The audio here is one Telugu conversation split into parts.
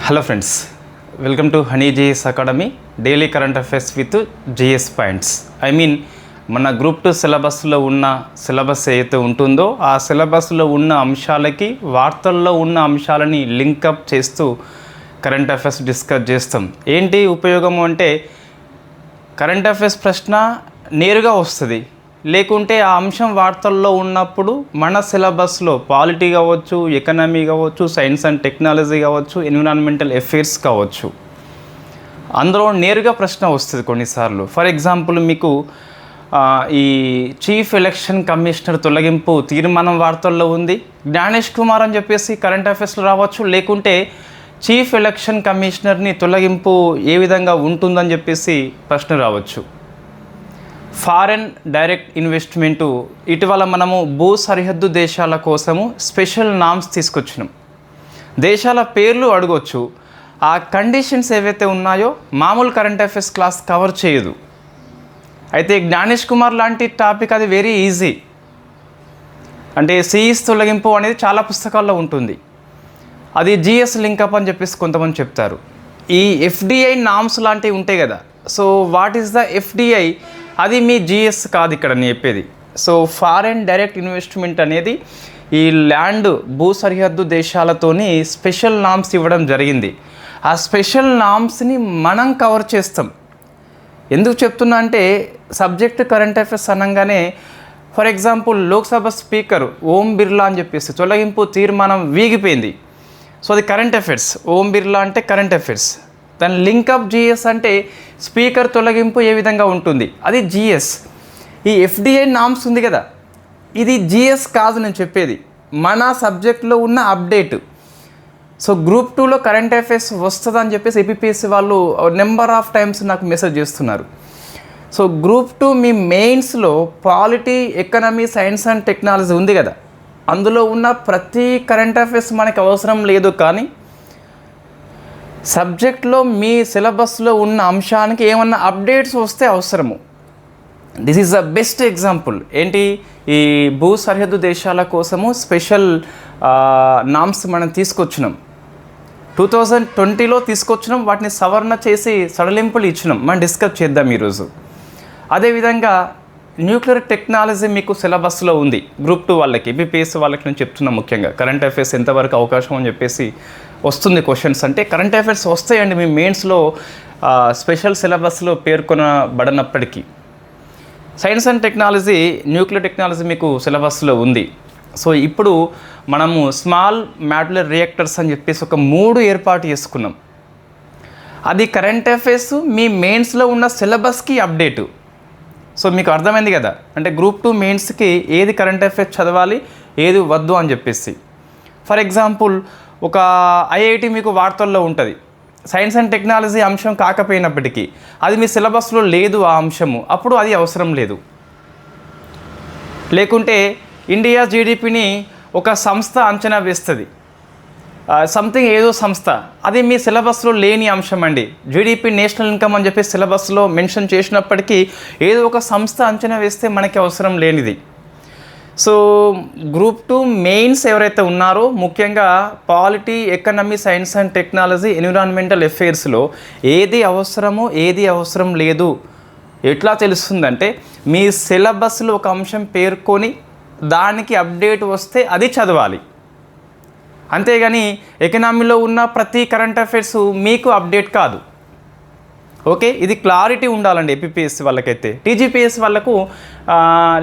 Hello friends, welcome to honey GS academy daily current affairs with GS points. మన గ్రూప్ 2 సిలబస్లో ఉన్న సిలబస్ ఏదైతే ఉంటుందో ఆ సిలబస్లో ఉన్న అంశాలకి వార్తల్లో ఉన్న అంశాలని లింకప్ చేస్తూ కరెంట్ అఫైర్స్ డిస్కస్ చేస్తాం. ఏంటి ఉపయోగం అంటే కరెంట్ అఫైర్స్ ప్రశ్న నేరుగా వస్తుంది, లేకుంటే ఆ అంశం వార్తల్లో ఉన్నప్పుడు మన సిలబస్లో పాలిటీ కావచ్చు, ఎకనామీ కావచ్చు, సైన్స్ అండ్ టెక్నాలజీ కావచ్చు, ఎన్విరాన్మెంటల్ అఫైర్స్ కావచ్చు, అందులో నేరుగా ప్రశ్న వస్తుంది కొన్నిసార్లు. ఫర్ ఎగ్జాంపుల్ మీకు ఈ చీఫ్ ఎలక్షన్ కమిషనర్ తొలగింపు తీర్మానం వార్తల్లో ఉంది, జ్ఞానేష్ కుమార్ అని చెప్పేసి కరెంట్ అఫైర్స్లో రావచ్చు, లేకుంటే చీఫ్ ఎలక్షన్ కమిషనర్ని తొలగింపు ఏ విధంగా ఉంటుందని చెప్పేసి ప్రశ్న రావచ్చు. ఫారెన్ డైరెక్ట్ ఇన్వెస్ట్మెంటు ఇటీవల మనము భూ సరిహద్దు దేశాల కోసము స్పెషల్ నామ్స్ తీసుకొచ్చినాం. దేశాల పేర్లు అడగొచ్చు, ఆ కండిషన్స్ ఏవైతే ఉన్నాయో మామూలు కరెంట్ అఫైర్స్ క్లాస్ కవర్ చేయదు. అయితే జ్ఞానేష్ కుమార్ లాంటి టాపిక్ అది వెరీ ఈజీ. అంటే సిఈస్ తొలగింపు అనేది చాలా పుస్తకాల్లో ఉంటుంది, అది జిఎస్ లింకప్ అని చెప్పేసి కొంతమంది చెప్తారు. ఈ ఎఫ్డిఐ నామ్స్ లాంటివి ఉంటాయి కదా, so what is the FDI, అది మీ జిఎస్ కాదు ఇక్కడ నేను చెప్పేది. సో ఫారెన్ డైరెక్ట్ ఇన్వెస్ట్మెంట్ అనేది ఈ ల్యాండ్ భూ సరిహద్దు దేశాలతోని స్పెషల్ నామ్స్ ఇవ్వడం జరిగింది. ఆ స్పెషల్ నామ్స్ని మనం కవర్ చేస్తాం. ఎందుకు చెప్తున్నా అంటే సబ్జెక్ట్ కరెంట్ అఫైర్స్ అనగానే for example Lok Sabha speaker Om Birla అని చెప్పేసి తొలగింపు తీర్మానం వీగిపోయింది. సో అది కరెంట్ అఫైర్స్. ఓం బిర్లా అంటే కరెంట్ అఫైర్స్. దాని లింకప్ జిఎస్ అంటే స్పీకర్ తొలగింపు ఏ విధంగా ఉంటుంది, అది జిఎస్. ఈ ఎఫ్డిఐ నామ్స్ ఉంది కదా, ఇది జిఎస్ కాదు నేను చెప్పేది, మన సబ్జెక్ట్లో ఉన్న అప్డేట్. సో గ్రూప్ 2లో కరెంట్ అఫైర్స్ వస్తుందని చెప్పేసి ఏపీపీఎస్సీ వాళ్ళు నెంబర్ ఆఫ్ టైమ్స్ నాకు మెసేజ్ చేస్తున్నారు. సో గ్రూప్ 2 మీ మెయిన్స్లో polity, economy, science and technology ఉంది కదా, అందులో ఉన్న ప్రతి కరెంట్ అఫైర్స్ మనకు అవసరం లేదు, కానీ సబ్జెక్ట్లో మీ సిలబస్లో ఉన్న అంశానికి ఏమన్నా అప్డేట్స్ వస్తే అవసరము. This is the best example. ఏంటి, ఈ భూ సరిహద్దు దేశాల కోసము స్పెషల్ నామ్స్ మనం తీసుకొచ్చినాం. 2020లో తీసుకొచ్చినాం, వాటిని సవరణ చేసి సడలింపులు ఇచ్చినాం. మనం డిస్కస్ చేద్దాం ఈరోజు. అదేవిధంగా న్యూక్లియర్ టెక్నాలజీ మీకు సిలబస్లో ఉంది గ్రూప్ 2 వాళ్ళకి, ఏపీపీఎస్సీ వాళ్ళకి నేను చెప్తున్నా. ముఖ్యంగా కరెంట్ అఫైర్స్ ఎంతవరకు అవకాశం అని చెప్పేసి వస్తుంది క్వశ్చన్స్. అంటే కరెంట్ అఫైర్స్ వస్తాయండి మీ మెయిన్స్లో స్పెషల్ సిలబస్లో పేర్కొనబడినప్పటికీ. Science and technology, nuclear technology మీకు సిలబస్లో ఉంది. సో ఇప్పుడు మనము స్మాల్ మాడ్యులర్ రియాక్టర్స్ అని చెప్పేసి ఒక 3 ఏర్పాటు చేసుకున్నాం. అది కరెంట్ అఫైర్స్ మీ మెయిన్స్లో ఉన్న సిలబస్కి అప్డేటు. సో మీకు అర్థమైంది కదా, అంటే గ్రూప్ 2 మెయిన్స్కి ఏది కరెంట్ అఫైర్స్ చదవాలి, ఏది వద్దు అని చెప్పేసి. ఫర్ ఎగ్జాంపుల్ ఒక ఐఐటి మీకు వార్తల్లో ఉంటుంది, సైన్స్ అండ్ టెక్నాలజీ అంశం కాకపోయినప్పటికీ అది మీ సిలబస్లో లేదు ఆ అంశము, అప్పుడు అది అవసరం లేదు. లేకుంటే ఇండియా జీడిపిని ఒక సంస్థ అంచనా వేస్తుంది, సంథింగ్ ఏదో సంస్థ, అది మీ సిలబస్లో లేని అంశం అండి. జీడిపి నేషనల్ ఇన్కమ్ అని చెప్పి సిలబస్లో మెన్షన్ చేసినప్పటికీ ఏదో ఒక సంస్థ అంచనా వేస్తే మనకి అవసరం లేనిది. సో గ్రూప్ 2 మెయిన్స్ ఎవరైతే ఉన్నారో ముఖ్యంగా polity, economy, science and technology, environmental అఫైర్స్లో ఏది అవసరమో ఏది అవసరం లేదు ఎట్లా తెలుస్తుందంటే మీ సిలబస్లో ఒక అంశం పేర్కొని దానికి అప్డేట్ వస్తే అది చదవాలి. అంతేగాని ఎకనామీలో ఉన్న ప్రతి కరెంట్ అఫైర్స్ మీకు అప్డేట్ కాదు. ఓకే, ఇది క్లారిటీ ఉండాలండి ఏపీపీఎస్సీ వాళ్ళకైతే. టీజీపీఎస్సీ వాళ్ళకు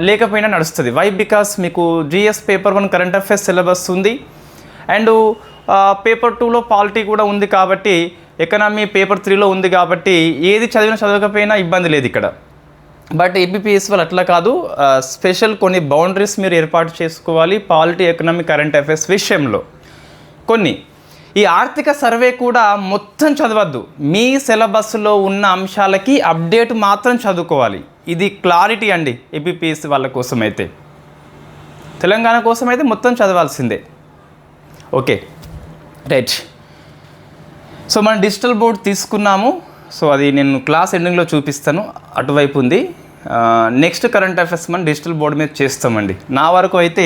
లేకపోయినా నడుస్తుంది. వై, బికాస్ మీకు GS paper 1 current affairs syllabus ఉంది, అండ్ పేపర్ 2లో పాలిటీ కూడా ఉంది, కాబట్టి ఎకనామీ పేపర్ 3లో ఉంది, కాబట్టి ఏది చదవకపోయినా ఇబ్బంది లేదు ఇక్కడ. బట్ ఏపీపీఎస్సీ వాళ్ళు అట్లా కాదు, స్పెషల్ కొన్ని బౌండరీస్ మీరు ఏర్పాటు చేసుకోవాలి పాలిటీ, ఎకనామీ, కరెంట్ అఫైర్స్ విషయంలో. కొన్ని ఈ ఆర్థిక సర్వే కూడా మొత్తం చదవద్దు, మీ సిలబస్లో ఉన్న అంశాలకి అప్డేట్ మాత్రం చదువుకోవాలి. ఇది క్లారిటీ అండి ఏపీపీఎస్సీ వాళ్ళ కోసం అయితే. తెలంగాణ కోసం అయితే మొత్తం చదవాల్సిందే. Okay right. సో మనం డిజిటల్ బోర్డ్ తీసుకున్నాము. సో అది నేను క్లాస్ ఎండింగ్లో చూపిస్తాను, అటువైపు ఉంది. నెక్స్ట్ కరెంట్ అఫైర్స్ మనం డిజిటల్ బోర్డు మీద చేస్తామండి. నా వరకు అయితే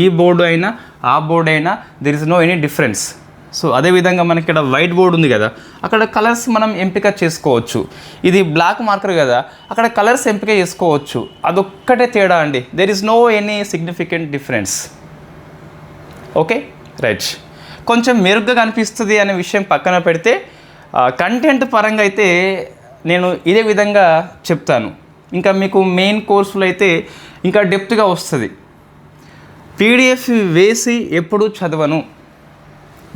ఈ బోర్డు అయినా ఆ బోర్డు అయినా there is no any difference. So అదేవిధంగా మనకి ఇక్కడ వైట్ బోర్డ్ ఉంది కదా, అక్కడ కలర్స్ మనం ఎంపిక చేసుకోవచ్చు. ఇది బ్లాక్ మార్కర్ కదా, అక్కడ కలర్స్ ఎంపిక చేసుకోవచ్చు. అదొక్కటే తేడా అండి. There is no any significant difference. Okay, right. కొంచెం మెరుగ్గా కనిపిస్తుంది అనే విషయం పక్కన పెడితే కంటెంట్ పరంగా అయితే నేను ఇదే విధంగా చెప్తాను. ఇంకా మీకు మెయిన్ కోర్సులో అయితే ఇంకా డెప్త్గా వస్తుంది. పీడిఎఫ్ వేసి ఎప్పుడు చదవను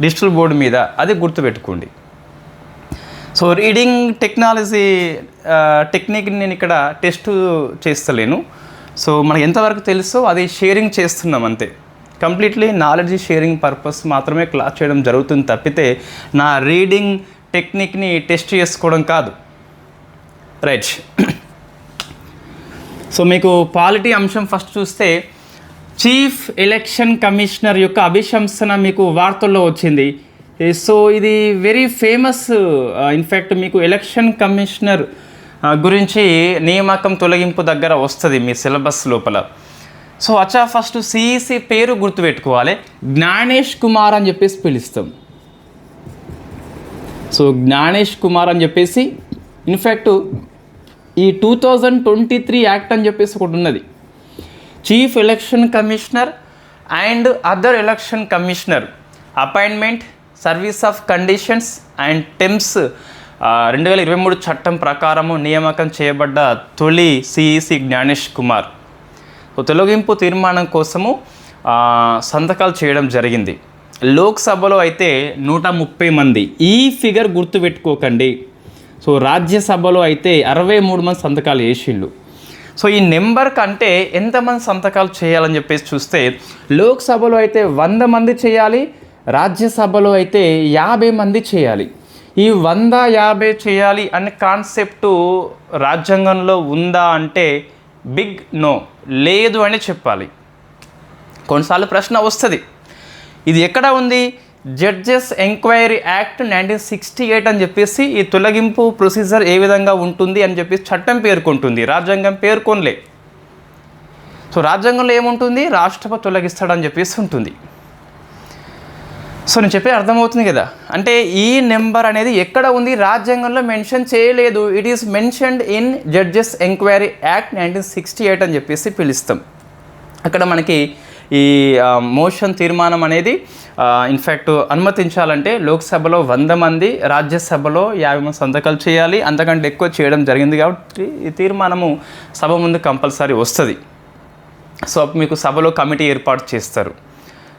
డిజిటల్ బోర్డు మీద, అది గుర్తుపెట్టుకోండి. సో రీడింగ్ టెక్నిక్ని నేను ఇక్కడ టెస్ట్ చేస్తలేను. సో మనకు ఎంతవరకు తెలుసో అది షేరింగ్ చేస్తున్నాం అంతే. కంప్లీట్లీ నాలెడ్జ్ షేరింగ్ పర్పస్ మాత్రమే క్లాస్ చేయడం జరుగుతుంది తప్పితే నా రీడింగ్ టెక్నిక్ని టెస్ట్ చేసుకోవడం కాదు. రైట్. సో మీకు పాలిటీ అంశం ఫస్ట్ చూస్తే చీఫ్ ఎలక్షన్ కమిషనర్ యొక్క అభిశంసన మీకు వార్తల్లో వచ్చింది. సో ఇది వెరీ ఫేమస్. ఇన్ఫ్యాక్ట్ మీకు ఎలక్షన్ కమిషనర్ గురించి నియామకం తొలగింపు దగ్గర వస్తుంది మీ సిలబస్ లోపల. సో ఫస్ట్ సిఈసి పేరు గుర్తుపెట్టుకోవాలి. జ్ఞానేష్ కుమార్ అని చెప్పేసి పిలుస్తాం. సో జ్ఞానేష్ కుమార్ అని చెప్పేసి ఇన్ఫ్యాక్ట్ ఈ 2023 యాక్ట్ అని చెప్పేసి ఒకటి ఉన్నది. Chief election commissioner and other election commissioner appointment, service of conditions and terms 2023 చట్టం ప్రకారము నియామకం చేయబడ్డ తొలి సిఈసి జ్ఞానేష్ కుమార్. తొలగింపు తీర్మానం కోసము సంతకాలు చేయడం జరిగింది. లోక్సభలో అయితే 130 మంది. ఈ ఫిగర్ గుర్తుపెట్టుకోకండి. సో రాజ్యసభలో అయితే 63 మంది సంతకాలు వేసిండు. సో ఈ నెంబర్ కంటే ఎంతమంది సంతకాలు చేయాలని చెప్పేసి చూస్తే లోక్సభలో అయితే 100 మంది చేయాలి, రాజ్యసభలో అయితే 50 మంది చేయాలి. ఈ 100-50 చేయాలి అనే కాన్సెప్టు రాజ్యాంగంలో ఉందా అంటే బిగ్ నో, లేదు అని చెప్పాలి. కొన్నిసార్లు ప్రశ్న వస్తుంది, ఇది ఎక్కడ ఉంది? జడ్జెస్ ఎంక్వైరీ యాక్ట్ 1968 అని చెప్పేసి ఈ తొలగింపు ప్రొసీజర్ ఏ విధంగా ఉంటుంది అని చెప్పేసి చట్టం పేర్కొంటుంది, రాజ్యాంగం పేర్కొనలే. సో రాజ్యాంగంలో ఏముంటుంది? రాష్ట్రపతి తొలగిస్తాడని చెప్పేసి ఉంటుంది. సో నేను చెప్పే అర్థమవుతుంది కదా. అంటే ఈ నెంబర్ అనేది ఎక్కడ ఉంది? రాజ్యాంగంలో మెన్షన్ చేయలేదు. It is mentioned in judges enquiry act 1968 అని చెప్పేసి పిలుస్తాం. అక్కడ మనకి ఈ మోషన్ తీర్మానం అనేది ఇన్ఫ్యాక్ట్ అనుమతించాలంటే లోక్సభలో 100 మంది, రాజ్యసభలో 50 మంది సంతకాలు చేయాలి. అంతకంటే ఎక్కువ చేయడం జరిగింది కాబట్టి ఈ తీర్మానము సభ ముందు కంపల్సరీ వస్తుంది. సో మీకు సభలో కమిటీ ఏర్పాటు చేస్తారు.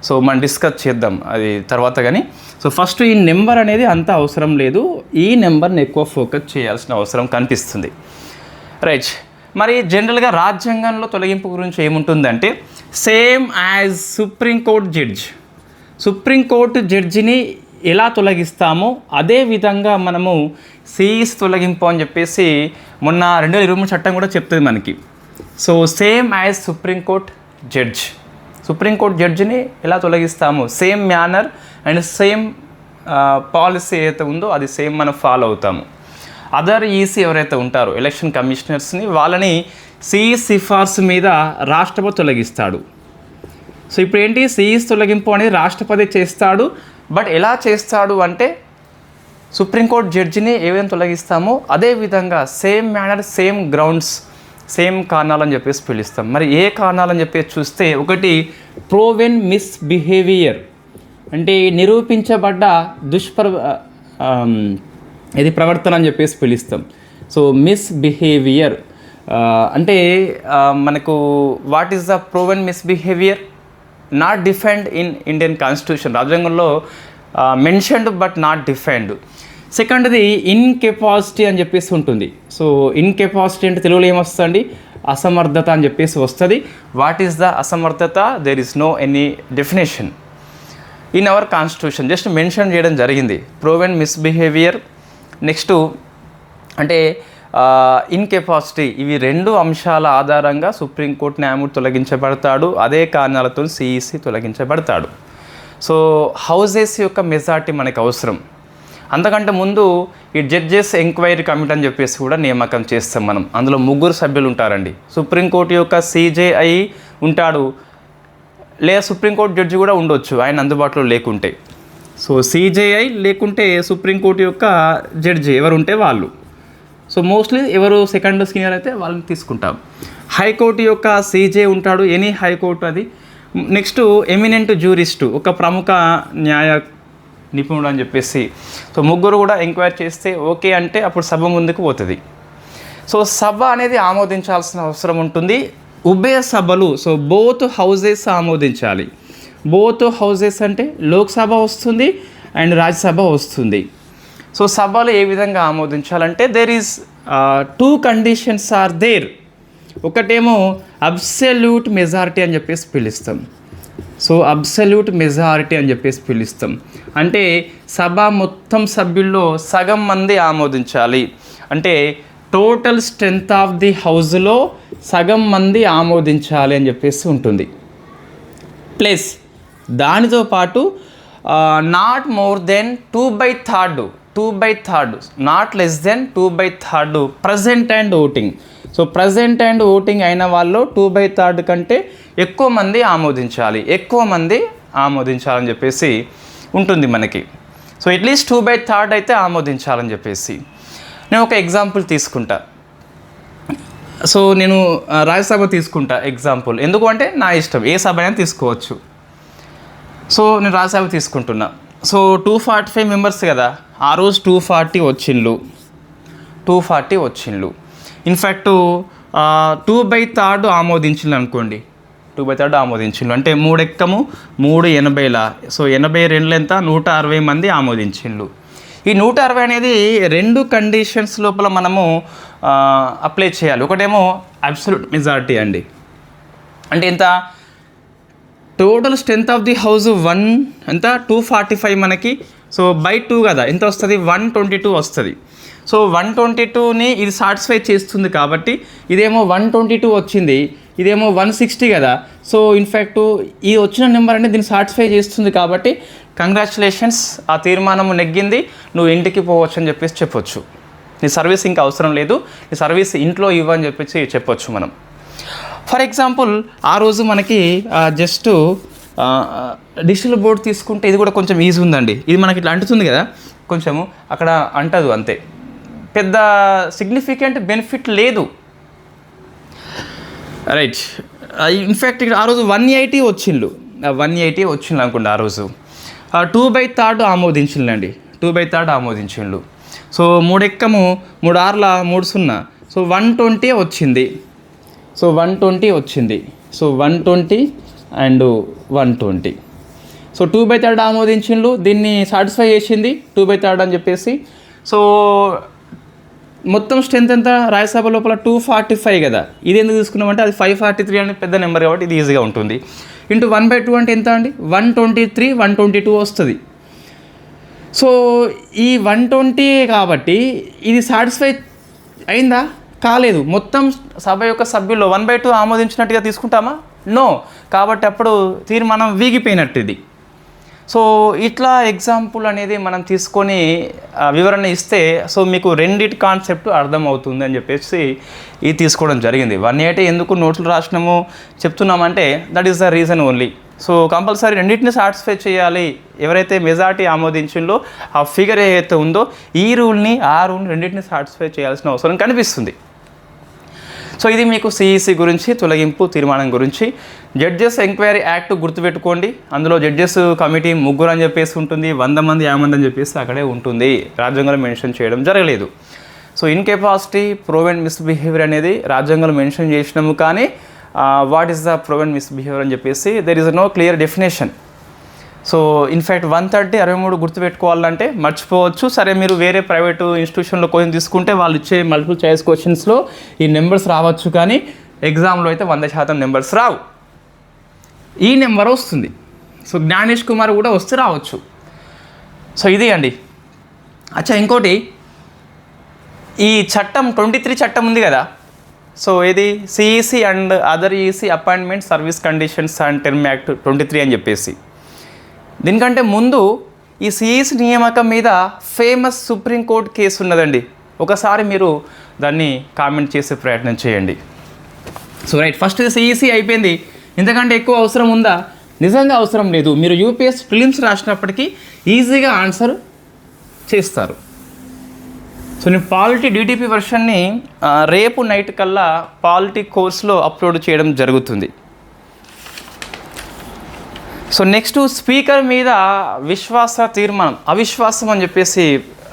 సో మనం డిస్కస్ చేద్దాం అది తర్వాత. కానీ సో ఫస్ట్ ఈ నెంబర్ అనేది అంత అవసరం లేదు. ఈ నెంబర్ని ఎక్కువ ఫోకస్ చేయాల్సిన అవసరం కనిపిస్తుంది. రైట్. మరి జనరల్గా రాజ్యాంగంలో తొలగింపు గురించి ఏముంటుందంటే same as supreme court judge. Supreme court జడ్జిని ఎలా తొలగిస్తామో అదే విధంగా మనము సిఈసి తొలగింపు అని చెప్పేసి మొన్న 2023 చట్టం కూడా చెప్తుంది మనకి. So same as supreme court judge, supreme court జడ్జిని ఎలా తొలగిస్తామో same manner and same policy ఏదైతే ఉందో అది సేమ్ మనం ఫాలో అవుతాము. అదర్ ఈసీ ఎవరైతే ఉంటారో ఎలక్షన్ కమిషనర్స్ని, వాళ్ళని సిఈసి సిఫార్సు మీద రాష్ట్రపతి తొలగిస్తాడు. సో ఇప్పుడు ఏంటి? సిఈసి తొలగింపు అనేది రాష్ట్రపతి చేస్తాడు. బట్ ఎలా చేస్తాడు అంటే సుప్రీంకోర్టు జడ్జిని ఏ విధంగా తొలగిస్తామో అదే విధంగా same manner, same grounds, same కారణాలని చెప్పేసి పిలుస్తాం. మరి ఏ కారణాలని చెప్పేసి చూస్తే ఒకటి ప్రోవెన్ మిస్బిహేవియర్, అంటే నిరూపించబడ్డ ఇది ప్రవర్తన అని చెప్పేసి పిలుస్తాం. సో మిస్బిహేవియర్ అంటే మనకు what is the proven misbehaviour? Not defined in Indian constitution. రాజ్యాంగంలో మెన్షన్డ్ బట్ నాట్ డిఫైన్డ్. సెకండ్ది ఇన్కెపాసిటీ అని చెప్పేసి ఉంటుంది. సో ఇన్కెపాసిటీ అంటే తెలుగులో ఏమొస్తుంది? అసమర్థత అని చెప్పేసి వస్తుంది. వాట్ ఈస్ ద అసమర్థత? There is no any definition in our constitution. Just mention చేయడం జరిగింది ప్రోవెన్ మిస్బిహేవియర్. నెక్స్ట్ అంటే ఇన్కెపాసిటీ. ఇవి 2 అంశాల ఆధారంగా సుప్రీంకోర్టు న్యాయమూర్తి తొలగించబడతాడు. అదే కారణాలతో సిఈసి తొలగించబడతాడు. సో హౌజెస్ యొక్క మెజార్టీ మనకు అవసరం. అంతకంటే ముందు ఈ జడ్జెస్ ఎంక్వైరీ కమిటీ అని చెప్పేసి కూడా నియామకం చేస్తాం మనం. అందులో 3 సభ్యులు ఉంటారండి. సుప్రీంకోర్టు యొక్క సిజేఐ ఉంటాడు, లేదా సుప్రీంకోర్టు జడ్జి కూడా ఉండొచ్చు ఆయన అందుబాటులో లేకుంటే. సో సిజేఐ లేకుంటే సుప్రీంకోర్టు యొక్క జడ్జి ఎవరు ఉంటే వాళ్ళు. సో మోస్ట్లీ ఎవరు సెకండ్ సీనియర్ అయితే వాళ్ళని తీసుకుంటాం. హైకోర్టు యొక్క సీజే ఉంటాడు, ఎనీ హైకోర్టు అది. నెక్స్ట్ ఎమినెంట్ జ్యూరిస్టు, ఒక ప్రముఖ న్యాయ నిపుణుడు అని చెప్పేసి. సో ముగ్గురు కూడా ఎంక్వైరీ చేస్తే ఓకే అంటే అప్పుడు సభ ముందుకు పోతుంది. సో సభ అనేది ఆమోదించాల్సిన అవసరం ఉంటుంది. ఉభయ సభలు, సో బోత్ హౌజెస్ ఆమోదించాలి. బోత్ హౌజెస్ అంటే లోక్సభ వస్తుంది అండ్ రాజ్యసభ వస్తుంది. సో సభలు ఏ విధంగా ఆమోదించాలంటే there is 2 conditions are there. ఒకటేమో అబ్సల్యూట్ మెజారిటీ అని చెప్పేసి పిలుస్తాం. సో అబ్సల్యూట్ మెజారిటీ అని చెప్పేసి పిలుస్తాం అంటే సభ మొత్తం సభ్యుల్లో సగం మంది ఆమోదించాలి. అంటే టోటల్ స్ట్రెంత్ ఆఫ్ ది హౌస్లో సగం మంది ఆమోదించాలి అని చెప్పేసి ఉంటుంది. ప్లస్ దానితో పాటు not more than 2/3 not less than 2/3 present and voting. So present and voting అయిన వాళ్ళు 2/3 కంటే ఎక్కువ మంది ఆమోదించాలని చెప్పేసి ఉంటుంది మనకి. సో అట్లీస్ట్ 2/3 అయితే ఆమోదించాలని చెప్పేసి. నేను ఒక ఎగ్జాంపుల్ తీసుకుంటా. సో నేను రాజ్యసభ తీసుకుంటా ఎగ్జాంపుల్. ఎందుకు అంటే నా ఇష్టం, ఏ సభ అయినా తీసుకోవచ్చు. సో నేను రాజ్యసభ తీసుకుంటున్నా. సో 245 మెంబర్స్ కదా, ఆ రోజు 240 వచ్చిండ్లు. ఇన్ఫ్యాక్ట్ 2/3 ఆమోదించిండ్రు అనుకోండి. 2/3 ఆమోదించిండ్రు అంటే 3 ఎక్కము 3 80ల. సో 82 ఎంత, 160 మంది ఆమోదించిండ్రు. ఈ 160 అనేది 2 కండిషన్స్ లోపల మనము అప్లై చేయాలి. ఒకటేమో అబ్సల్యూట్ మెజారిటీ అండి, అంటే ఎంత total strength of the house 1 ఎంత 245 మనకి. సో బై 2 కదా, ఎంత వస్తుంది 122 వస్తుంది. సో 122ని ఇది సాటిస్ఫై చేస్తుంది కాబట్టి ఇదేమో 122 వచ్చింది, ఇదేమో 160 కదా. సో ఇన్ఫ్యాక్ట్ ఈ వచ్చిన నెంబర్ అనేది దీన్ని సాటిస్ఫై చేస్తుంది కాబట్టి కంగ్రాచులేషన్స్, ఆ తీర్మానం నెగ్గింది, నువ్వు ఇంటికి పోవచ్చు అని చెప్పేసి చెప్పొచ్చు. నీ సర్వీస్ ఇంకా అవసరం లేదు, నీ సర్వీస్ ఇంట్లో ఇవ్వని చెప్పేసి చెప్పొచ్చు మనం. ఫర్ ఎగ్జాంపుల్ ఆ రోజు మనకి జస్ట్ డిజిటల్ బోర్డ్ తీసుకుంటే ఇది కూడా కొంచెం ఈజీ ఉందండి. ఇది మనకి ఇట్లా అంటుతుంది కదా, కొంచెము అక్కడ అంటదు అంతే, పెద్ద సిగ్నిఫికెంట్ బెనిఫిట్ లేదు. రైట్. ఇన్ఫ్యాక్ట్ ఇక్కడ ఆ రోజు 180 వచ్చిండ్రు అనుకోండి. ఆ రోజు 2/3 ఆమోదించిండ్రండి, 2/3 ఆమోదించిండ్రు. సో 3 ఎక్కము 3 ఆర్ల 3 0. సో 120 వచ్చింది. సో 120 వచ్చింది. So 120 and 120. సో 2/3 ఆమోదించిండ్రు, దీన్ని సాటిస్ఫై చేసింది 2/3 అని చెప్పేసి. సో మొత్తం స్ట్రెంత్ ఎంత రాజ్యసభ లోపల 245 కదా, ఇది ఎందుకు తీసుకున్నామంటే అది 543 అనే పెద్ద నెంబర్ కాబట్టి ఇది ఈజీగా ఉంటుంది. ఇంటూ 1/2 అంటే ఎంత అండి 123, 122 వస్తుంది. సో ఈ 120 కాబట్టి ఇది సాటిస్ఫై అయిందా, కాలేదు. మొత్తం సభ యొక్క సభ్యుల్లో 1/2 ఆమోదించినట్టుగా తీసుకుంటామా, నో. కాబట్టి అప్పుడు తీర్మానం వీగిపోయినట్టు ఇది. సో ఇట్లా ఎగ్జాంపుల్ అనేది మనం తీసుకొని వివరణ ఇస్తే సో మీకు రెండిటి కాన్సెప్ట్ అర్థమవుతుంది అని చెప్పేసి ఇది తీసుకోవడం జరిగింది. 180 ఎందుకు నోట్లు రాసినాము చెప్తున్నామంటే that is the reason only. So compulsory రెండింటిని సాటిస్ఫై చేయాలి. ఎవరైతే మెజారిటీ ఆమోదించిందో ఆ ఫిగర్ ఏదైతే ఉందో ఈ రూల్ని ఆ రూల్ని రెండింటిని సాటిస్ఫై చేయాల్సిన అవసరం కనిపిస్తుంది. సో ఇది మీకు సిఈసి గురించి, తొలగింపు తీర్మానం గురించి. జడ్జెస్ ఎంక్వైరీ యాక్ట్ గుర్తుపెట్టుకోండి. అందులో జడ్జెస్ కమిటీ 3 అని చెప్పేసి ఉంటుంది, 100 మంది 50 మంది అని చెప్పేసి అక్కడే ఉంటుంది. రాజ్యాంగంలో మెన్షన్ చేయడం జరగలేదు. సో ఇన్కెపాసిటీ, ప్రూవెన్ మిస్బిహేవియర్ అనేది రాజ్యాంగంలో మెన్షన్ చేసినాము, కానీ what is the proven misbehaviour అని చెప్పేసి there is no clear definition. So in fact 130, 63 గుర్తుపెట్టుకోవాలంటే మర్చిపోవచ్చు. సరే మీరు వేరే ప్రైవేటు ఇన్స్టిట్యూషన్లో క్వశ్చన్ తీసుకుంటే వాళ్ళు ఇచ్చే మల్టిపుల్ చాయిస్ క్వశ్చన్స్లో ఈ నెంబర్స్ రావచ్చు, కానీ ఎగ్జామ్లో అయితే 100% నెంబర్స్ రావు. ఈ నెంబర్ వస్తుంది. సో జ్ఞానేష్ కుమార్ కూడా వస్తే రావచ్చు. సో ఇది అండి. అచ్చా, ఇంకోటి ఈ చట్టం 23 చట్టం ఉంది కదా. సో ఇది CEC and other EC appointment service conditions and term act 23 అని చెప్పేసి. దీనికంటే ముందు ఈ సిఈసి నియామకం మీద ఫేమస్ సుప్రీంకోర్టు కేసు ఉన్నదండి. ఒకసారి మీరు దాన్ని కామెంట్ చేసే ప్రయత్నం చేయండి. సో రైట్, ఫస్ట్ సిఈసి అయిపోయింది. ఇంతకంటే ఎక్కువ అవసరం ఉందా? నిజంగా అవసరం లేదు. మీరు యూపీఎస్ ప్రిలిమ్స్ రాసినప్పటికీ ఈజీగా ఆన్సర్ చేస్తారు. సో నేను పాలిటీ డిటిపి వర్షన్ని రేపు నైట్ కల్లా పాలిటీ కోర్స్లో అప్లోడ్ చేయడం జరుగుతుంది. సో నెక్స్ట్ స్పీకర్ మీద విశ్వాస తీర్మానం, అవిశ్వాసం అని చెప్పేసి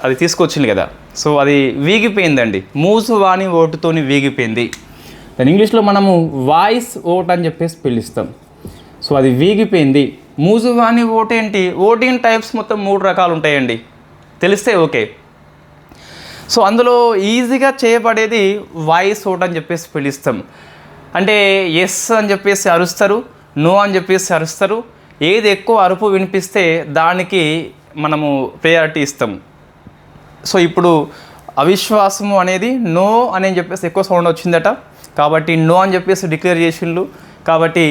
అది తీసుకొచ్చింది కదా. సో అది వీగిపోయిందండి, మూజువాణి ఓటుతోని వీగిపోయింది. దాని ఇంగ్లీష్లో మనము వాయిస్ ఓట్ అని చెప్పేసి పిలుస్తాం. సో అది వీగిపోయింది. మూజువాణి ఓట్ ఏంటి? ఓటింగ్ టైప్స్ మొత్తం 3 రకాలు ఉంటాయండి, తెలిస్తే ఓకే. సో అందులో ఈజీగా చేయబడేది వాయిస్ ఓట్ అని చెప్పేసి పిలుస్తాం. అంటే ఎస్ అని చెప్పేసి అరుస్తారు, నో అని చెప్పేసి అరుస్తారు. ఏది ఎక్కువ అరుపు వినిపిస్తే దానికి మనము ప్రయారిటీ ఇస్తాం. సో ఇప్పుడు అవిశ్వాసము అనేది నో అని చెప్పేసి ఎక్కువ సౌండ్ వచ్చిందట, కాబట్టి నో అని చెప్పేసి డిక్లేర్ చేసిండ్రు. కాబట్టి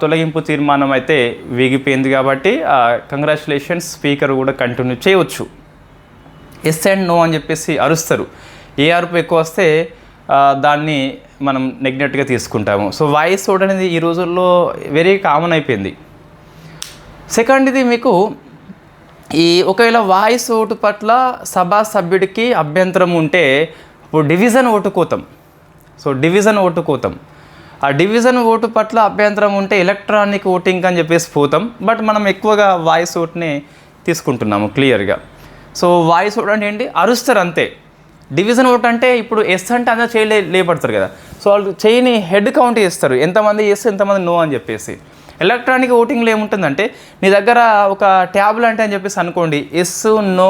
తొలగింపు తీర్మానం అయితే వీగిపోయింది. కాబట్టి కంగ్రాచులేషన్స్, స్పీకర్ కూడా కంటిన్యూ చేయవచ్చు. ఎస్ అండ్ నో అని చెప్పేసి అరుస్తారు. ఏ అరుపు ఎక్కువ వస్తే దాన్ని మనం నెగ్నెట్గా తీసుకుంటాము. సో వాయిస్ ఓట్ అనేది ఈ రోజుల్లో వెరీ కామన్ అయిపోయింది. సెకండ్, ఇది మీకు ఒకవేళ వాయిస్ ఓటు పట్ల సభా సభ్యుడికి అభ్యంతరం ఉంటే ఇప్పుడు డివిజన్ ఓటు కోతాం. సో డివిజన్ ఓటు కోతాం. ఆ డివిజన్ ఓటు పట్ల అభ్యంతరం ఉంటే ఎలక్ట్రానిక్ ఓటింగ్ అని చెప్పేసి పోతాం. బట్ మనం ఎక్కువగా వాయిస్ ఓట్ని తీసుకుంటున్నాము క్లియర్గా. సో వాయిస్ ఓట్ అంటే ఏంటి? అరుస్తారు అంతే. డివిజన్ ఓట్ అంటే ఇప్పుడు ఎస్ అంటే అందరూ చేయి లేపడతారు కదా. సో వాళ్ళు చేయని హెడ్ కౌంట్ చేస్తారు, ఎంతమంది ఎస్ ఎంతమంది నో అని చెప్పేసి. ఎలక్ట్రానిక్ ఓటింగ్లో ఏముంటుందంటే నీ దగ్గర ఒక ట్యాబ్ లాంటి అని చెప్పేసి అనుకోండి, ఎస్ నో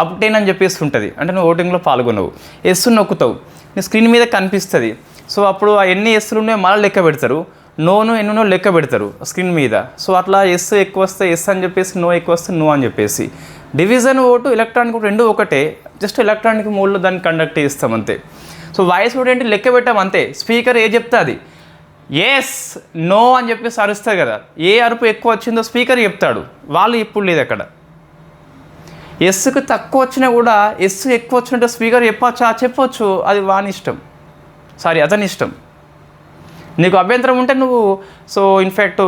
అప్టైన్ అని చెప్పేసి ఉంటుంది. అంటే నువ్వు ఓటింగ్లో పాల్గొనవు, ఎస్ నొక్కుతావు, నీ స్క్రీన్ మీద కనిపిస్తుంది. సో అప్పుడు ఎన్ని ఎస్లు ఉన్నాయో మళ్ళీ లెక్క పెడతారు, నోను ఎన్నో లెక్క పెడతారు స్క్రీన్ మీద. సో అట్లా ఎస్ ఎక్కువ వస్తే ఎస్ అని చెప్పేసి, నో ఎక్కువ వస్తే నో అని చెప్పేసి. డివిజన్ ఓటు ఎలక్ట్రానిక్ ఓటు 2 ఒకటే, జస్ట్ ఎలక్ట్రానిక్ మోడ్లో దాన్ని కండక్ట్ చేస్తాం అంతే. సో వాయిస్ ఓటు ఏంటి? లెక్క పెట్టాం అంతే. స్పీకర్ ఏ చెప్తే అది ఎస్ నో అని చెప్పేసి అరుస్తారు కదా. ఏ అరుపు ఎక్కువ వచ్చిందో స్పీకర్ చెప్తాడు, వాళ్ళు ఇప్పుడు లేదు అక్కడ. ఎస్కి తక్కువ వచ్చినా కూడా ఎస్ ఎక్కువ వచ్చినట్టు స్పీకర్ చెప్పొచ్చు, అది వాని ఇష్టం, అతని ఇష్టం. నీకు అభ్యంతరం ఉంటే నువ్వు సో ఇన్ఫ్యాక్ట్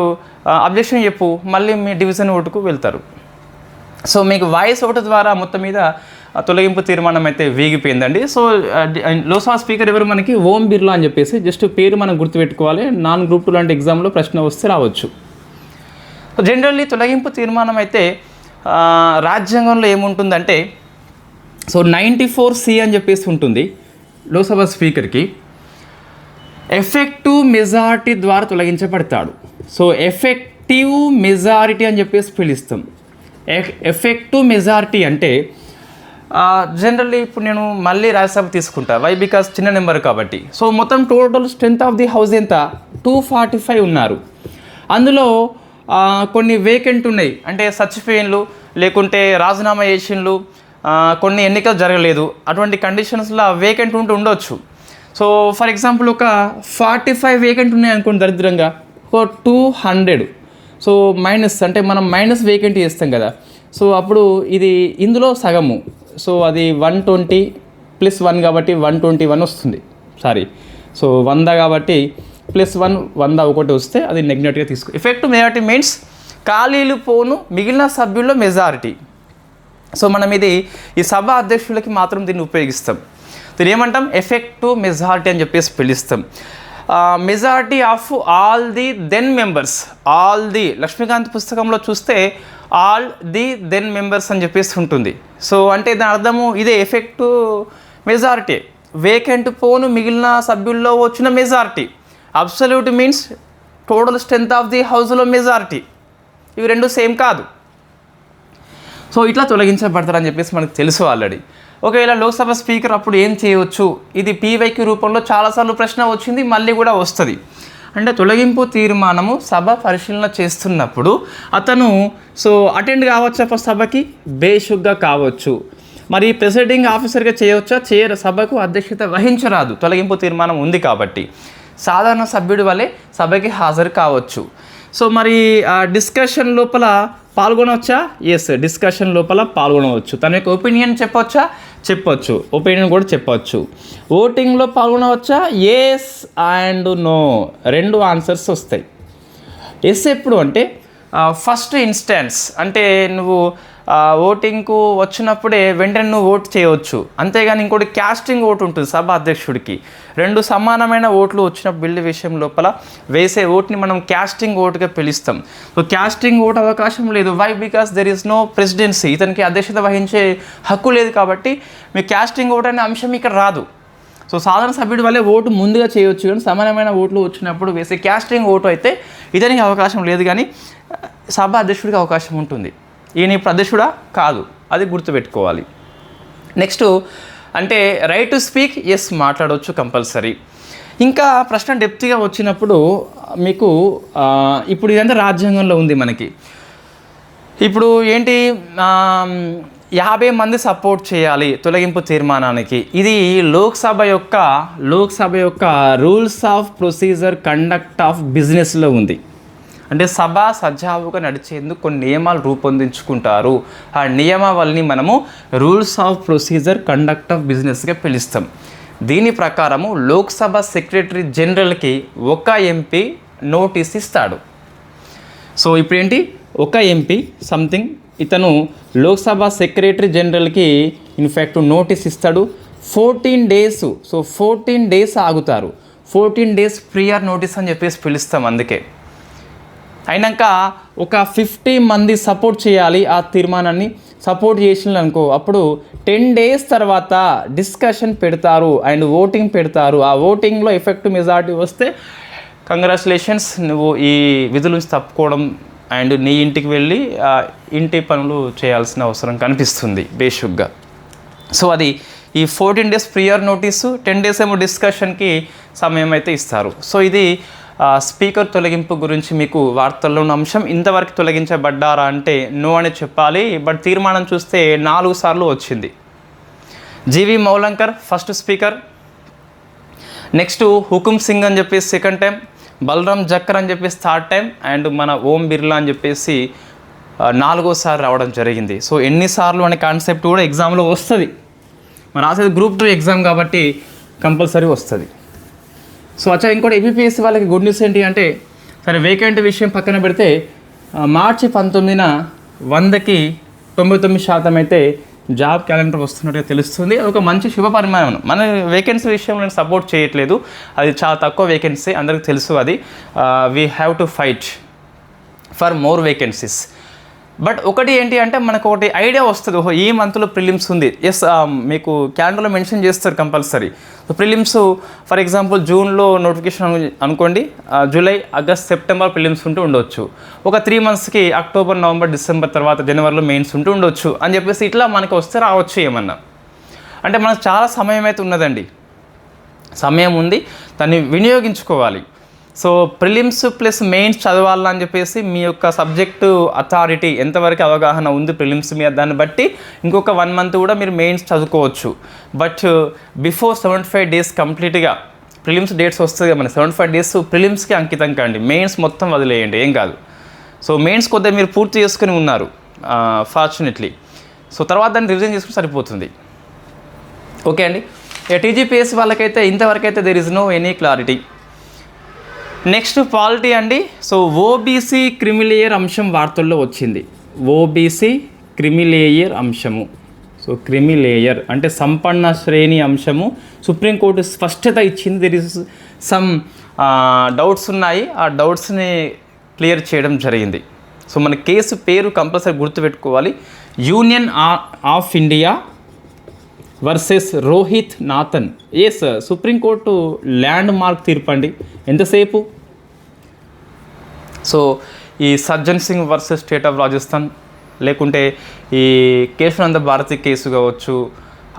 అబ్జెక్షన్ చెప్పు, మళ్ళీ మీ డివిజన్ ఓటుకు వెళ్తారు. సో మీకు వాయిస్ ఓటు ద్వారా మొత్తం మీద తొలగింపు తీర్మానం అయితే వీగిపోయిందండి. సో లోక్సభ స్పీకర్ ఎవరు? మనకి ఓం బిర్లా అని చెప్పేసి జస్ట్ పేరు మనం గుర్తుపెట్టుకోవాలి. నాన్ గ్రూప్ 2 లాంటి ఎగ్జామ్లో ప్రశ్న వస్తే రావచ్చు. జనరల్లీ తొలగింపు తీర్మానం అయితే రాజ్యాంగంలో ఏముంటుందంటే, సో 94C అని చెప్పేసి ఉంటుంది లోక్సభ స్పీకర్కి. ఎఫెక్టివ్ మెజారిటీ ద్వారా తొలగించబడతాడు. సో ఎఫెక్టివ్ మెజారిటీ అని చెప్పేసి పిలుస్తాం. ఎఫెక్టివ్ మెజారిటీ అంటే జనరల్లీ ఇప్పుడు నేను మళ్ళీ రాజ్యసభ తీసుకుంటా. వై? బికాస్ చిన్న నెంబర్ కాబట్టి. సో మొత్తం total strength of the house ఎంత? 245 ఉన్నారు. అందులో కొన్ని వేకెంట్ ఉన్నాయి, అంటే చచ్చిపోయిన్లు, లేకుంటే రాజీనామా చేసిండ్లు, కొన్ని ఎన్నికలు జరగలేదు. అటువంటి కండిషన్స్లో వేకెంట్ ఉండొచ్చు. సో ఫర్ ఎగ్జాంపుల్ ఒక 45 వేకెంట్ ఉన్నాయి అనుకోండి దరిద్రంగా, ఒక 200. సో మైనస్ అంటే మనం మైనస్ వేకెంట్ చేస్తాం కదా. సో అప్పుడు ఇది ఇందులో సగము. సో అది 120 + 1 కాబట్టి 121 వస్తుంది. సో 100 కాబట్టి +1 100 ఒకటి వస్తే అది నెగ్నెట్గా తీసుకో. ఎఫెక్టివ్ మెజారిటీ మీన్స్ ఖాళీలు పోను మిగిలిన సభ్యుల్లో మెజారిటీ. సో మనం ఈ సభ అధ్యక్షులకి మాత్రం దీన్ని ఉపయోగిస్తాం. దీన్ని ఏమంటాం? ఎఫెక్టివ్ మెజారిటీ అని చెప్పేసి పిలుస్తాం. Majority of all the then members. All the Laxmikanth పుస్తకంలో చూస్తే ఆల్ ది దెన్ మెంబర్స్ అని చెప్పేసి ఉంటుంది. సో అంటే దాని అర్థము ఇదే, ఎఫెక్టివ్ మెజారిటీ. వేకెంట్ పోను మిగిలిన సభ్యుల్లో వచ్చిన majority. Absolute means total strength of the హౌస్లో మెజారిటీ. ఇవి రెండు సేమ్ కాదు. సో ఇట్లా తొలగించబడతారని చెప్పేసి మనకు తెలుసు ఆల్రెడీ. ఒకవేళ లోక్సభ స్పీకర్ అప్పుడు ఏం చేయవచ్చు? ఇది పీవైక్యూ రూపంలో చాలాసార్లు ప్రశ్న వచ్చింది, మళ్ళీ కూడా వస్తుంది. అంటే తొలగింపు తీర్మానము సభ పరిశీలన చేస్తున్నప్పుడు అతను సో అటెండ్ కావచ్చా సభకి? బేషుగ్గా కావచ్చు. మరి ప్రెసిడింగ్ ఆఫీసర్గా చేయవచ్చా? సభకు అధ్యక్షత వహించరాదు, తొలగింపు తీర్మానం ఉంది కాబట్టి. సాధారణ సభ్యుడి వల్లే సభకి హాజరు కావచ్చు. సో మరి ఆ డిస్కషన్ లోపల పాల్గొనవచ్చా? ఎస్, డిస్కషన్ లోపల పాల్గొనవచ్చు. తన యొక్క ఒపీనియన్ చెప్పవచ్చా? చెప్పొచ్చు, ఒపీనియన్ కూడా చెప్పవచ్చు. ఓటింగ్లో పాల్గొనవచ్చా? ఎస్ అండ్ నో, 2 ఆన్సర్స్ వస్తాయి. ఎస్ ఎప్పుడు అంటే ఫస్ట్ ఇన్స్టెన్స్ అంటే నువ్వు ఓటింగ్కు వచ్చినప్పుడే వెంటనే నువ్వు ఓటు చేయవచ్చు. అంతేగాని ఇంకోటి క్యాస్టింగ్ ఓటు ఉంటుంది సభ అధ్యక్షుడికి. 2 సమానమైన ఓట్లు వచ్చిన బిల్లు విషయం లోపల వేసే ఓటుని మనం క్యాస్టింగ్ ఓటుగా పిలుస్తాం. సో క్యాస్టింగ్ ఓటు అవకాశం లేదు. Why? Because there is no presidency. ఇతనికి అధ్యక్షత వహించే హక్కు లేదు కాబట్టి మీ క్యాస్టింగ్ ఓటు అనే అంశం ఇక్కడ రాదు. సో సాధారణ సభ్యుడి వల్లే ఓటు ముందుగా చేయవచ్చు, కానీ సమానమైన ఓట్లు వచ్చినప్పుడు వేసే క్యాస్టింగ్ ఓటు అయితే ఇతనికి అవకాశం లేదు, కానీ సభ అధ్యక్షుడికి అవకాశం ఉంటుంది. ఈయన ఇప్పుడు అధ్యక్షుడా కాదు, అది గుర్తుపెట్టుకోవాలి. నెక్స్ట్ అంటే రైట్ టు స్పీక్, ఎస్ మాట్లాడవచ్చు కంపల్సరీ. ఇంకా ప్రశ్న డెప్త్గా వచ్చినప్పుడు మీకు ఇప్పుడు ఇదంతా రాజ్యాంగంలో ఉంది మనకి. ఇప్పుడు ఏంటి 50 మంది సపోర్ట్ చేయాలి తొలగింపు తీర్మానానికి. ఇది లోక్సభ యొక్క rules of procedure conduct of బిజినెస్లో ఉంది. అంటే సభ సజావుగా నడిచేందుకు కొన్ని నియమాలు రూపొందించుకుంటారు. ఆ నియమావళిని మనము rules of procedure conduct of బిజినెస్గా పిలుస్తాం. దీని ప్రకారము లోక్సభ సెక్రటరీ జనరల్కి ఒక ఎంపీ నోటీస్ ఇస్తాడు. సో ఇప్పుడు ఏంటి, ఒక ఎంపీ సంథింగ్ ఇతను లోక్సభ సెక్రటరీ జనరల్కి ఇన్ఫ్యాక్ట్ నోటీస్ ఇస్తాడు. 14 days. So 14 days ఆగుతారు. 14 days prior notice అని చెప్పేసి పిలుస్తాం. అందుకే అయినాక ఒక 50 మంది సపోర్ట్ చేయాలి ఆ తీర్మానాన్ని. సపోర్ట్ చేసినారు అనుకో, అప్పుడు 10 days తర్వాత డిస్కషన్ పెడతారు అండ్ ఓటింగ్ పెడతారు. ఆ ఓటింగ్లో ఎఫెక్టివ్ మెజారిటీ వస్తే కంగ్రాచులేషన్స్, నువ్వు ఈ విధుల నుంచి తప్పుకోవడం అండ్ నీ ఇంటికి వెళ్ళి ఇంటి పనులు చేయాల్సిన అవసరం కనిపిస్తుంది బేసిక్గా. సో అది ఈ 14 days ప్రియర్ నోటీసు, 10 days ఏమో డిస్కషన్కి సమయం అయితే ఇస్తారు. సో ఇది స్పీకర్ తొలగింపు గురించి మీకు వార్తల్లో ఉన్న అంశం. ఇంతవరకు తొలగించబడ్డారా అంటే నో అని చెప్పాలి. బట్ తీర్మానం చూస్తే 4 సార్లు వచ్చింది. G V Mavalankar first speaker, next Hukam Singh అని చెప్పేసి సెకండ్ టైం, బలరాం జక్కర్ అని చెప్పేసి థర్డ్ టైం, అండ్ మన ఓం బిర్లా అని చెప్పేసి 4వసారి రావడం జరిగింది. సో ఎన్నిసార్లు అనే కాన్సెప్ట్ కూడా ఎగ్జామ్లో వస్తుంది. మరి రాసేది గ్రూప్ 2 ఎగ్జామ్ కాబట్టి కంపల్సరీ వస్తుంది. సో అచ్చా, ఇంకోటి ఏపీఎస్సీ వాళ్ళకి గుడ్ న్యూస్ ఏంటి అంటే, సరే వేకెంట్ విషయం పక్కన పెడితే మార్చి 19న 100కి 99% అయితే జాబ్ క్యాలెండర్ వస్తున్నట్టుగా తెలుస్తుంది. అది ఒక మంచి శుభ పరిమాణం. మన వేకెన్సీ విషయంలో నేను సపోర్ట్ చేయట్లేదు, అది చాలా తక్కువ వేకెన్సీ, అందరికీ తెలుసు. అది we have to fight for more vacancies. But ఒకటి ఏంటి అంటే మనకు ఒకటి ఐడియా వస్తుంది, ఓహో ఈ మంత్లో ప్రిలిమ్స్ ఉంది. ఎస్, మీకు క్యాలెండర్లో మెన్షన్ చేస్తారు compulsory. So prelims for example జూన్లో నోటిఫికేషన్ అనుకోండి, జూలై, ఆగస్ట్, సెప్టెంబర్ ప్రిలిమ్స్ ఉంటూ ఉండొచ్చు. ఒక 3 monthsకి అక్టోబర్, నవంబర్, డిసెంబర్ తర్వాత జనవరిలో మెయిన్స్ ఉంటూ ఉండొచ్చు అని చెప్పేసి ఇట్లా మనకు వస్తే రావచ్చు ఏమన్నా. అంటే మనకు చాలా సమయం అయితే ఉన్నదండి, సమయం ఉంది, దాన్ని వినియోగించుకోవాలి. సో ప్రిలిమ్స్ ప్లస్ మెయిన్స్ చదవాలని చెప్పేసి మీ యొక్క సబ్జెక్టు అథారిటీ ఎంతవరకు అవగాహన ఉంది ప్రిలిమ్స్ మీద, దాన్ని బట్టి ఇంకొక 1 month కూడా మీరు మెయిన్స్ చదువుకోవచ్చు. బట్ బిఫోర్ 75 days కంప్లీట్గా ప్రిలిమ్స్ డేట్స్ వస్తుంది కదా, మన 75 days ప్రిలిమ్స్కి అంకితం కండి, మెయిన్స్ మొత్తం వదిలేయండి, ఏం కాదు. సో మెయిన్స్ కొద్దిగా మీరు పూర్తి చేసుకుని ఉన్నారు ఫార్చునేట్లీ. సో తర్వాత దాన్ని రివిజన్ చేసుకుని సరిపోతుంది. ఓకే అండి. టీజీపీఎస్సీ వాళ్ళకైతే ఇంతవరకైతే there is no any clarity. Next polity అండి. సో ఓబీసీ క్రిమిలేయర్ అంశం వార్తల్లో వచ్చింది. ఓబీసీ క్రిమిలేయర్ అంశము. సో క్రిమిలేయర్ అంటే సంపన్న శ్రేణి అంశము. సుప్రీంకోర్టు స్పష్టత ఇచ్చింది. దెర్ ఇస్ సమ్ డౌట్స్ ఉన్నాయి, ఆ డౌట్స్ని క్లియర్ చేయడం జరిగింది. సో మన కేసు పేరు కంపల్సరీ గుర్తుపెట్టుకోవాలి, union of India versus Rohith Nathan. Yes, supreme court landmark తీర్పు అండి. ఎంతసేపు? సో ఈ Sajjan Singh versus state of Rajasthan, లేకుంటే ఈ కేశవానంద భారతి కేసు కావచ్చు,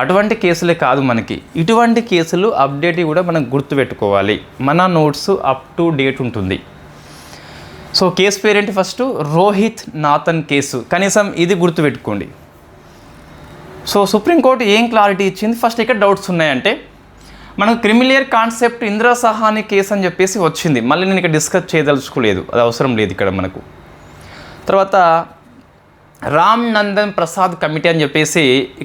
అటువంటి కేసులే కాదు మనకి, ఇటువంటి కేసులు అప్డేట్ కూడా మనం గుర్తుపెట్టుకోవాలి. మన నోట్స్ అప్ టు డేట్ ఉంటుంది. సో కేసు పేరేంటి? ఫస్ట్ రోహిత్ నాథన్ కేసు, కనీసం ఇది గుర్తుపెట్టుకోండి. సో సుప్రీంకోర్టు ఏం క్లారిటీ ఇచ్చింది? ఫస్ట్ ఇక్కడ డౌట్స్ ఉన్నాయంటే మనకు creamy layer concept Indira Sawhney case అని చెప్పేసి వచ్చింది. మళ్ళీ నేను ఇక్కడ డిస్కస్ చేయదలుచుకోలేదు, అది అవసరం లేదు ఇక్కడ మనకు. తర్వాత రామ్ నందన్ ప్రసాద్ కమిటీ అని చెప్పేసి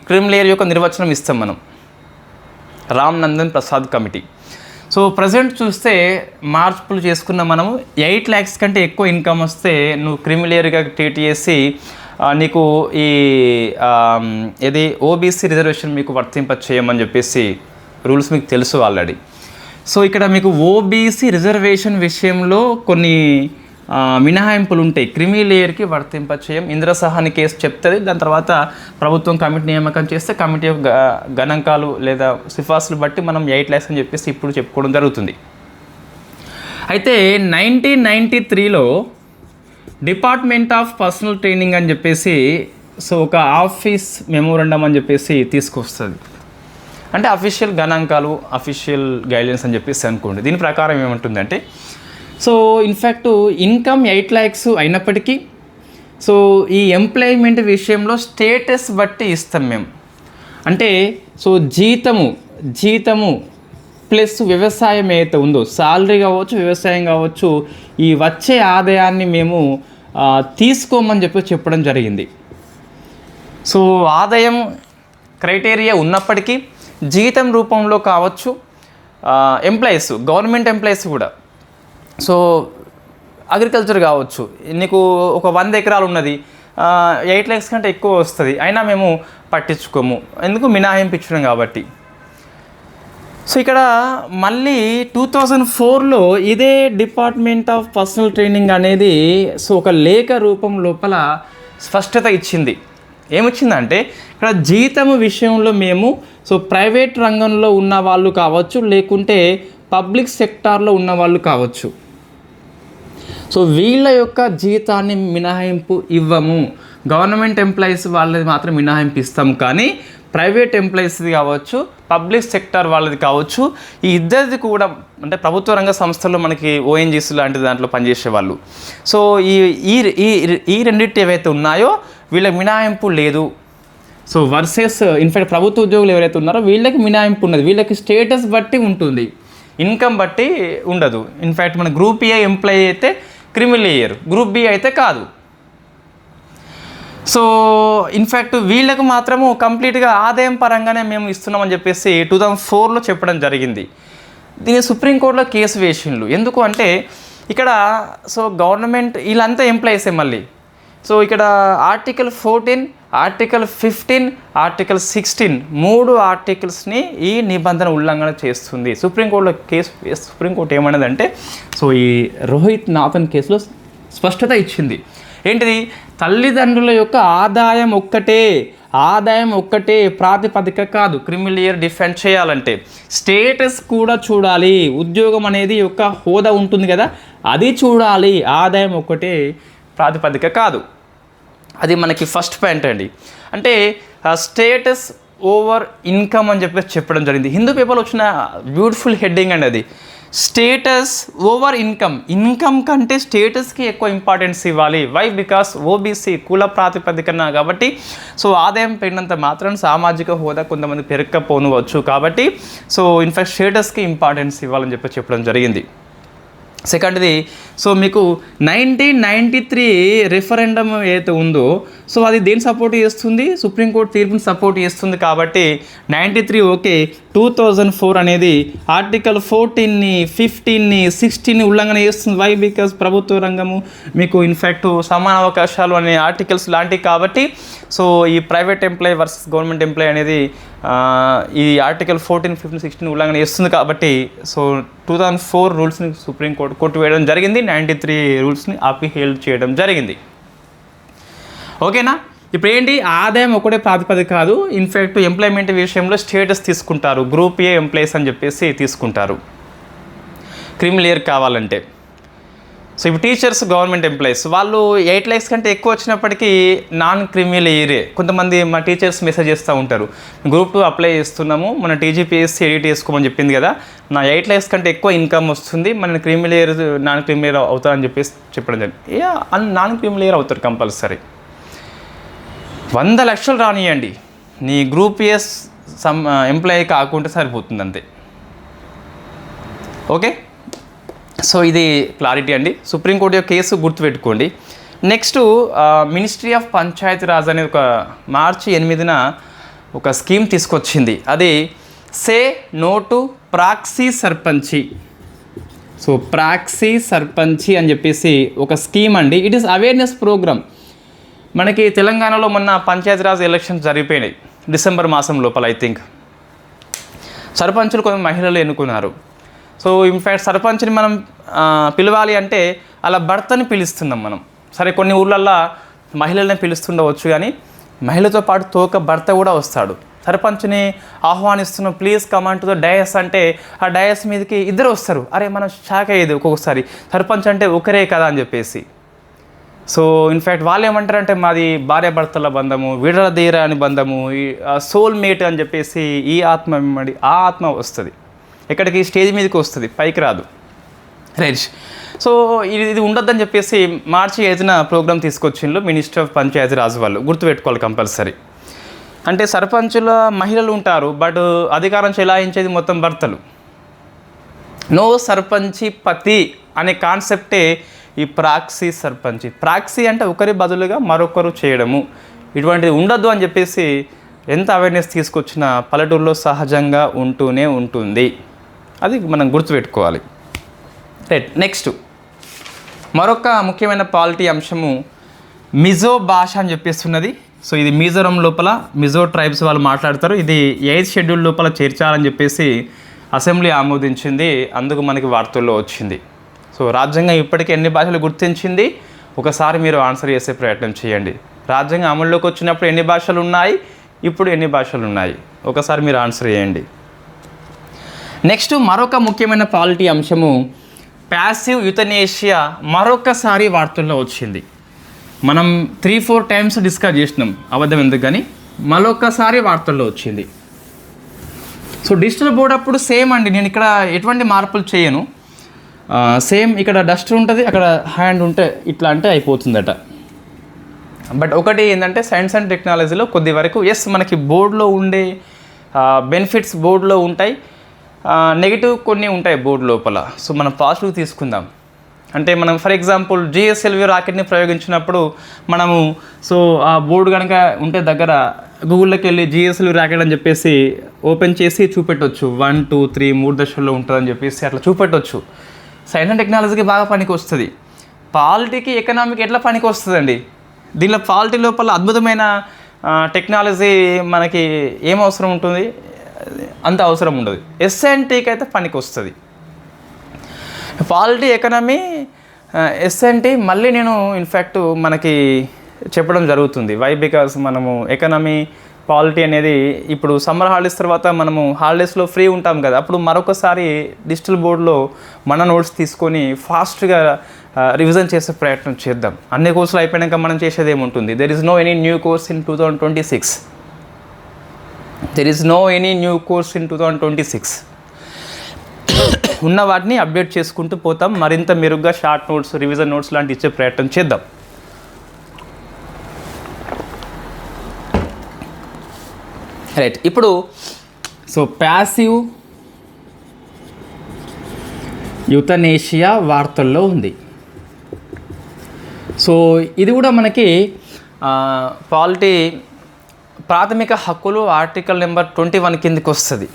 క్రిమిలేయర్ యొక్క నిర్వచనం ఇస్తాం మనం, Ram Nandan Prasad committee. So present చూస్తే మార్పులు చేసుకున్న మనము 8 lakhs కంటే ఎక్కువ ఇన్కమ్ వస్తే నువ్వు క్రిమిలేయర్గా ట్రీట్ చేసి నీకు ఈ ఇది ఓబీసీ రిజర్వేషన్ మీకు వర్తింప చేయమని చెప్పేసి రూల్స్ మీకు తెలుసు ఆల్రెడీ. సో ఇక్కడ మీకు ఓబీసీ రిజర్వేషన్ విషయంలో కొన్ని మినహాయింపులు ఉంటాయి. క్రిమిలేయర్కి వర్తింప చేయం. ఇంద్రసహాని కేసు చెప్తుంది. దాని తర్వాత ప్రభుత్వం కమిటీ నియామకం చేస్తే కమిటీ యొక్క గణాంకాలు లేదా సిఫార్సులు బట్టి మనం 8 lakhs అని చెప్పేసి ఇప్పుడు చెప్పుకోవడం జరుగుతుంది. అయితే 1993లో డిపార్ట్మెంట్ ఆఫ్ పర్సనల్ ట్రైనింగ్ అని చెప్పేసి సో ఒక ఆఫీస్ మెమోరండం అని చెప్పేసి తీసుకొస్తుంది. అంటే అఫీషియల్ గణాంకాలు, అఫీషియల్ గైడ్లైన్స్ అని చెప్పేసి అనుకోండి. దీని ప్రకారం ఏమంటుందంటే సో ఇన్ఫ్యాక్ట్ ఇన్కమ్ 8 lakhs అయినప్పటికీ సో ఈ ఎంప్లాయ్మెంట్ విషయంలో స్టేటస్ బట్టి ఇస్తాం మేము. అంటే సో జీతము ప్లస్ వ్యవసాయం ఏదైతే ఉందో, సాలరీ కావచ్చు, వ్యవసాయం కావచ్చు, ఈ వచ్చే ఆదాయాన్ని మేము తీసుకోమని చెప్పడం జరిగింది. సో ఆదాయం క్రైటీరియా ఉన్నప్పటికీ జీతం రూపంలో కావచ్చు, ఎంప్లాయీస్, గవర్నమెంట్ ఎంప్లాయీస్ కూడా, సో అగ్రికల్చర్ కావచ్చు, నీకు ఒక 100 ఎకరాలు ఉన్నది, 8 lakhs కంటే ఎక్కువ వస్తుంది, అయినా మేము పట్టించుకోము, ఎందుకు మినహాయింపు ఇచ్చడం కాబట్టి. సో ఇక్కడ మళ్ళీ 2004లో ఇదే డిపార్ట్మెంట్ ఆఫ్ పర్సనల్ ట్రైనింగ్ అనేది సో ఒక లేఖ రూపం లోపల స్పష్టత ఇచ్చింది. ఏమొచ్చిందంటే ఇక్కడ జీతము విషయంలో మేము సో ప్రైవేట్ రంగంలో ఉన్న వాళ్ళు కావచ్చు, లేకుంటే పబ్లిక్ సెక్టార్లో ఉన్న వాళ్ళు కావచ్చు, సో వీళ్ళ యొక్క జీతాన్ని మినహాయింపు ఇవ్వము. గవర్నమెంట్ ఎంప్లాయీస్ వాళ్ళది మాత్రం మినహాయింపు ఇస్తాము, కానీ ప్రైవేట్ ఎంప్లాయీస్ది కావచ్చు, పబ్లిక్ సెక్టార్ వాళ్ళది కావచ్చు, ఈ ఇద్దరిది కూడా, అంటే ప్రభుత్వ రంగ సంస్థల్లో మనకి ఓఎన్జీసీ లాంటి దాంట్లో పనిచేసే వాళ్ళు, సో ఈ రెండింటి ఏవైతే ఉన్నాయో వీళ్ళకి మినహాయింపు లేదు. సో వర్సెస్ ఇన్ఫ్యాక్ట్ ప్రభుత్వ ఉద్యోగులు ఎవరైతే ఉన్నారో వీళ్ళకి మినహాయింపు ఉన్నది. వీళ్ళకి స్టేటస్ బట్టి ఉంటుంది, ఇన్కమ్ బట్టి ఉండదు. ఇన్ఫ్యాక్ట్ మన గ్రూప్ ఏ ఎంప్లాయీ అయితే క్రిమిలేయర్, గ్రూప్ బి అయితే కాదు. సో ఇన్ఫ్యాక్ట్ వీళ్ళకు మాత్రము కంప్లీట్గా ఆదాయం పరంగానే మేము ఇస్తున్నామని చెప్పేసి 2004లో చెప్పడం జరిగింది. దీని సుప్రీంకోర్టులో కేసు వేసిండ్లు. ఎందుకు అంటే ఇక్కడ సో గవర్నమెంట్ వీళ్ళంతా ఎంప్లాయీసే మళ్ళీ. సో ఇక్కడ ఆర్టికల్ 14, ఆర్టికల్ 15, ఆర్టికల్ 16 3 ఆర్టికల్స్ని ఈ నిబంధన ఉల్లంఘన చేస్తుంది. సుప్రీంకోర్టులో సుప్రీంకోర్టు ఏమన్నదంటే సో ఈ రోహిత్ నాథన్ కేసులో స్పష్టత ఇచ్చింది. ఏంటిది? తల్లిదండ్రుల యొక్క ఆదాయం ఒక్కటే ప్రాతిపదిక కాదు. క్రిమిలేయర్ డిఫెండ్ చేయాలంటే స్టేటస్ కూడా చూడాలి. ఉద్యోగం అనేది యొక్క హోదా ఉంటుంది కదా, అది చూడాలి. ఆదాయం ఒక్కటే ప్రాతిపదిక కాదు. అది మనకి ఫస్ట్ పాయింట్ అండి. అంటే స్టేటస్ ఓవర్ ఇన్కమ్ అని చెప్పేసి చెప్పడం జరిగింది. హిందూ పేపర్లో వచ్చిన బ్యూటిఫుల్ హెడ్డింగ్ అండి అది. స్టేటస్ ఓవర్ ఇన్కమ్ కంటే స్టేటస్కి ఎక్కువ ఇంపార్టెన్స్ ఇవ్వాలి. వై? బికాస్ ఓబీసీ కుల ప్రాతిపదికన కాబట్టి సో ఆదాయం పెరిగినంత మాత్రం సామాజిక హోదా కొంతమంది పెరగకపోనవచ్చు కాబట్టి సో ఇన్ఫ్యాక్ట్ స్టేటస్కి ఇంపార్టెన్స్ ఇవ్వాలని చెప్పడం జరిగింది. సెకండ్ది సో మీకు 1993 రెఫరెండం ఏదైతే ఉందో సో అది దేని సపోర్ట్ చేస్తుంది? సుప్రీంకోర్టు తీర్పుని సపోర్ట్ చేస్తుంది కాబట్టి 93 ఓకే. 2004 అనేది ఆర్టికల్ 14ని 15ని 16ని ఉల్లంఘన చేస్తుంది. వై? బికాస్ ప్రభుత్వ రంగము మీకు ఇన్ఫ్యాక్ట్ సమాన అవకాశాలు అనే ఆర్టికల్స్ లాంటివి కాబట్టి సో ఈ private employee versus government employee అనేది ఈ ఆర్టికల్ 14, 15, 16 ఉల్లంఘన చేస్తుంది కాబట్టి సో 2004 రూల్స్ని సుప్రీంకోర్టు కొట్టివేయడం జరిగింది. 93 రూల్స్ని అపీల్ చేయడం జరిగింది. ఓకేనా? ఇప్పుడు ఏంటి? ఆదాయం ఒకటే ప్రాతిపదిక కాదు. ఇన్ఫ్యాక్ట్ ఎంప్లాయ్మెంట్ విషయంలో స్టేటస్ తీసుకుంటారు. గ్రూప్ ఏ ఎంప్లాయీస్ అని చెప్పేసి తీసుకుంటారు క్రిమిలేయర్ కావాలంటే. సో ఇప్పుడు టీచర్స్, గవర్నమెంట్ ఎంప్లాయీస్ వాళ్ళు 8 lakhs కంటే ఎక్కువ వచ్చినప్పటికీ నాన్ క్రిమిలేయరే. కొంతమంది మా టీచర్స్ మెసేజ్ చేస్తూ ఉంటారు, గ్రూప్ 2 అప్లై చేస్తున్నాము, మన టీజీపీఎస్సీ ఎడిట్ చేసుకోమని చెప్పింది కదా, నా 8 lakhs కంటే ఎక్కువ ఇన్కమ్ వస్తుంది, మన క్రిమిలేయర్ నాన్ క్రిమిలేయర్ అవుతారని చెప్పేసి చెప్పడం జరిగింది. నాన్ క్రిమిలేయర్ అవుతారు కంపల్సరీ. 100 లక్షలు రానియండి, నీ గ్రూప్ ఎస్ ఎంప్లాయీ కాకుంటే సరిపోతుంది అంతే. ఓకే, సో ఇది క్లారిటీ అండి. సుప్రీంకోర్టు యొక్క కేసు గుర్తుపెట్టుకోండి. Next ministry of Panchayati Raj అనేది ఒక మార్చి 8న ఒక స్కీమ్ తీసుకొచ్చింది. అది say no to proxy sarpanch. So proxy sarpanch అని చెప్పేసి ఒక స్కీమ్ అండి. It is awareness programme. మనకి తెలంగాణలో మొన్న పంచాయతీరాజ్ ఎలక్షన్స్ జరిగిపోయినాయి డిసెంబర్ మాసం లోపల. ఐ థింక్ సర్పంచులు కొంత మహిళలు ఎన్నుకున్నారు. సో ఇన్ఫ్యాక్ట్ సర్పంచ్ని మనం పిలవాలి అంటే అలా భర్తని పిలుస్తున్నాం మనం. సరే కొన్ని ఊళ్ళల్లో మహిళల్ని పిలుస్తుండవచ్చు, కానీ మహిళతో పాటు తోక భర్త కూడా వస్తాడు. సర్పంచ్ని ఆహ్వానిస్తున్నాం, please command to the dais అంటే ఆ డయస్ మీదకి ఇద్దరు వస్తారు. అరే మనం షాక్ అయ్యేది ఒక్కొక్కసారి, సర్పంచ్ అంటే ఒకరే కదా అని చెప్పేసి. సో ఇన్ఫ్యాక్ట్ వాళ్ళు ఏమంటారంటే మాది భార్యాభర్తల బంధము, విడదీర అని బంధము, సోల్ మేట్ అని చెప్పేసి ఈ ఆత్మ వెంబడి ఆ ఆత్మ వస్తుంది, ఎక్కడికి స్టేజ్ మీదకి వస్తుంది, పైకి రాదు. రైట్. సో ఇది ఉండొద్దని చెప్పేసి మార్చి 5న ప్రోగ్రామ్ తీసుకొచ్చిండ్రు మినిస్టర్ ఆఫ్ పంచాయతీరాజ్ వాళ్ళు. గుర్తుపెట్టుకోవాలి కంపల్సరీ. అంటే సర్పంచుల మహిళలు ఉంటారు, బట్ అధికారం చెలాయించేది మొత్తం భర్తలు. నో సర్పంచి పతి అనే కాన్సెప్టే ఈ ప్రాక్సీ సర్పంచి. ప్రాక్సీ అంటే ఒకరి బదులుగా మరొకరు చేయడము, ఇటువంటిది ఉండొద్దు అని చెప్పేసి ఎంత అవేర్నెస్ తీసుకొచ్చినా పల్లెటూరులో సహజంగా ఉంటూనే ఉంటుంది. అది మనం గుర్తుపెట్టుకోవాలి. రైట్. నెక్స్ట్ మరొక ముఖ్యమైన పాలిటీ అంశము మిజో భాష అని చెప్పేస్తున్నది. సో ఇది మిజోరం లోపల మిజో ట్రైబ్స్ వాళ్ళు మాట్లాడతారు. ఇది 8th షెడ్యూల్ లోపల చేర్చాలని చెప్పేసి అసెంబ్లీ ఆమోదించింది, అందుకు మనకి వార్తల్లో వచ్చింది. సో రాజ్యాంగం ఇప్పటికీ ఎన్ని భాషలు గుర్తించింది ఒకసారి మీరు ఆన్సర్ చేసే ప్రయత్నం చేయండి. రాజ్యాంగం అమల్లోకి వచ్చినప్పుడు ఎన్ని భాషలు ఉన్నాయి, ఇప్పుడు ఎన్ని భాషలు ఉన్నాయి, ఒకసారి మీరు ఆన్సర్ చేయండి. నెక్స్ట్ మరొక ముఖ్యమైన పాలిటీ అంశము ప్యాసివ్ యుతనేషియా మరొకసారి వార్తల్లో వచ్చింది. మనం 3-4 టైమ్స్ డిస్కస్ చేసినాం, అబద్ధం ఎందుకు కానీ మరొకసారి వార్తల్లో వచ్చింది. సో డిజిటల్ బోర్డ్ అప్పుడు సేమ్ అండి, నేను ఇక్కడ ఎటువంటి మార్పులు చేయను. సేమ్ ఇక్కడ డస్ట్ ఉంటుంది, అక్కడ హ్యాండ్ ఉంటే ఇట్లా అంటే అయిపోతుందట. బట్ ఒకటి ఏంటంటే సైన్స్ అండ్ టెక్నాలజీలో కొద్ది వరకు ఎస్ మనకి బోర్డులో ఉండే బెనిఫిట్స్ బోర్డులో ఉంటాయి, నెగిటివ్ కొన్ని ఉంటాయి బోర్డు లోపల. సో మనం పాజిటివ్ తీసుకుందాం. అంటే మనం ఫర్ ఎగ్జాంపుల్ జిఎస్ఎల్వి రాకెట్ని ప్రయోగించినప్పుడు మనము సో ఆ బోర్డు కనుక ఉంటే దగ్గర గూగుల్లోకి వెళ్ళి జిఎస్ఎల్వి రాకెట్ అని చెప్పేసి ఓపెన్ చేసి చూపెట్టవచ్చు, 1, 2, 3 3 దశల్లో ఉంటుందని చెప్పేసి అట్లా చూపెట్టవచ్చు. సైన్స్ అండ్ టెక్నాలజీకి బాగా పనికి వస్తుంది. పాలిటీకి ఎకనామిక్ ఎట్లా పనికి వస్తుందండి? దీనిలో పాలిటీ లోపల అద్భుతమైన టెక్నాలజీ మనకి ఏం అవసరం ఉంటుంది, అంత అవసరం ఉండదు. ఎస్ఎన్టీకి అయితే పనికి వస్తుంది. పాలిటీ ఎకనమీ ఎస్ఎన్టీ మళ్ళీ నేను ఇన్ఫ్యాక్ట్ మనకి చెప్పడం జరుగుతుంది. వై బికాస్ మనము ఎకనమీ పాలిటీ అనేది ఇప్పుడు సమ్మర్ హాలిడేస్ తర్వాత మనము హాలిడేస్లో ఫ్రీ ఉంటాం కదా, అప్పుడు మరొకసారి డిజిటల్ బోర్డులో మన నోట్స్ తీసుకొని ఫాస్ట్గా రివిజన్ చేసే ప్రయత్నం చేద్దాం. అన్ని కోర్సులు అయిపోయాక మనం చేసేది ఏముంటుంది? There is no any new course in 2026. There is no any new course in 2026. ఉన్న వాటిని అప్డేట్ చేసుకుంటూ పోతాం. మరింత మెరుగ్గా షార్ట్ నోట్స్, రివిజన్ నోట్స్ లాంటి ఇచ్చే ప్రయత్నం చేద్దాం. రైట్. ఇప్పుడు సో ప్యాసివ్ యుతనేషియా వార్తల్లో ఉంది. సో ఇది కూడా మనకి పాలిటీ ప్రాథమిక హక్కులు ఆర్టికల్ నెంబర్ 21 కిందకి వస్తుంది.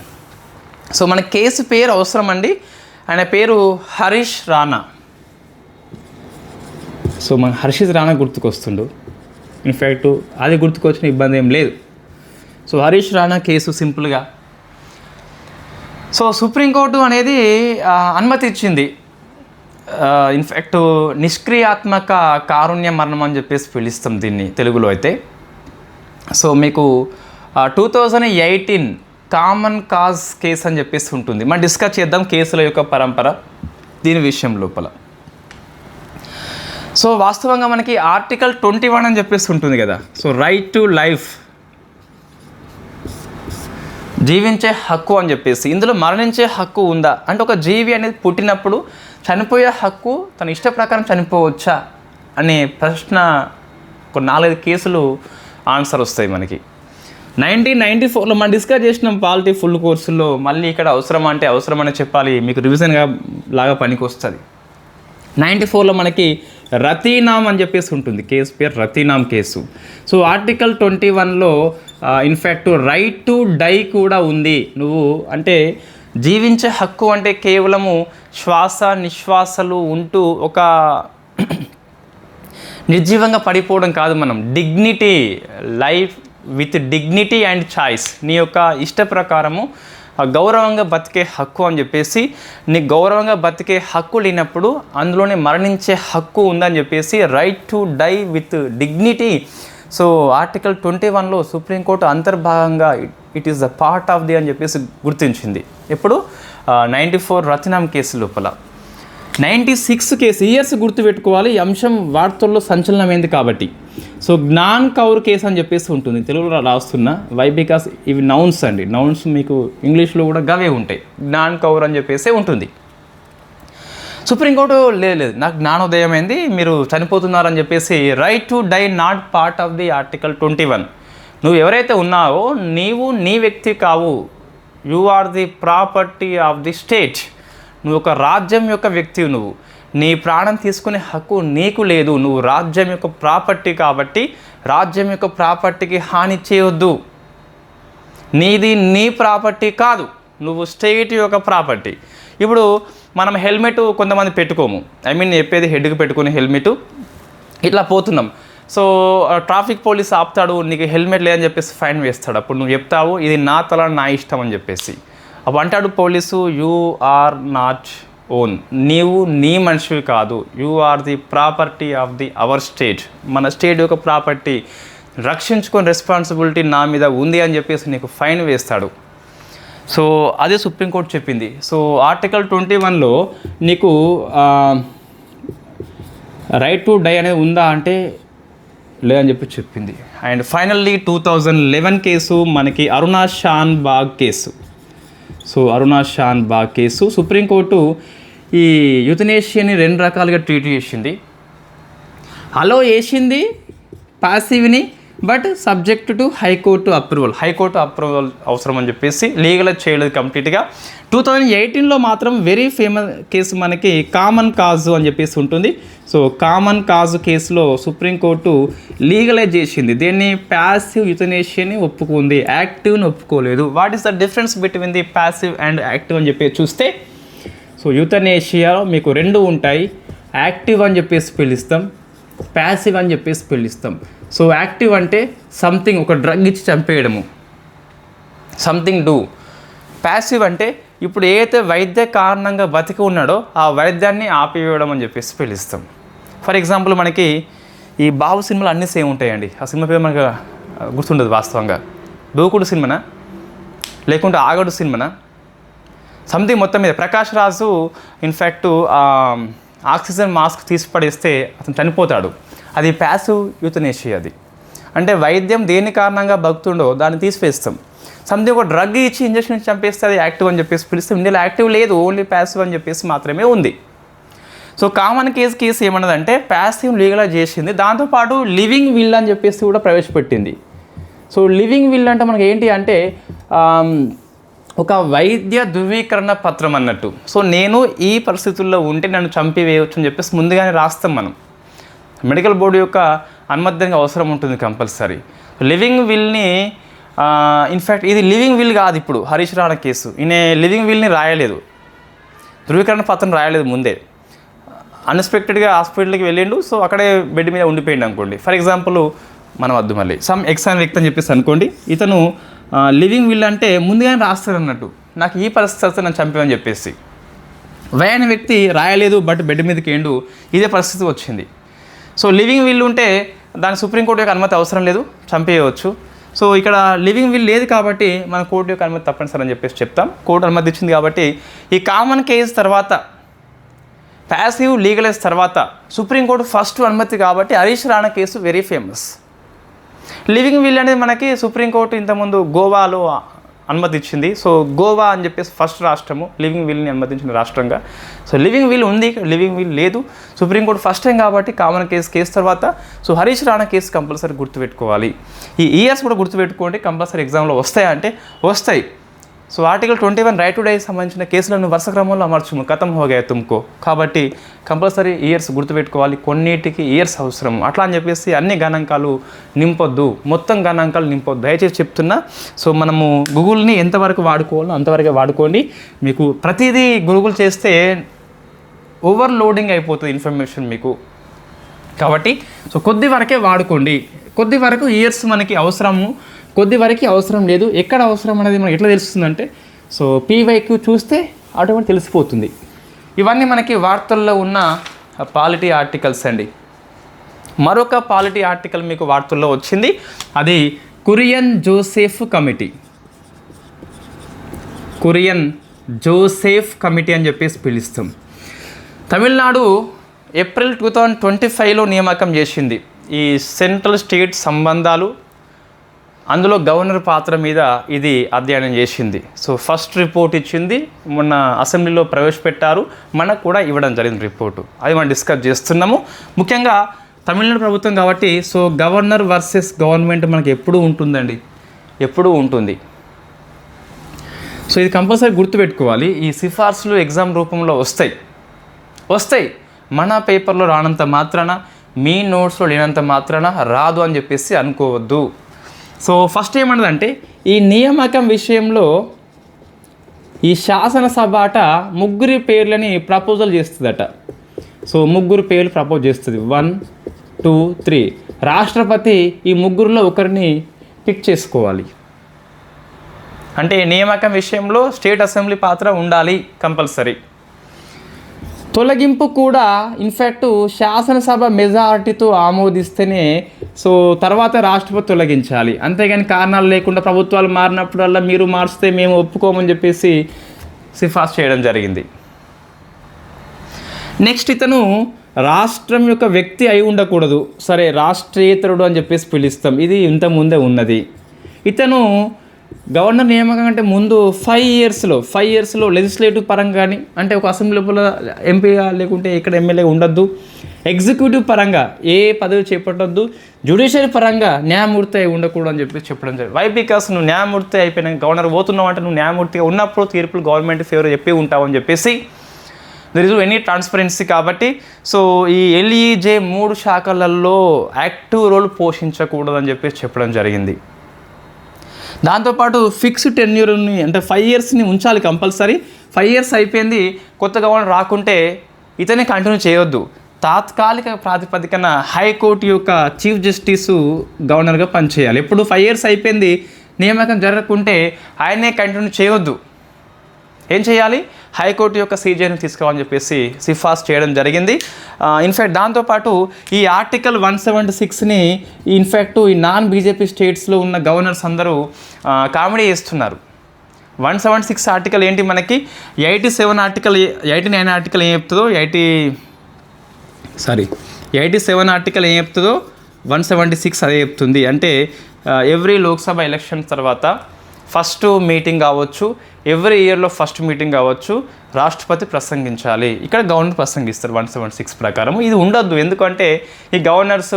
సో మన కేసు పేరు అవసరం అండి. ఆయన పేరు హరీష్ రాణా. సో మన హరీష్ రాణా గుర్తుకొస్తుండు. ఇన్ఫ్యాక్ట్ అది గుర్తుకొచ్చిన ఇబ్బంది ఏం లేదు. సో హరీష్ రాణా కేసు సింపుల్గా సో సుప్రీంకోర్టు అనేది అనుమతి ఇచ్చింది. ఇన్ఫ్యాక్ట్ నిష్క్రియాత్మక కారుణ్య మరణం అని చెప్పేసి పిలుస్తాం దీన్ని తెలుగులో అయితే. సో మీకు 2018 కామన్ కాజ్ కేసు అని చెప్పేసి ఉంటుంది. మనం డిస్కస్ చేద్దాం కేసుల యొక్క పరంపర దీని విషయం లోపల. సో వాస్తవంగా మనకి ఆర్టికల్ 21 అని చెప్పేసి ఉంటుంది కదా. సో రైట్ టు లైఫ్, జీవించే హక్కు అని చెప్పేసి. ఇందులో మరణించే హక్కు ఉందా అంటే ఒక జీవి అనేది పుట్టినప్పుడు చనిపోయే హక్కు తన ఇష్ట ప్రకారం చనిపోవచ్చా అనే ప్రశ్న ఒక 4-5 కేసులు ఆన్సర్ వస్తాయి మనకి. 1994లో మనం డిస్కస్ చేసినాం పాలిటీ ఫుల్ కోర్సుల్లో. మళ్ళీ ఇక్కడ అవసరం అంటే అవసరం అని చెప్పాలి, మీకు రివిజన్గా లాగా పనికి వస్తుంది. 94లో మనకి రతీనామ్ అని చెప్పేసి ఉంటుంది, కేసు పేరు రతీనామ్ కేసు. సో ఆర్టికల్ 21లో ఇన్ఫ్యాక్ట్ రైట్ టు డై కూడా ఉంది. నువ్వు అంటే జీవించే హక్కు అంటే కేవలము శ్వాస నిశ్వాసలు ఉంటూ ఒక నిర్జీవంగా పడిపోవడం కాదు. మనం dignity, life with dignity and choice, నీ యొక్క ఇష్ట ప్రకారము గౌరవంగా బతికే హక్కు అని చెప్పేసి, నీ గౌరవంగా బతికే హక్కు లేనప్పుడు అందులోనే మరణించే హక్కు ఉందని చెప్పేసి right to die with dignity. So article 21లో సుప్రీంకోర్టు అంతర్భాగంగా it is the part of the అని చెప్పేసి గుర్తించింది. ఎప్పుడు 94 రత్నం కేసు లోపల. 96 కేసు ఇయర్స్ గుర్తుపెట్టుకోవాలి. ఈ అంశం వార్తల్లో సంచలనమైంది కాబట్టి. సో జ్ఞాన్ కౌర్ కేసు అని చెప్పేసి ఉంటుంది, తెలుగులో రాస్తున్నా. వై బికాస్ ఇవి నౌన్స్ అండి, నౌన్స్ మీకు ఇంగ్లీష్లో కూడా గవే ఉంటాయి. జ్ఞాన్ కౌర్ అని చెప్పేసి ఉంటుంది. సుప్రీంకోర్టు లేదు నాకు జ్ఞానోదయం అయింది, మీరు చనిపోతున్నారని చెప్పేసి right to die not part of the article 21. నువ్వు ఎవరైతే ఉన్నావో నీవు నీ వ్యక్తి కావు, you are the property of the state. నువ్వు ఒక రాజ్యం యొక్క వ్యక్తివి. నువ్వు నీ ప్రాణం తీసుకునే హక్కు నీకు లేదు. నువ్వు రాజ్యం యొక్క ప్రాపర్టీ కాబట్టి రాజ్యం యొక్క ప్రాపర్టీకి హాని చేయొద్దు. నీది నీ ప్రాపర్టీ కాదు, నువ్వు స్టేట్ యొక్క ప్రాపర్టీ. ఇప్పుడు మనం హెల్మెట్ కొంతమంది పెట్టుకోము, చెప్పేది హెడ్కి పెట్టుకుని హెల్మెట్ ఇట్లా పోతున్నాం. సో ట్రాఫిక్ పోలీస్ ఆపుతాడు, నీకు హెల్మెట్ లేదని చెప్పేసి ఫైన్ వేస్తాడు. అప్పుడు నువ్వు చెప్తావు ఇది నా తల నా ఇష్టం అని చెప్పేసి. అప్పుడు అంటాడు police, you are not own, నీవు నీ మనిషివి కాదు, you are the property of the our state, మన స్టేట్ యొక్క ప్రాపర్టీ, రక్షించుకొని రెస్పాన్సిబిలిటీ నా మీద ఉంది అని చెప్పేసి నీకు ఫైన్ వేస్తాడు. సో అదే సుప్రీంకోర్టు చెప్పింది. సో ఆర్టికల్ 21లో నీకు రైట్ టు డై అనేది ఉందా అంటే లేదని చెప్పి చెప్పింది. అండ్ ఫైనల్లీ 2011 కేసు మనకి Aruna Shanbaug case. So Aruna Shanbaug case supreme court ఈ యూథనేషియాని 2 రకాలుగా ట్రీట్ చేసింది. అలో చేసింది పాసివ్ని, but subject to high court approval. High court approval అవసరం అని చెప్పేసి లీగలైజ్ చేయలేదు కంప్లీట్గా. 2018లో మాత్రం వెరీ ఫేమస్ కేసు మనకి కామన్ కాజు అని చెప్పేసి ఉంటుంది. సో కామన్ కాజు కేసులో సుప్రీంకోర్టు లీగలైజ్ చేసింది. దీన్ని ప్యాసివ్ యూథనేషియాని ఒప్పుకుంది, యాక్టివ్ని ఒప్పుకోలేదు. What is the difference between the passive and active అని చెప్పేసి చూస్తే, సో యూథనేషియాలో మీకు 2 ఉంటాయి. యాక్టివ్ అని చెప్పేసి పిలుస్తాం, ప్యాసివ్ అని చెప్పేసి పిలుస్తాం. సో యాక్టివ్ అంటే సంథింగ్, ఒక డ్రగ్ ఇచ్చి చంపేయడము, సంథింగ్ డూ. ప్యాసివ్ అంటే ఇప్పుడు ఏదైతే వైద్య కారణంగా బతికి ఉన్నాడో ఆ వైద్యాన్ని ఆపివేయడం అని చెప్పేసి పిలుస్తాం. ఫర్ ఎగ్జాంపుల్ మనకి ఈ బాబు సినిమాలు అన్నీ సేమ్ ఉంటాయండి. ఆ సినిమా పేరు మనకు గుర్తుండదు వాస్తవంగా. దూకుడు సినిమానా లేకుంటే ఆగడు సినిమానా సంథింగ్, మొత్తం మీద ప్రకాష్ రాజు ఇన్ఫ్యాక్ట్ ఆక్సిజన్ మాస్క్ తీసి పడేస్తే అతను చనిపోతాడు. అది ప్యాసివ్ యూథనేషియా. అది అంటే వైద్యం దేని కారణంగా బతుకుతుండో దాన్ని తీసివేస్తాం. సంథింగ్ ఒక డ్రగ్ ఇచ్చి ఇంజక్షన్ చంపేస్తే అది యాక్టివ్ అని చెప్పేసి పిలిస్తే ఇండియాలో యాక్టివ్ లేదు, ఓన్లీ ప్యాసివ్ అని చెప్పేసి మాత్రమే ఉంది. సో కామన్ కేసు ఏమన్నదంటే ప్యాసివ్ లీగలైజ్ చేసింది, దాంతోపాటు లివింగ్ విల్ అని చెప్పేసి కూడా ప్రవేశపెట్టింది. సో లివింగ్ విల్ అంటే మనకి ఏంటి అంటే ఒక వైద్య ధృవీకరణ పత్రం అన్నట్టు. సో నేను ఈ పరిస్థితుల్లో ఉంటే నన్ను చంపివేయవచ్చు అని చెప్పేసి ముందుగానే రాస్తాం మనం. మెడికల్ బోర్డు యొక్క అనుమతి అవసరం ఉంటుంది కంపల్సరీ. లివింగ్ విల్ని ఇన్ఫ్యాక్ట్ ఇది లివింగ్ విల్ కాదు. ఇప్పుడు హరీష్ రాణా కేసు, ఈయన లివింగ్ విల్ని రాయలేదు, ధృవీకరణ పత్రం రాయలేదు ముందే. అన్ఎక్స్పెక్టెడ్గా హాస్పిటల్కి వెళ్ళిండు, సో అక్కడే బెడ్ మీద ఉండిపోయింది అనుకోండి. ఫర్ ఎగ్జాంపుల్ మనం వద్దు మళ్ళీ సమ్ ఎక్సాన్ వ్యక్తి అని చెప్పేసి అనుకోండి. ఇతను లివింగ్ విల్ అంటే ముందుగానే రాస్తారు అన్నట్టు, నాకు ఈ పరిస్థితి వస్తే నన్ను చంపేమని చెప్పేసి. వయన వ్యక్తి రాయలేదు, బట్ బెడ్ మీదకి ఏండు, ఇదే పరిస్థితి వచ్చింది. సో లివింగ్ విల్ ఉంటే దాని సుప్రీంకోర్టు యొక్క అనుమతి అవసరం లేదు, చంపేయవచ్చు. సో ఇక్కడ లివింగ్ విల్ లేదు కాబట్టి మన కోర్టు యొక్క అనుమతి తప్పనిసరి అని చెప్పేసి చెప్తాం. కోర్టు అనుమతి ఇచ్చింది కాబట్టి ఈ కామన్ కేసు తర్వాత ప్యాసివ్ లీగలైజ్ తర్వాత సుప్రీంకోర్టు ఫస్ట్ అనుమతి కాబట్టి Harish Rana case very famous. Living will అనేది మనకి సుప్రీంకోర్టు ఇంతకుముందు గోవాలో అనుమతి ఇచ్చింది. సో గోవా అని చెప్పేసి ఫస్ట్ రాష్ట్రము లివింగ్ విల్ని అనుమతించిన రాష్ట్రంగా. సో లివింగ్ విల్ ఉంది, లివింగ్ విల్ లేదు. సుప్రీంకోర్టు ఫస్ట్ టైం కాబట్టి కామన్ కేసు తర్వాత so Harish Rana case compulsory గుర్తుపెట్టుకోవాలి. ఈ ఇయర్స్ కూడా గుర్తుపెట్టుకోండి, కంపల్సరీ ఎగ్జామ్లో వస్తాయా అంటే వస్తాయి. So article 21 right to die సంబంధించిన కేసులను వరుస క్రమంలో అమర్చుము, ఖతం హోగా తుమ్కో. కాబట్టి కంపల్సరీ ఇయర్స్ గుర్తుపెట్టుకోవాలి, కొన్నిటికి ఇయర్స్ అవసరం. అట్లా అని చెప్పేసి అన్ని గణాంకాలు నింపొద్దు, మొత్తం గణాంకాలు నింపొద్దు, దయచేసి చెప్తున్నా. సో మనము గూగుల్ని ఎంతవరకు వాడుకోవాలో అంతవరకే వాడుకోండి. మీకు ప్రతిదీ గూగుల్ చేస్తే ఓవర్లోడింగ్ అయిపోతుంది ఇన్ఫర్మేషన్ మీకు. కాబట్టి సో కొద్ది వరకే వాడుకోండి, కొద్ది వరకు ఇయర్స్ మనకి అవసరము, కొద్ది వరకు అవసరం లేదు. ఎక్కడ అవసరం అనేది మనకి ఎట్లా తెలుస్తుందంటే సో పీవైక్యూ చూస్తే ఆటోమేటిక్ తెలిసిపోతుంది. ఇవన్నీ మనకి వార్తల్లో ఉన్న పాలిటీ ఆర్టికల్స్ అండి. మరొక పాలిటీ ఆర్టికల్ మీకు వార్తల్లో వచ్చింది, అది Kurian Joseph committee. Kurian Joseph committee అని చెప్పేసి పిలుస్తాం. తమిళనాడు ఏప్రిల్ 2025లో నియామకం చేసింది ఈ సెంట్రల్ స్టేట్ సంబంధాలు, అందులో గవర్నర్ పాత్ర మీద ఇది అధ్యయనం చేసింది. సో ఫస్ట్ రిపోర్ట్ ఇచ్చింది, మొన్న అసెంబ్లీలో ప్రవేశపెట్టారు, మనకు కూడా ఇవ్వడం జరిగింది రిపోర్టు. అది మనం డిస్కస్ చేస్తున్నాము. ముఖ్యంగా తమిళనాడు ప్రభుత్వం కాబట్టి సో గవర్నర్ వర్సెస్ గవర్నమెంట్ మనకి ఎప్పుడూ ఉంటుందండి, ఎప్పుడూ ఉంటుంది. సో ఇది కంపల్సరీ గుర్తుపెట్టుకోవాలి. ఈ సిఫార్సులు ఎగ్జామ్ రూపంలో వస్తాయి, మన పేపర్లో రానంత మాత్రాన, మీ నోట్స్లో లేనంత మాత్రాన రాదు అని చెప్పేసి అనుకోవద్దు. సో ఫస్ట్ ఏమన్నదంటే ఈ నియామకం విషయంలో ఈ శాసనసభ అట ముగ్గురి పేర్లని ప్రపోజల్ చేస్తుందట. సో ముగ్గురు పేర్లు ప్రపోజ్ చేస్తుంది, 1, 2, 3. రాష్ట్రపతి ఈ ముగ్గురులో ఒకరిని పిక్ చేసుకోవాలి. అంటే నియామకం విషయంలో స్టేట్ అసెంబ్లీ పాత్ర ఉండాలి కంపల్సరీ. తొలగింపు కూడా ఇన్ఫ్యాక్ట్ శాసనసభ మెజారిటీతో ఆమోదిస్తేనే సో తర్వాత రాష్ట్రపతి తొలగించాలి. అంతేగాని కారణాలు లేకుండా ప్రభుత్వాలు మారినప్పుడల్లా మీరు మార్చితే మేము ఒప్పుకోమని చెప్పేసి సిఫార్సు చేయడం జరిగింది. నెక్స్ట్, ఇతను రాష్ట్రం యొక్క వ్యక్తి అయి ఉండకూడదు, సరే రాష్ట్రేతరుడు అని చెప్పేసి పిలుస్తాం, ఇది ఇంత ముందే ఉన్నది. ఇతను గవర్నర్ నియామకం అంటే ముందు 5 ఇయర్స్లో లెజిస్లేటివ్ పరంగా కానీ, అంటే ఒక అసెంబ్లీ లోపల ఎంపీగా లేకుంటే ఇక్కడ ఎమ్మెల్యే ఉండొద్దు, ఎగ్జిక్యూటివ్ పరంగా ఏ పదవి చేపట్టొద్దు, జ్యుడిషియరీ పరంగా న్యాయమూర్తి అయి ఉండకూడదు అని చెప్పి చెప్పడం జరిగింది. వై? బికాస్ నువ్వు న్యాయమూర్తి అయిపోయినా గవర్నర్ పోతున్నావు అంటే నువ్వు న్యాయమూర్తిగా ఉన్నప్పుడు తీర్పులు గవర్నమెంట్ ఫేవర్ చెప్పి ఉంటావు అని చెప్పేసి దర్ ఇస్ ఎనీ ట్రాన్స్పరెన్సీ. కాబట్టి సో ఈ LEJ 3 శాఖలలో యాక్టివ్ రోల్ పోషించకూడదని చెప్పేసి చెప్పడం జరిగింది. దాంతోపాటు ఫిక్స్డ్ టెన్యూర్ని అంటే 5 ఇయర్స్ని ఉంచాలి కంపల్సరీ. 5 ఇయర్స్ అయిపోయింది, కొత్త గవర్నర్ రాకుంటే ఇతనే కంటిన్యూ చేయొద్దు. తాత్కాలిక ప్రాతిపదికన హైకోర్టు యొక్క చీఫ్ జస్టిస్ గవర్నర్గా పనిచేయాలి. ఎప్పుడు 5 ఇయర్స్ అయిపోయింది నియామకం జరగకుంటే ఆయనే కంటిన్యూ చేయొద్దు. ఏం చేయాలి? హైకోర్టు యొక్క CJని తీసుకోవాలని చెప్పేసి సిఫార్సు చేయడం జరిగింది. ఇన్ఫ్యాక్ట్ దాంతోపాటు ఈ ఆర్టికల్ 176ని ఇన్ఫ్యాక్ట్ ఈ BJP స్టేట్స్లో ఉన్న గవర్నర్స్ అందరూ కామెడీ చేస్తున్నారు. 176 ఆర్టికల్ ఏంటి మనకి, 89 ఆర్టికల్ ఏం చెప్తుందో 87 ఆర్టికల్ ఏం చెప్తుందో 176 అదే చెప్తుంది. అంటే ఎవ్రీ లోక్సభ ఎలక్షన్ తర్వాత ఫస్ట్ మీటింగ్ కావచ్చు, ఎవ్రీ ఇయర్లో ఫస్ట్ మీటింగ్ కావచ్చు, రాష్ట్రపతి ప్రసంగించాలి. ఇక్కడ గవర్నర్ ప్రసంగిస్తారు 176 ప్రకారం. ఇది ఉండొద్దు, ఎందుకంటే ఈ గవర్నర్స్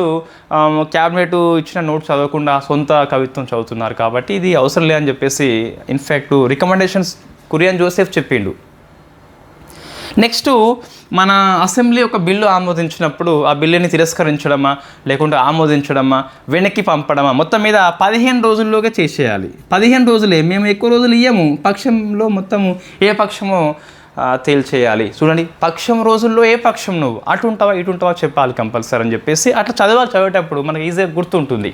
క్యాబినెట్ ఇచ్చిన నోట్ చదవకుండా సొంత కవిత్వం చదువుతున్నారు. కాబట్టి ఇది అవసరం లేదని చెప్పేసి ఇన్ఫ్యాక్ట్ రికమెండేషన్స్ కురియన్ జోసెఫ్ చెప్పిండు. నెక్స్ట్, మన అసెంబ్లీ ఒక బిల్లు ఆమోదించినప్పుడు ఆ బిల్లుని తిరస్కరించడమా లేకుంటే ఆమోదించడమా వెనక్కి పంపడమా మొత్తం మీద 15 రోజుల్లోగా చేసేయాలి. 15 రోజులే, మేము ఎక్కువ రోజులు ఇయ్యము. పక్షంలో మొత్తము ఏ పక్షమో తేల్చేయాలి. చూడండి, పక్షం రోజుల్లో ఏ పక్షం నువ్వు అటు ఉంటావా ఇటు ఉంటావా చెప్పాలి కంపల్సరీ అని చెప్పేసి అట్లా చదివేటప్పుడు మనకి ఈజీగా గుర్తుంటుంది.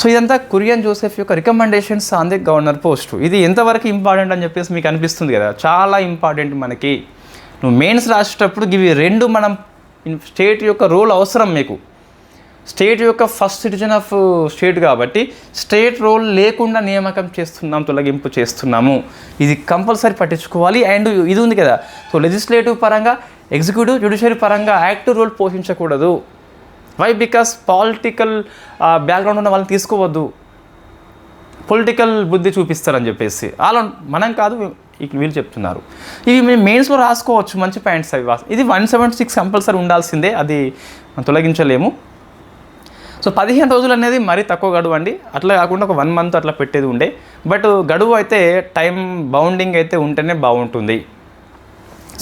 సో ఇదంతా కురియన్ జోసెఫ్ యొక్క recommendations on the governor post. ఇది ఎంతవరకు ఇంపార్టెంట్ అని చెప్పేసి మీకు అనిపిస్తుంది కదా, చాలా ఇంపార్టెంట్. మనకి నువ్వు మెయిన్స్ రాసేటప్పుడు ఇవి 2 మనం స్టేట్ యొక్క రోల్ అవసరం. మీకు స్టేట్ యొక్క ఫస్ట్ సిటిజన్ ఆఫ్ స్టేట్ కాబట్టి స్టేట్ రోల్ లేకుండా నియామకం చేస్తున్నాం, తొలగింపు చేస్తున్నాము, ఇది కంపల్సరీ పట్టించుకోవాలి. అండ్ ఇది ఉంది కదా, సో లెజిస్లేటివ్ పరంగా, ఎగ్జిక్యూటివ్, జ్యుడిషియరీ పరంగా యాక్టివ్ రోల్ పోషించకూడదు. వై? బికాస్ పాలిటికల్ బ్యాక్గ్రౌండ్ ఉన్న వాళ్ళని తీసుకోవద్దు, పొలిటికల్ బుద్ధి చూపిస్తారని చెప్పేసి. అలా మనం కాదు, వీళ్ళు చెప్తున్నారు. ఇవి మేము మెయిన్స్లో రాసుకోవచ్చు, మంచి పాయింట్స్ అవి. ఇది 176 కంపల్సరీ ఉండాల్సిందే, అది మనం తొలగించలేము. సో 15 రోజులు అనేది మరీ తక్కువ గడువు అండి. అట్లా కాకుండా ఒక 1 మంత్ అట్లా పెట్టేది ఉండే. బట్ గడువు అయితే టైం బౌండింగ్ అయితే ఉంటేనే బాగుంటుంది.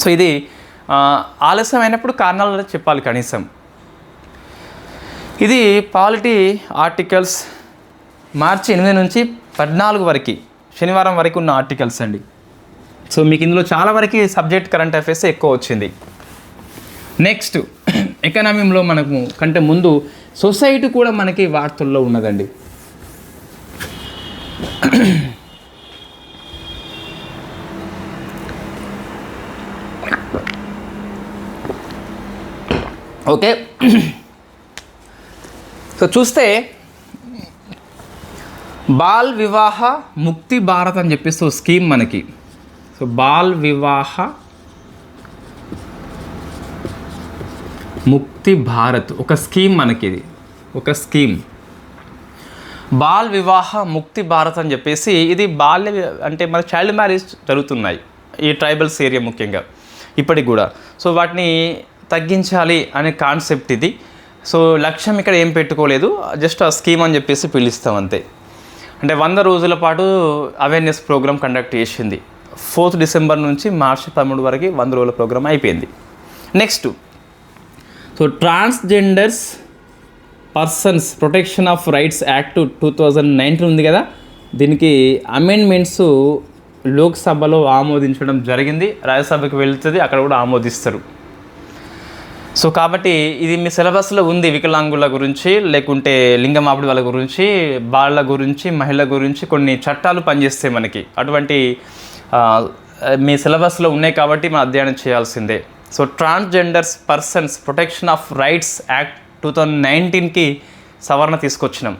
సో ఇది ఆలస్యం అయినప్పుడు కారణాలు చెప్పాలి కనీసం. ఇది పాలిటీ ఆర్టికల్స్ మార్చి 8 నుంచి 14 వరకు శనివారం వరకు ఉన్న ఆర్టికల్స్ అండి. సో మీకు ఇందులో చాలా వరకు సబ్జెక్ట్ కరెంట్ అఫైర్స్ ఎక్కువ వచ్చింది. నెక్స్ట్ ఎకనామీలో మనకు కంటే ముందు సొసైటీ కూడా మనకి వార్తల్లో ఉన్నదండి. ఓకే, సో చూస్తే బాల్ వివాహ ముక్తి భారత్ అని చెప్పేసి స్కీమ్ మనకి. సో బాల్ వివాహ ముక్తి భారత్ ఒక స్కీమ్ మనకి. ఇది ఒక స్కీమ్, బాల్ వివాహ ముక్తి భారత్ అని చెప్పేసి. ఇది బాల్య అంటే మన చైల్డ్ మ్యారేజ్ జరుగుతున్నాయి ఈ ట్రైబల్స్ ఏరియా ముఖ్యంగా ఇప్పటికి కూడా. సో వాటిని తగ్గించాలి అనే కాన్సెప్ట్ ఇది. సో లక్ష్యం ఇక్కడ ఏం పెట్టుకోలేదు, జస్ట్ ఆ స్కీమ్ అని చెప్పేసి పిలుస్తాం అంతే. అంటే 100 రోజుల పాటు అవేర్నెస్ ప్రోగ్రామ్ కండక్ట్ చేసింది. 4th డిసెంబర్ నుంచి మార్చి 13 వరకు 100 రోజుల ప్రోగ్రామ్ అయిపోయింది. Next, so transgenders persons protection of rights act 2019 ఉంది కదా, దీనికి అమెండ్మెంట్స్ లోక్సభలో ఆమోదించడం జరిగింది. రాజ్యసభకి వెళ్తుంది, అక్కడ కూడా ఆమోదిస్తారు. సో కాబట్టి ఇది మీ సిలబస్లో ఉంది. వికలాంగుల గురించి, లేకుంటే లింగమాపిడి వాళ్ళ గురించి, బాళ్ళ గురించి, మహిళల గురించి కొన్ని చట్టాలు పనిచేస్తాయి మనకి. అటువంటి మీ సిలబస్లో ఉన్నాయి కాబట్టి మనం అధ్యయనం చేయాల్సిందే. So transgenders persons protection of rights act 2019కి సవరణ తీసుకొచ్చినాం.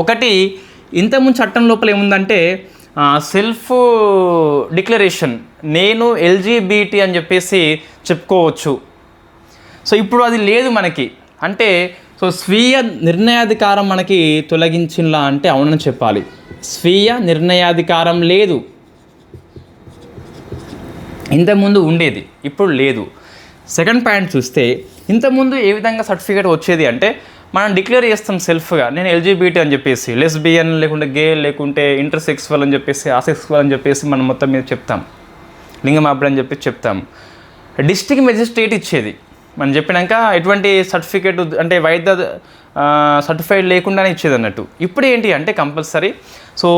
ఒకటి ఇంతకుముందు చట్టం లోపల ఏముందంటే సెల్ఫ్ డిక్లరేషన్, నేను ఎల్జీబీటీ అని చెప్పేసి చెప్పుకోవచ్చు. సో ఇప్పుడు అది లేదు మనకి. అంటే సో స్వీయ నిర్ణయాధికారం మనకి తొలగించినలా అంటే అవునని చెప్పాలి. స్వీయ నిర్ణయాధికారం లేదు, ఇంతకుముందు ఉండేది, ఇప్పుడు లేదు. సెకండ్ పాయింట్ చూస్తే ఇంతకుముందు ఏ విధంగా సర్టిఫికేట్ వచ్చేది అంటే మనం డిక్లేర్ చేస్తాం సెల్ఫ్గా, నేను ఎల్జీబీటీ అని చెప్పేసి, లెస్బియన్ లేకుంటే గే లేకుంటే ఇంటర్సెక్సువల్ అని చెప్పేసి, అసెక్సువల్ అని చెప్పేసి మనం మొత్తం మీద చెప్తాం, లింగమాపిడి అని చెప్పి చెప్తాం. డిస్ట్రిక్ట్ మెజిస్ట్రేట్ ఇచ్చేది. మనం చెప్పినాక ఎటువంటి సర్టిఫికేట్ అంటే వైద్య సర్టిఫైడ్ లేకుండానే ఇచ్చేది అన్నట్టు. ఇప్పుడు ఏంటి అంటే కంపల్సరీ. సో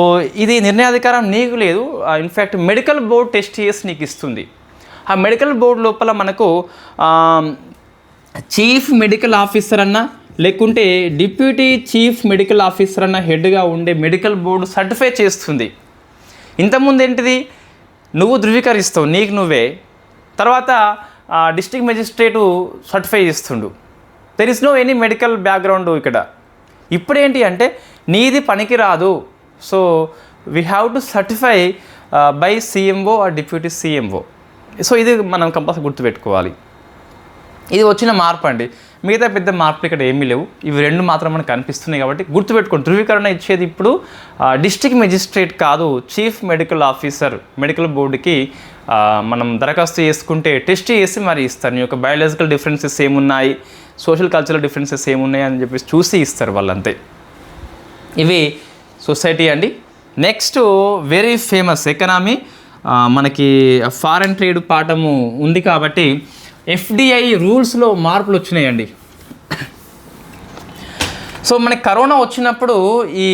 ఇది నిర్ణయాధికారం నీకు లేదు, ఇన్ఫ్యాక్ట్ మెడికల్ బోర్డ్ టెస్ట్ చేసి నీకు ఇస్తుంది. ఆ మెడికల్ బోర్డు లోపల మనకు చీఫ్ మెడికల్ ఆఫీసర్ అన్న లేకుంటే డిప్యూటీ చీఫ్ మెడికల్ ఆఫీసర్ అన్న హెడ్గా ఉండే మెడికల్ బోర్డు సర్టిఫై చేస్తుంది. ఇంతకుముందు ఏంటిది, నువ్వు ధృవీకరిస్తావు నీకు నువ్వే, తర్వాత డిస్ట్రిక్ట్ మెజిస్ట్రేటు సర్టిఫై చేస్తుండు. There is no any medical background ఇక్కడ. ఇప్పుడు ఏంటి అంటే నీది పనికి రాదు, so we have to certify by CMO or deputy CMO. సో ఇది మనం కంపల్సరీ గుర్తుపెట్టుకోవాలి. ఇది వచ్చిన మార్పు అండి. మిగతా పెద్ద మార్పులు ఇక్కడ ఏమీ లేవు. ఇవి రెండు మాత్రం మనకు కనిపిస్తున్నాయి కాబట్టి గుర్తుపెట్టుకోండి. ధృవీకరణ ఇచ్చేది ఇప్పుడు డిస్ట్రిక్ట్ మెజిస్ట్రేట్ కాదు, చీఫ్ మెడికల్ ఆఫీసర్. మెడికల్ బోర్డుకి మనం దరఖాస్తు చేసుకుంటే టెస్ట్ చేసి మరి ఇస్తారు. నీ యొక్క బయాలజికల్ డిఫరెన్సెస్ ఏమున్నాయి, సోషల్ కల్చరల్ డిఫరెన్సెస్ ఏమున్నాయి అని చెప్పేసి చూసి ఇస్తారు వాళ్ళంతే. ఇవి సొసైటీ అండి. నెక్స్ట్ వెరీ ఫేమస్ ఎకనామీ, మనకి ఫారెన్ ట్రేడ్ పాఠము ఉంది కాబట్టి ఎఫ్డిఐ రూల్స్లో మార్పులు వచ్చినాయండి. సో మనకి కరోనా వచ్చినప్పుడు ఈ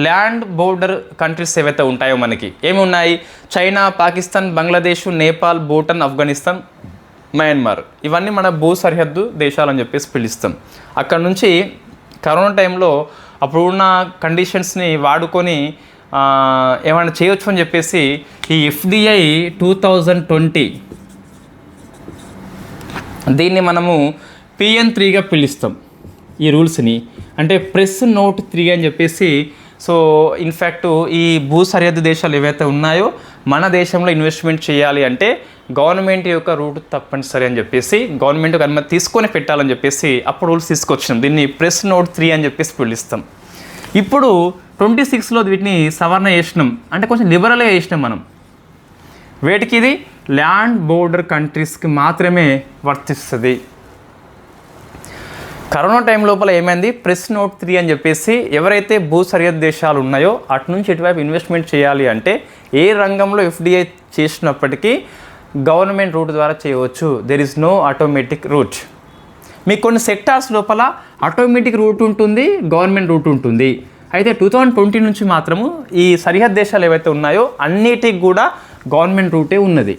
ల్యాండ్ బోర్డర్ కంట్రీస్ ఏవైతే ఉంటాయో మనకి ఏమి ఉన్నాయి, చైనా, పాకిస్తాన్, బంగ్లాదేశ్, నేపాల్, భూటాన్, ఆఫ్ఘనిస్తాన్, మయన్మార్, ఇవన్నీ మన భూ సరిహద్దు దేశాలని చెప్పేసి పిలుస్తాం. అక్కడ నుంచి కరోనా టైంలో అప్పుడు ఉన్న కండిషన్స్ని వాడుకొని ఏమైనా చేయొచ్చు అని చెప్పేసి ఈ ఎఫ్డిఐ 2020 దీన్ని మనము PN3గా పిలుస్తాం ఈ రూల్స్ని. అంటే ప్రెస్ నోట్ 3 అని చెప్పేసి. సో ఇన్ఫ్యాక్ట్ ఈ భూ సరిహద్దు దేశాలు ఏవైతే ఉన్నాయో మన దేశంలో ఇన్వెస్ట్మెంట్ చేయాలి అంటే గవర్నమెంట్ యొక్క రూట్ తప్పనిసరి అని చెప్పేసి, గవర్నమెంట్ అనుమతి తీసుకొని పెట్టాలని చెప్పేసి అప్పుడు రూల్స్ తీసుకొచ్చినాం. దీన్ని ప్రెస్ నోట్ 3 అని చెప్పేసి పిలుస్తాం. ఇప్పుడు 26లో వీటిని సవరణ చేసినాం, అంటే కొంచెం లిబరల్గా చేసినాం మనం. వేటికి ఇది ల్యాండ్ బోర్డర్ కంట్రీస్కి మాత్రమే వర్తిస్తుంది. కరోనా టైం లోపల ఏమైంది, ప్రెస్ నోట్ 3 అని చెప్పేసి ఎవరైతే భూ సరిహద్దు దేశాలు ఉన్నాయో అటు నుంచి ఇటువైపు ఇన్వెస్ట్మెంట్ చేయాలి అంటే ఏ రంగంలో ఎఫ్డిఐ చేసినప్పటికీ గవర్నమెంట్ రూట్ ద్వారా చేయవచ్చు. There is no automatic route. మీకు కొన్ని సెక్టార్స్ లోపల ఆటోమేటిక్ రూట్ ఉంటుంది, గవర్నమెంట్ రూట్ ఉంటుంది. అయితే 2020 నుంచి మాత్రము ఈ సరిహద్దు దేశాలు ఏవైతే ఉన్నాయో అన్నిటికి కూడా గవర్నమెంట్ రూటే ఉన్నది.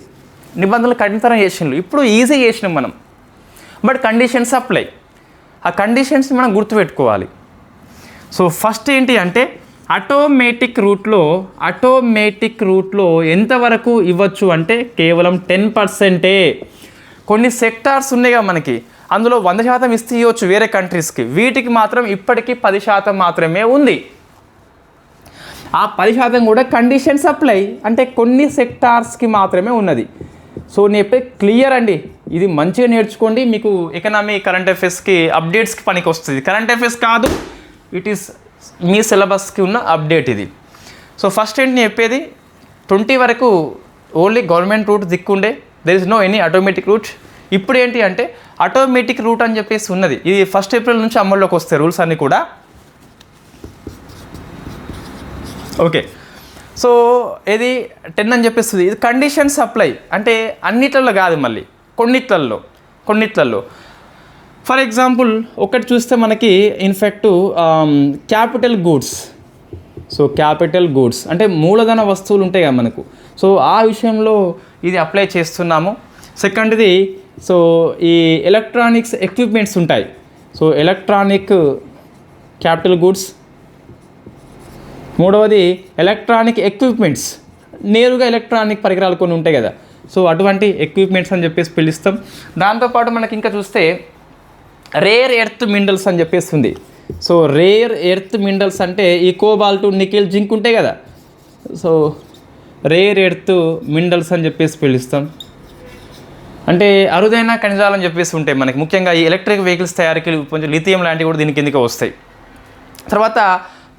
నిబంధనలు కఠినతరం చేసినారు, ఇప్పుడు ఈజీ చేసినాం మనం. But conditions apply. ఆ కండిషన్స్ మనం గుర్తుపెట్టుకోవాలి. సో ఫస్ట్ ఏంటి అంటే ఆటోమేటిక్ రూట్లో ఎంతవరకు ఇవ్వచ్చు అంటే కేవలం 10%. కొన్ని సెక్టార్స్ ఉన్నాయిగా మనకి, అందులో 100% ఇస్తే ఇవ్వచ్చు వేరే కంట్రీస్కి. వీటికి మాత్రం ఇప్పటికీ 10% మాత్రమే ఉంది. ఆ 10% కూడా కండిషన్స్ అప్లై, అంటే కొన్ని సెక్టార్స్కి మాత్రమే ఉన్నది. సో నేను చెప్పే క్లియర్ అండి, ఇది మంచిగా నేర్చుకోండి. మీకు ఎకనామీ కరెంట్ అఫైర్స్కి అప్డేట్స్కి పనికి వస్తుంది. కరెంట్ అఫైర్స్ కాదు, ఇట్ ఈస్ మీ సిలబస్కి ఉన్న అప్డేట్ ఇది. సో ఫస్ట్ ఏంటి నేను చెప్పేది, 20 వరకు ఓన్లీ గవర్నమెంట్ రూట్ దిక్కుండే, there is no any automatic route. ఇప్పుడు ఏంటి అంటే ఆటోమేటిక్ రూట్ అని చెప్పేసి ఉన్నది. ఇది 1 ఏప్రిల్ నుంచి అమల్లోకి వస్తాయి రూల్స్ అన్నీ కూడా. ఓకే, సో ఇది 10 అని చెప్పేస్తుంది. ఇది కండిషన్స్ అప్లై అంటే అన్నిట్లలో కాదు, మళ్ళీ కొన్నిట్లలో. ఫర్ ఎగ్జాంపుల్ ఒకటి చూస్తే మనకి in fact capital goods. So capital goods అంటే మూలధన వస్తువులు ఉంటాయి కదా మనకు. సో ఆ విషయంలో ఇది అప్లై చేస్తున్నాము. సెకండ్ది సో ఈ ఎలక్ట్రానిక్స్ ఎక్విప్మెంట్స్ ఉంటాయి. So electronic capital goods. మూడవది ఎలక్ట్రానిక్ ఎక్విప్మెంట్స్, నేరుగా ఎలక్ట్రానిక్ పరికరాలు కొన్ని ఉంటాయి కదా, సో అటువంటి ఎక్విప్మెంట్స్ అని చెప్పేసి పిలుస్తాం. దాంతోపాటు మనకి ఇంకా చూస్తే రేర్ ఎర్త్ మినరల్స్ అని చెప్పేసి ఉంది. సో రేర్ ఎర్త్ మినరల్స్ అంటే ఈ కోబాల్ట్, నికెల్, జింక్ ఉంటాయి కదా, సో రేర్ ఎర్త్ మినరల్స్ అని చెప్పేసి పిలుస్తాం. అంటే అరుదైన ఖనిజాలు అని చెప్పేసి ఉంటాయి మనకి. ముఖ్యంగా ఈ ఎలక్ట్రిక్ వెహికల్స్ తయారీకి కొంచెం లిథియం లాంటివి కూడా దీని కిందకి వస్తాయి. తర్వాత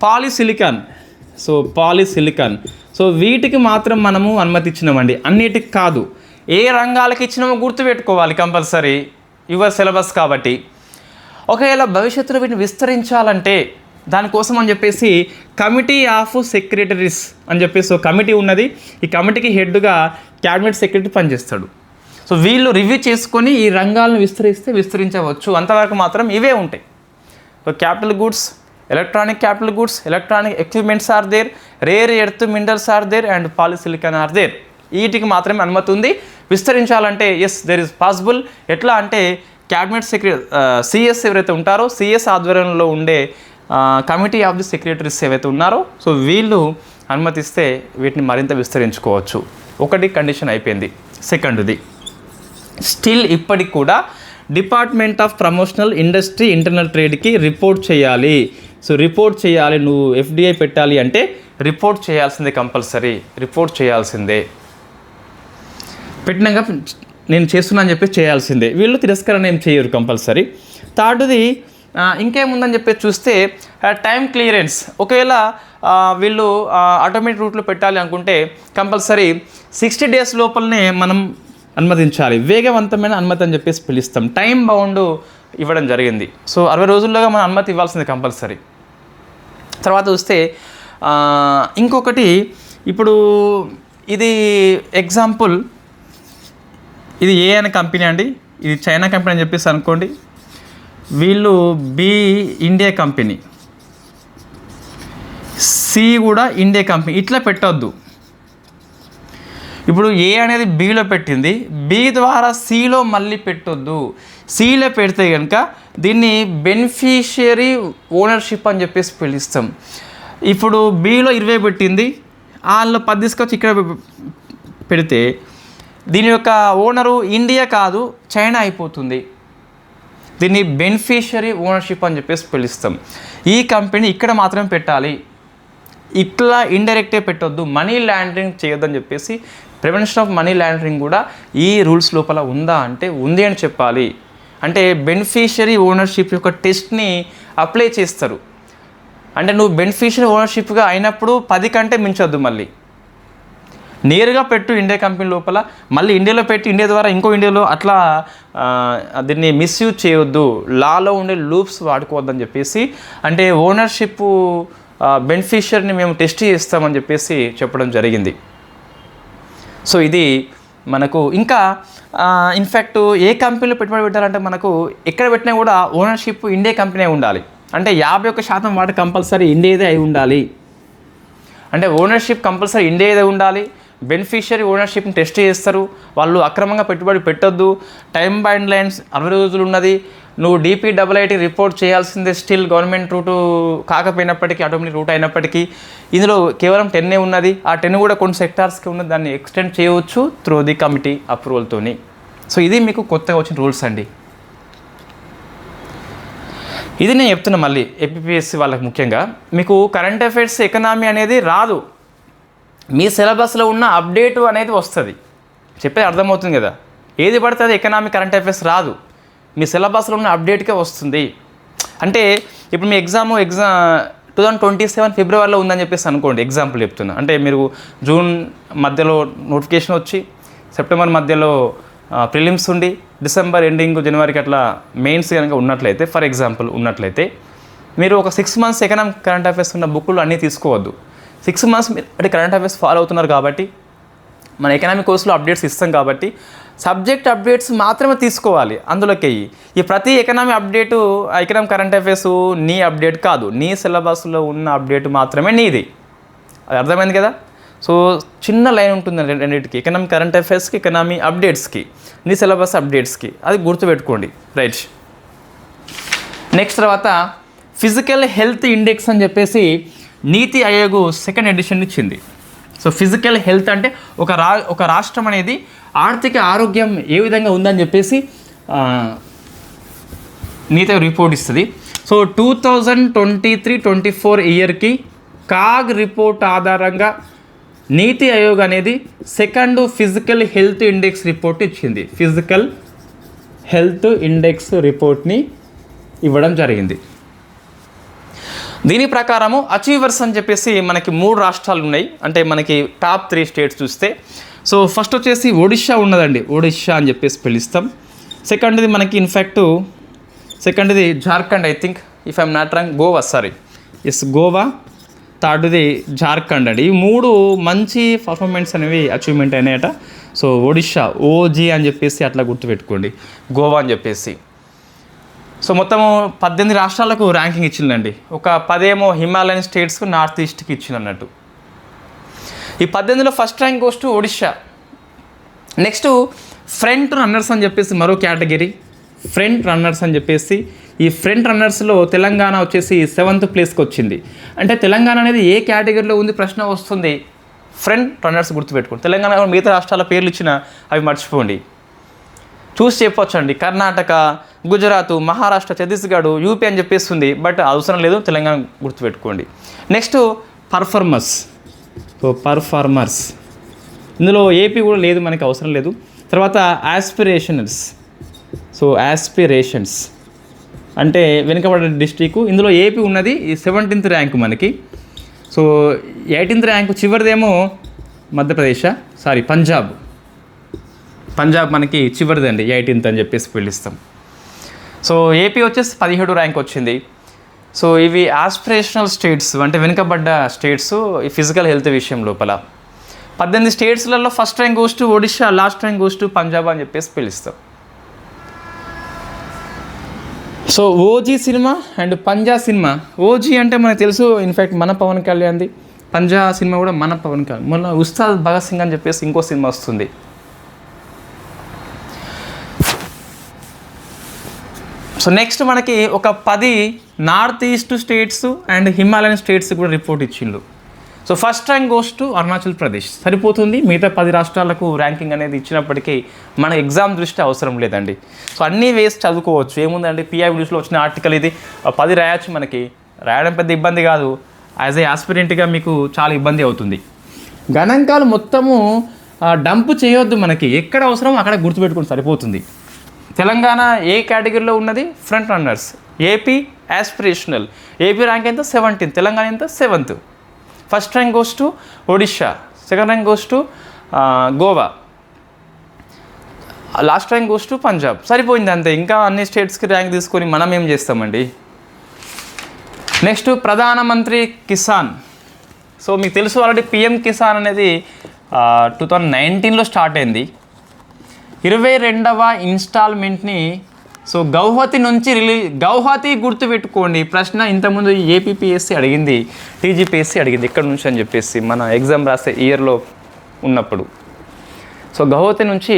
పాలిసిలికాన్. సో పాలిసిలికాన్, సో వీటికి మాత్రం మనము అనుమతి ఇచ్చినామండి, అన్నిటికి కాదు. ఏ రంగాలకి ఇచ్చినామో గుర్తుపెట్టుకోవాలి కంపల్సరీ, యువర్ సిలబస్ కాబట్టి. ఒకవేళ భవిష్యత్తులో వీటిని విస్తరించాలంటే దానికోసం అని చెప్పేసి కమిటీ ఆఫ్ సెక్రటరీస్ అని చెప్పేసి ఒక కమిటీ ఉన్నది. ఈ కమిటీకి హెడ్గా క్యాబినెట్ సెక్రటరీ పనిచేస్తాడు. సో వీళ్ళు రివ్యూ చేసుకొని ఈ రంగాలను విస్తరించవచ్చు. అంతవరకు మాత్రం ఇవే ఉంటాయి. So capital goods, electronic capital goods, electronic equipments are there, rare earth minerals are there and polysilicon are there. వీటికి మాత్రమే అనుమతి ఉంది. విస్తరించాలంటే ఎస్ దెర్ ఇస్ పాసిబుల్. ఎట్లా అంటే క్యాబినెట్ సెక్రటరీ సిఎస్ ఎవరైతే ఉంటారో, సిఎస్ ఆధ్వర్యంలో ఉండే కమిటీ ఆఫ్ ది సెక్రటరీస్ ఏవైతే ఉన్నారో, సో వీళ్ళు అనుమతిస్తే వీటిని మరింత విస్తరించుకోవచ్చు. ఒకటి కండిషన్ అయిపోయింది. సెకండ్ది స్టిల్ ఇప్పటికి కూడా department of promotional industry internal ట్రేడ్కి రిపోర్ట్ చేయాలి. సో రిపోర్ట్ చేయాలి, నువ్వు ఎఫ్డిఐ పెట్టాలి అంటే రిపోర్ట్ చేయాల్సిందే, కంపల్సరీ రిపోర్ట్ చేయాల్సిందే. పెట్టినాక నేను చేస్తున్నా అని చెప్పి చేయాల్సిందే. వీళ్ళు తిరస్కరణ ఏం చేయరు, కంపల్సరీ. థర్డ్ది ఇంకేముందని చెప్పి చూస్తే టైం క్లియరెన్స్. ఒకవేళ వీళ్ళు ఆటోమేటిక్ రూట్లో పెట్టాలి అనుకుంటే కంపల్సరీ 60 days లోపలనే మనం అనుమతించాలి. వేగవంతమైన అనుమతి అని చెప్పేసి పిలుస్తాం. టైం బౌండ్ ఇవ్వడం జరిగింది. సో 60 రోజుల్లోగా మనం అనుమతి ఇవ్వాల్సింది కంపల్సరీ. తర్వాత చూస్తే ఇంకొకటి, ఇప్పుడు ఇది ఎగ్జాంపుల్, ఇది ఏ అనే కంపెనీ అండి, ఇది చైనా కంపెనీ అని చెప్పేసి అనుకోండి. వీళ్ళు బి ఇండియా కంపెనీ, సి కూడా ఇండియా కంపెనీ, ఇట్లా పెట్టొద్దు. ఇప్పుడు ఏ అనేది బిలో పెట్టింది, బి ద్వారా సిలో మళ్ళీ పెట్టొద్దు. సిలో పెడితే కనుక దీన్ని బెనిఫిషియరీ ఓనర్షిప్ అని చెప్పేసి పిలుస్తాం. ఇప్పుడు బిలో 20 పెట్టింది, వాళ్ళలో 10 తీసుకొచ్చి ఇక్కడ పెడితే దీని యొక్క ఓనరు ఇండియా కాదు చైనా అయిపోతుంది. దీన్ని బెనిఫిషియరీ ఓనర్షిప్ అని చెప్పేసి పిలుస్తాం. ఈ కంపెనీ ఇక్కడ మాత్రమే పెట్టాలి, ఇట్లా ఇండైరెక్టే పెట్టొద్దు, మనీ లాండరింగ్ చేయొద్దని చెప్పేసి ప్రివెన్షన్ ఆఫ్ మనీ లాండరింగ్ కూడా ఈ రూల్స్ లోపల ఉందా అంటే ఉంది అని చెప్పాలి. అంటే బెనిఫిషియరీ ఓనర్షిప్ యొక్క టెస్ట్ని అప్లై చేస్తారు. అంటే నువ్వు బెనిఫిషియరీ ఓనర్షిప్గా అయినప్పుడు 10 కంటే మించొద్దు. మళ్ళీ నేరుగా పెట్టు ఇండియా కంపెనీ లోపల, మళ్ళీ ఇండియాలో పెట్టి ఇండియా ద్వారా ఇంకో ఇండియాలో అట్లా దీన్ని మిస్యూజ్ చేయొద్దు, లాలో ఉండే లూప్స్ వాడుకోవద్దని చెప్పేసి, అంటే ఓనర్షిప్ బెనిఫిషియర్ని మేము టెస్ట్ చేస్తామని చెప్పేసి చెప్పడం జరిగింది. సో ఇది మనకు ఇంకా ఇన్ఫ్యాక్ట్ ఏ కంపెనీలో పెట్టుబడి పెట్టాలంటే మనకు ఎక్కడ పెట్టినా కూడా ఓనర్షిప్ ఇండియా కంపెనీ ఉండాలి. అంటే 51% వాటి కంపల్సరీ ఇండియాదే అయి ఉండాలి. అంటే ఓనర్షిప్ కంపల్సరీ ఇండియాదే ఉండాలి. బెనిఫిషియరీ ఓనర్షిప్ని టెస్ట్ చేస్తారు. వాళ్ళు అక్రమంగా పెట్టుబడి పెట్టొద్దు. టైం బైండ్ లైన్స్ 60 రోజులు ఉన్నది. నువ్వు DPIIT రిపోర్ట్ చేయాల్సిందే. స్టిల్ గవర్నమెంట్ రూటు కాకపోయినప్పటికీ, ఆటోమేటిక్ రూట్ అయినప్పటికీ ఇందులో కేవలం 10 ఉన్నది. ఆ 10 కూడా కొన్ని సెక్టార్స్కి ఉన్నది. దాన్ని ఎక్స్టెండ్ చేయవచ్చు త్రూ ది కమిటీ అప్రూవల్తోని. సో ఇది మీకు కొత్తగా వచ్చిన రూల్స్ అండి. ఇది నేను చెప్తున్నా మళ్ళీ APPSC వాళ్ళకి ముఖ్యంగా, మీకు కరెంట్ అఫైర్స్ ఎకనామీ అనేది రాదు. మీ సిలబస్లో ఉన్న అప్డేట్ అనేది వస్తుంది. చెప్పేది అర్థమవుతుంది కదా. ఏది పడుతుంది ఎకనామీ కరెంట్ అఫైర్స్ రాదు, మీ సిలబస్లో ఉన్న అప్డేట్కే వస్తుంది. అంటే ఇప్పుడు మీ ఎగ్జామ్ 2027 ఫిబ్రవరిలో ఉందని చెప్పేసి అనుకోండి, ఎగ్జాంపుల్ చెప్తున్నా. అంటే మీరు జూన్ మధ్యలో నోటిఫికేషన్ వచ్చి, సెప్టెంబర్ మధ్యలో ప్రిలిమ్స్ ఉండి, డిసెంబర్ ఎండింగ్ జనవరికి అట్లా మెయిన్స్ కనుక ఉన్నట్లయితే, ఫర్ ఎగ్జాంపుల్ ఉన్నట్లయితే, మీరు ఒక 6 months ఎకనామిక్ కరెంట్ అఫైర్స్ ఉన్న బుక్లు అన్నీ తీసుకోవద్దు. 6 months మీరు అంటే కరెంట్ అఫైర్స్ ఫాలో అవుతున్నారు కాబట్టి, మన ఎకనామిక్ కోర్సులో అప్డేట్స్ ఇస్తాం కాబట్టి సబ్జెక్ట్ అప్డేట్స్ మాత్రమే తీసుకోవాలి. అందులోకి ఈ ప్రతి economy update, economic current affairs నీ అప్డేట్ కాదు, నీ సిలబస్లో ఉన్న అప్డేట్ మాత్రమే నీది. అది అర్థమైంది కదా. సో చిన్న లైన్ ఉంటుంది రెండింటికి, ఎకనామిక్ కరెంట్ అఫైర్స్కి, ఎకనామీ అప్డేట్స్కి, నీ సిలబస్ అప్డేట్స్కి. అది గుర్తుపెట్టుకోండి. రైట్. నెక్స్ట్ తర్వాత ఫిజికల్ హెల్త్ ఇండెక్స్ అని చెప్పేసి నీతి ఆయోగ్ 2nd ఎడిషన్ ఇచ్చింది. సో ఫిజికల్ హెల్త్ అంటే ఒక రాష్ట్రం అనేది ఆర్థిక ఆరోగ్యం ఏ విధంగా ఉందని చెప్పేసి నీతి ఆయోగ్ రిపోర్ట్ ఇస్తుంది. సో 2023-24 ఇయర్కి కాగ్ రిపోర్ట్ ఆధారంగా నీతి ఆయోగ్ అనేది 2nd physical health index report ఇచ్చింది. ఫిజికల్ హెల్త్ ఇండెక్స్ రిపోర్ట్ని ఇవ్వడం జరిగింది. దీని ప్రకారము అచీవర్స్ అని చెప్పేసి మనకి 3 రాష్ట్రాలు ఉన్నాయి. అంటే మనకి టాప్ 3 స్టేట్స్ చూస్తే, సో ఫస్ట్ వచ్చేసి ఒడిషా ఉన్నదండి, ఒడిషా అని చెప్పేసి పిలుస్తాం. సెకండ్ది మనకి ఇన్ఫ్యాక్ట్ సెకండ్ది Jharkhand, I think if I'm not wrong, Goa, sorry yes Goa. థర్డ్ది జార్ఖండ్ అండి. ఈ 3 మంచి పర్ఫార్మెన్స్ అనేవి అచీవ్మెంట్ అయినాయట. సో ఒడిషా OG అని చెప్పేసి అట్లా గుర్తుపెట్టుకోండి, గోవా అని చెప్పేసి. సో మొత్తము 18 రాష్ట్రాలకు ర్యాంకింగ్ ఇచ్చిందండి. ఒక 10 ఏమో హిమాలయన్ స్టేట్స్కు, నార్త్ ఈస్ట్కి ఇచ్చింది అన్నట్టు. ఈ 18లో first rank goes to Odisha. Next front runners అని చెప్పేసి మరో కేటగిరీ, ఫ్రంట్ రన్నర్స్ అని చెప్పేసి. ఈ ఫ్రంట్ రన్నర్స్లో తెలంగాణ వచ్చేసి 7th ప్లేస్కి వచ్చింది. అంటే తెలంగాణ అనేది ఏ కేటగిరీలో ఉంది ప్రశ్న వస్తుంది. ఫ్రంట్ రన్నర్స్ గుర్తుపెట్టుకోండి. తెలంగాణ మిగతా రాష్ట్రాల పేర్లు ఇచ్చిన అవి మర్చిపోండి, చూసి చెప్పొచ్చు అండి. కర్ణాటక, గుజరాత్, మహారాష్ట్ర, ఛత్తీస్గఢ్, UP అని చెప్పేస్తుంది, బట్ అవసరం లేదు, తెలంగాణ గుర్తుపెట్టుకోండి. Next performers. సో పర్ఫార్మర్స్ ఇందులో AP కూడా లేదు, మనకి అవసరం లేదు. తర్వాత యాస్పిరేషనల్స్. సో యాస్పిరేషన్స్ అంటే వెనుకబడ్డ డిస్ట్రిక్ట్, ఇందులో AP ఉన్నది 17th ర్యాంక్ మనకి. సో 18th ర్యాంక్ చివరిదేమో మధ్యప్రదేశ్, సారీ పంజాబ్ మనకి చివరిదండి, 18th అని చెప్పేసి పిలుస్తాం. సో AP వచ్చేసి 17 ర్యాంక్ వచ్చింది. సో ఇవి ఆస్పిరేషనల్ స్టేట్స్, అంటే వెనుకబడ్డ స్టేట్స్ ఈ ఫిజికల్ హెల్త్ విషయం లోపల. 18 స్టేట్స్లలో first rank goes to Odisha, last rank goes to Punjab అని చెప్పేసి పిలుస్తాం. So OG cinema and Panja cinema. OG అంటే మనకు తెలుసు, ఇన్ఫ్యాక్ట్ మన పవన్ కళ్యాణ్ది. పంజా సినిమా కూడా మన పవన్ కళ్యాణ్. మొన్న ఉస్తాద్ భగత్ సింగ్ అని చెప్పేసి ఇంకో సినిమా వస్తుంది. సో నెక్స్ట్ మనకి ఒక 10 north east states and Himalayan states కూడా రిపోర్ట్ ఇచ్చిండు. So first rank goes to Arunachal Pradesh. సరిపోతుంది, మిగతా 10 రాష్ట్రాలకు ర్యాంకింగ్ అనేది ఇచ్చినప్పటికీ మన ఎగ్జామ్ దృష్టి అవసరం లేదండి. సో అన్నీ వేసి చదువుకోవచ్చు, ఏముందండి. PI న్యూస్లో వచ్చిన ఆర్టికల్ ఇది, 10 రాయొచ్చు. మనకి రాయడం పెద్ద ఇబ్బంది కాదు. యాజ్ ఏ ఆస్పిరెంట్గా మీకు చాలా ఇబ్బంది అవుతుంది. గణాంకాలు మొత్తము డంప్ చేయొద్దు, మనకి ఎక్కడ అవసరం అక్కడ గుర్తుపెట్టుకుని సరిపోతుంది. తెలంగాణ ఏ కేటగిరీలో ఉన్నది? Front runners. AP aspirational. AP rank ఎంత? 17. తెలంగాణ ఎంత? 7th. First rank goes to Odisha, second rank goes to Goa, last rank goes to Punjab. సరిపోయింది అంతే. ఇంకా అన్ని స్టేట్స్కి ర్యాంక్ తీసుకొని మనం ఏం చేస్తామండి. నెక్స్ట్ ప్రధానమంత్రి కిసాన్. సో మీకు తెలుసు ఆల్రెడీ పిఎం కిసాన్ అనేది 2019లో స్టార్ట్ అయింది. 22వ ఇన్స్టాల్మెంట్ని సో గౌహతి నుంచి గౌహతి గుర్తుపెట్టుకోండి. ప్రశ్న ఇంతకుముందు ఏపీపీఎస్సీ అడిగింది, టీజీపీఎస్సీ అడిగింది ఎక్కడి నుంచి అని చెప్పేసి మన ఎగ్జామ్ రాసే ఇయర్లో ఉన్నప్పుడు. సో గౌహతి నుంచి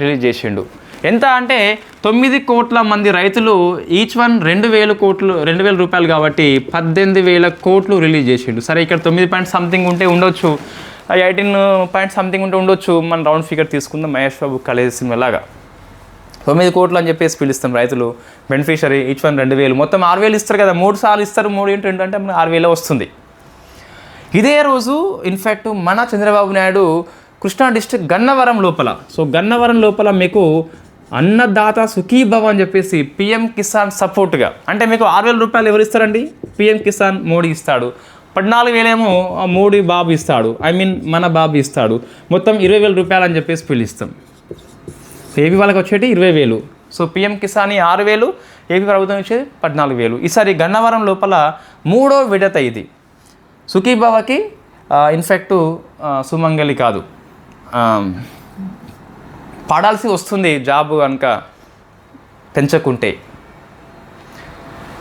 రిలీజ్ చేసిండు. ఎంత అంటే 9 కోట్ల మంది రైతులు ఈచ్ వన్ 2,000 రూపాయలు కాబట్టి 18,000 కోట్లు రిలీజ్ చేసిండు. సరే ఇక్కడ 9 పాయింట్ సంథింగ్ ఉంటే ఉండొచ్చు, 18 పాయింట్ సంథింగ్ ఉంటే ఉండొచ్చు. మన రౌండ్ ఫిగర్ తీసుకుందాం. మహేష్ బాబు కాలేజీ సినిమా లాగా 9 కోట్లు అని చెప్పేసి పిలుస్తాం. రైతులు బెనిఫిషరీ ఈచ్ వన్ 2,000, మొత్తం 6,000 ఇస్తారు కదా. 3 సార్లు ఇస్తారు, 3 × 2 అంటే మనకు 6,000 వస్తుంది. ఇదే రోజు ఇన్ఫ్యాక్ట్ మన చంద్రబాబు నాయుడు కృష్ణా డిస్ట్రిక్ట్ గన్నవరం లోపల, సో గన్నవరం లోపల మీకు అన్నదాత సుఖీభవ అని చెప్పేసి పిఎం కిసాన్ సపోర్ట్గా, అంటే మీకు 6,000 రూపాయలు ఎవరు ఇస్తారండి? పిఎం కిసాన్ మోడీ ఇస్తాడు. 14,000 ఏమో మోడీ బాబు ఇస్తాడు, మన బాబు ఇస్తాడు. మొత్తం 20,000 రూపాయలు అని చెప్పేసి పిలుస్తాం. ఏపీ వాళ్ళకి వచ్చేటి 20,000. సో పిఎం కిసాన్ 6,000, ఏపీ ప్రభుత్వం వచ్చేది 14,000. ఈసారి గన్నవరం లోపల 3వ విడత ఇది. సుఖీభవకి ఇన్ఫ్యాక్టు సుమంగళి కాదు, పడాల్సి వస్తుంది జాబ్ కనుక పెంచకుంటే.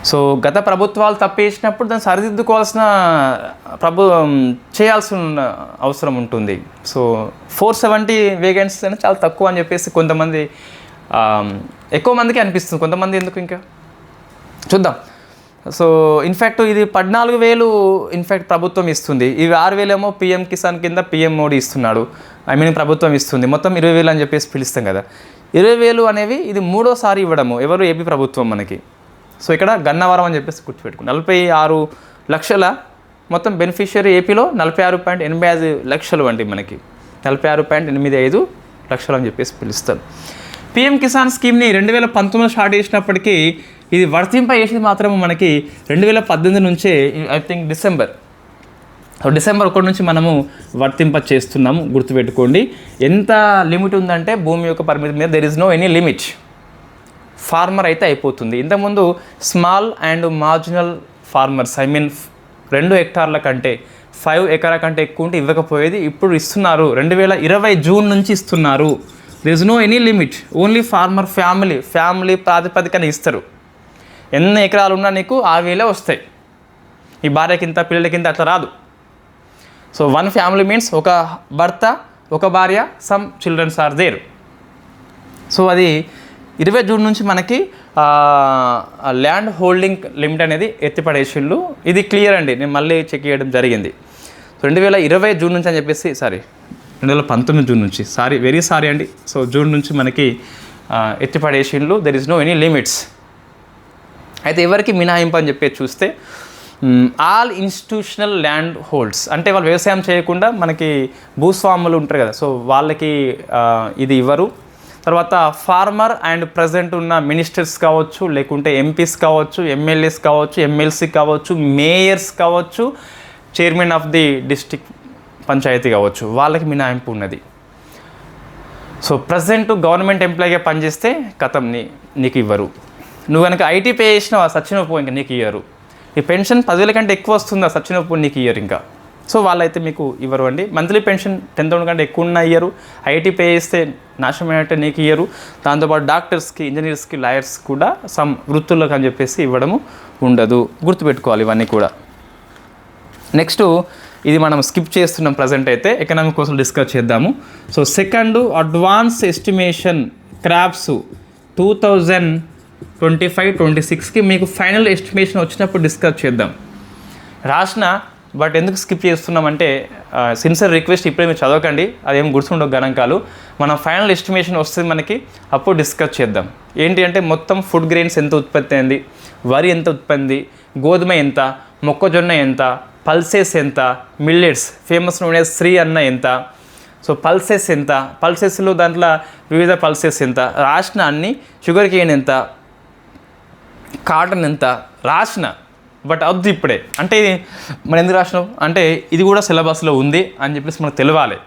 సో గత ప్రభుత్వాలు తప్పేసినప్పుడు దాన్ని సరిదిద్దుకోవాల్సిన చేయాల్సిన అవసరం ఉంటుంది. సో 470 వేకెన్సీస్ అనేది చాలా తక్కువ అని చెప్పేసి కొంతమంది, ఎక్కువ మందికి అనిపిస్తుంది, కొంతమంది ఎందుకు ఇంకా చూద్దాం. సో ఇన్ఫ్యాక్ట్ ఇది 14,000 ఇన్ఫ్యాక్ట్ ప్రభుత్వం ఇస్తుంది. ఇవి 6,000 ఏమో పిఎం కిసాన్ కింద పిఎం మోడీ ఇస్తున్నాడు, ప్రభుత్వం ఇస్తుంది. మొత్తం 20,000 అని చెప్పేసి పిలుస్తాం కదా. 20,000 అనేవి ఇది 3వసారి ఇవ్వడము. ఎవరు? ఏపీ ప్రభుత్వం మనకి. సో ఇక్కడ గన్నవరం అని చెప్పేసి గుర్తుపెట్టుకుని 46 లక్షల మొత్తం బెనిఫిషియరీ ఏపీలో 46.85 లక్షలు అండి. మనకి 46.85 లక్షలు అని చెప్పేసి పిలుస్తారు. పిఎం కిసాన్ స్కీమ్ని 2019 స్టార్ట్ చేసినప్పటికీ ఇది వర్తింప చేసేది మాత్రం మనకి 2018 నుంచే, ఐ థింక్ డిసెంబర్ 1 నుంచి మనము వర్తింప చేస్తున్నాము. గుర్తుపెట్టుకోండి. ఎంత లిమిట్ ఉందంటే భూమి యొక్క పరిమితి మీద there is no any limit. Farmer అయితే అయిపోతుంది. ఇంతకుముందు స్మాల్ అండ్ మార్జినల్ ఫార్మర్స్ 2 హెక్టార్ల కంటే 5 ఎకరా కంటే ఎక్కువ ఉంటే ఇవ్వకపోయేది. ఇప్పుడు ఇస్తున్నారు. 2020 జూన్ నుంచి ఇస్తున్నారు. There is no any limit. Only farmer family ప్రాతిపదికన ఇస్తారు. ఎన్ని ఎకరాలు ఉన్నా నీకు 6,000 వస్తాయి. ఈ భార్యకింత పిల్లలకింత అట్లా రాదు. సో 1 ఫ్యామిలీ మీన్స్ ఒక భర్త, ఒక భార్య, some childrens are there. So అది 20 జూన్ నుంచి మనకి ల్యాండ్ హోల్డింగ్ లిమిట్ అనేది ఎత్తిపడేసిండ్లు. ఇది క్లియర్ అండి, నేను మళ్ళీ చెక్ చేయడం జరిగింది. సో 2020 జూన్ నుంచి అని చెప్పేసి 2019 జూన్ నుంచి వెరీ సారీ అండి. సో జూన్ నుంచి మనకి ఎత్తిపడేసిండ్లు. There is no any limits. అయితే ఎవరికి మినహాయింపు అని చెప్పేసి చూస్తే ఆల్ ఇన్స్టిట్యూషనల్ ల్యాండ్ హోల్డ్స్, అంటే వాళ్ళు వ్యవసాయం చేయకుండా మనకి భూస్వాములు ఉంటారు కదా, సో వాళ్ళకి ఇది ఇవ్వరు. తర్వాత ఫార్మర్ అండ్ ప్రజెంట్ ఉన్న మినిస్టర్స్ కావచ్చు, లేకుంటే ఎంపీస్ కావచ్చు, ఎమ్మెల్యేస్ కావచ్చు, ఎమ్మెల్సీ కావచ్చు, మేయర్స్ కావచ్చు, chairman of the district panchayat కావచ్చు, వాళ్ళకి మినహాయింపు ఉన్నది. సో ప్రజెంట్ గవర్నమెంట్ ఎంప్లాయీగా పనిచేస్తే కథం నీకు ఇవ్వరు. నువ్వు కనుక ఐటీ పే చేసినావు సచ్చినప్పు ఇంకా నీకు ఇయ్యరు. ఈ పెన్షన్ 10,000 కంటే ఎక్కువ వస్తుందా సచ్చినప్పు నీకు ఇయ్యరు ఇంకా. సో వాళ్ళైతే మీకు ఇవ్వరు అండి. మంత్లీ పెన్షన్ 10,000 కంటే ఎక్కువ ఉన్న ఇయ్యరు. ఐటీ పే చేస్తే నాశనమైనట్టే నీకు ఇయ్యరు. దాంతోపాటు డాక్టర్స్కి, ఇంజనీర్స్కి, లాయర్స్ కూడా సమ్ వృత్తులకు అని చెప్పేసి ఇవ్వడము ఉండదు. గుర్తుపెట్టుకోవాలి ఇవన్నీ కూడా. నెక్స్ట్ ఇది మనం స్కిప్ చేస్తున్నాం ప్రజెంట్ అయితే. ఎకనామిక్ కోసం డిస్కస్ చేద్దాము. So second advance estimation crops 2025-26కి మీకు ఫైనల్ ఎస్టిమేషన్ వచ్చినప్పుడు డిస్కస్ చేద్దాం రాసిన. బట్ ఎందుకు స్కిప్ చేస్తున్నామంటే సిన్సియర్ రిక్వెస్ట్, ఇప్పుడే మీరు చదవకండి, అదేం గుర్తుండవు గణాంకాలు. మనం ఫైనల్ ఎస్టిమేషన్ వస్తుంది మనకి, అప్పుడు డిస్కస్ చేద్దాం. ఏంటి అంటే మొత్తం ఫుడ్ గ్రెయిన్స్ ఎంత ఉత్పత్తి అయింది, వరి ఎంత ఉత్పత్తి, గోధుమ ఎంత, మొక్కజొన్న ఎంత, పల్సెస్ ఎంత, మిల్లెట్స్ ఫేమస్ నూనె శ్రీ అన్న ఎంత, సో పల్సెస్ ఎంత, పల్సెస్లో దాంట్లో వివిధ పల్సెస్ ఎంత రాసిన, అన్ని షుగర్ కేన్ ఎంత, కాటన్ ఎంత రాసిన. బట్ అది ఇప్పుడే అంటే మనం ఎందుకు రాసినాం అంటే ఇది కూడా సిలబస్లో ఉంది అని చెప్పేసి మనకు తెలియాలి.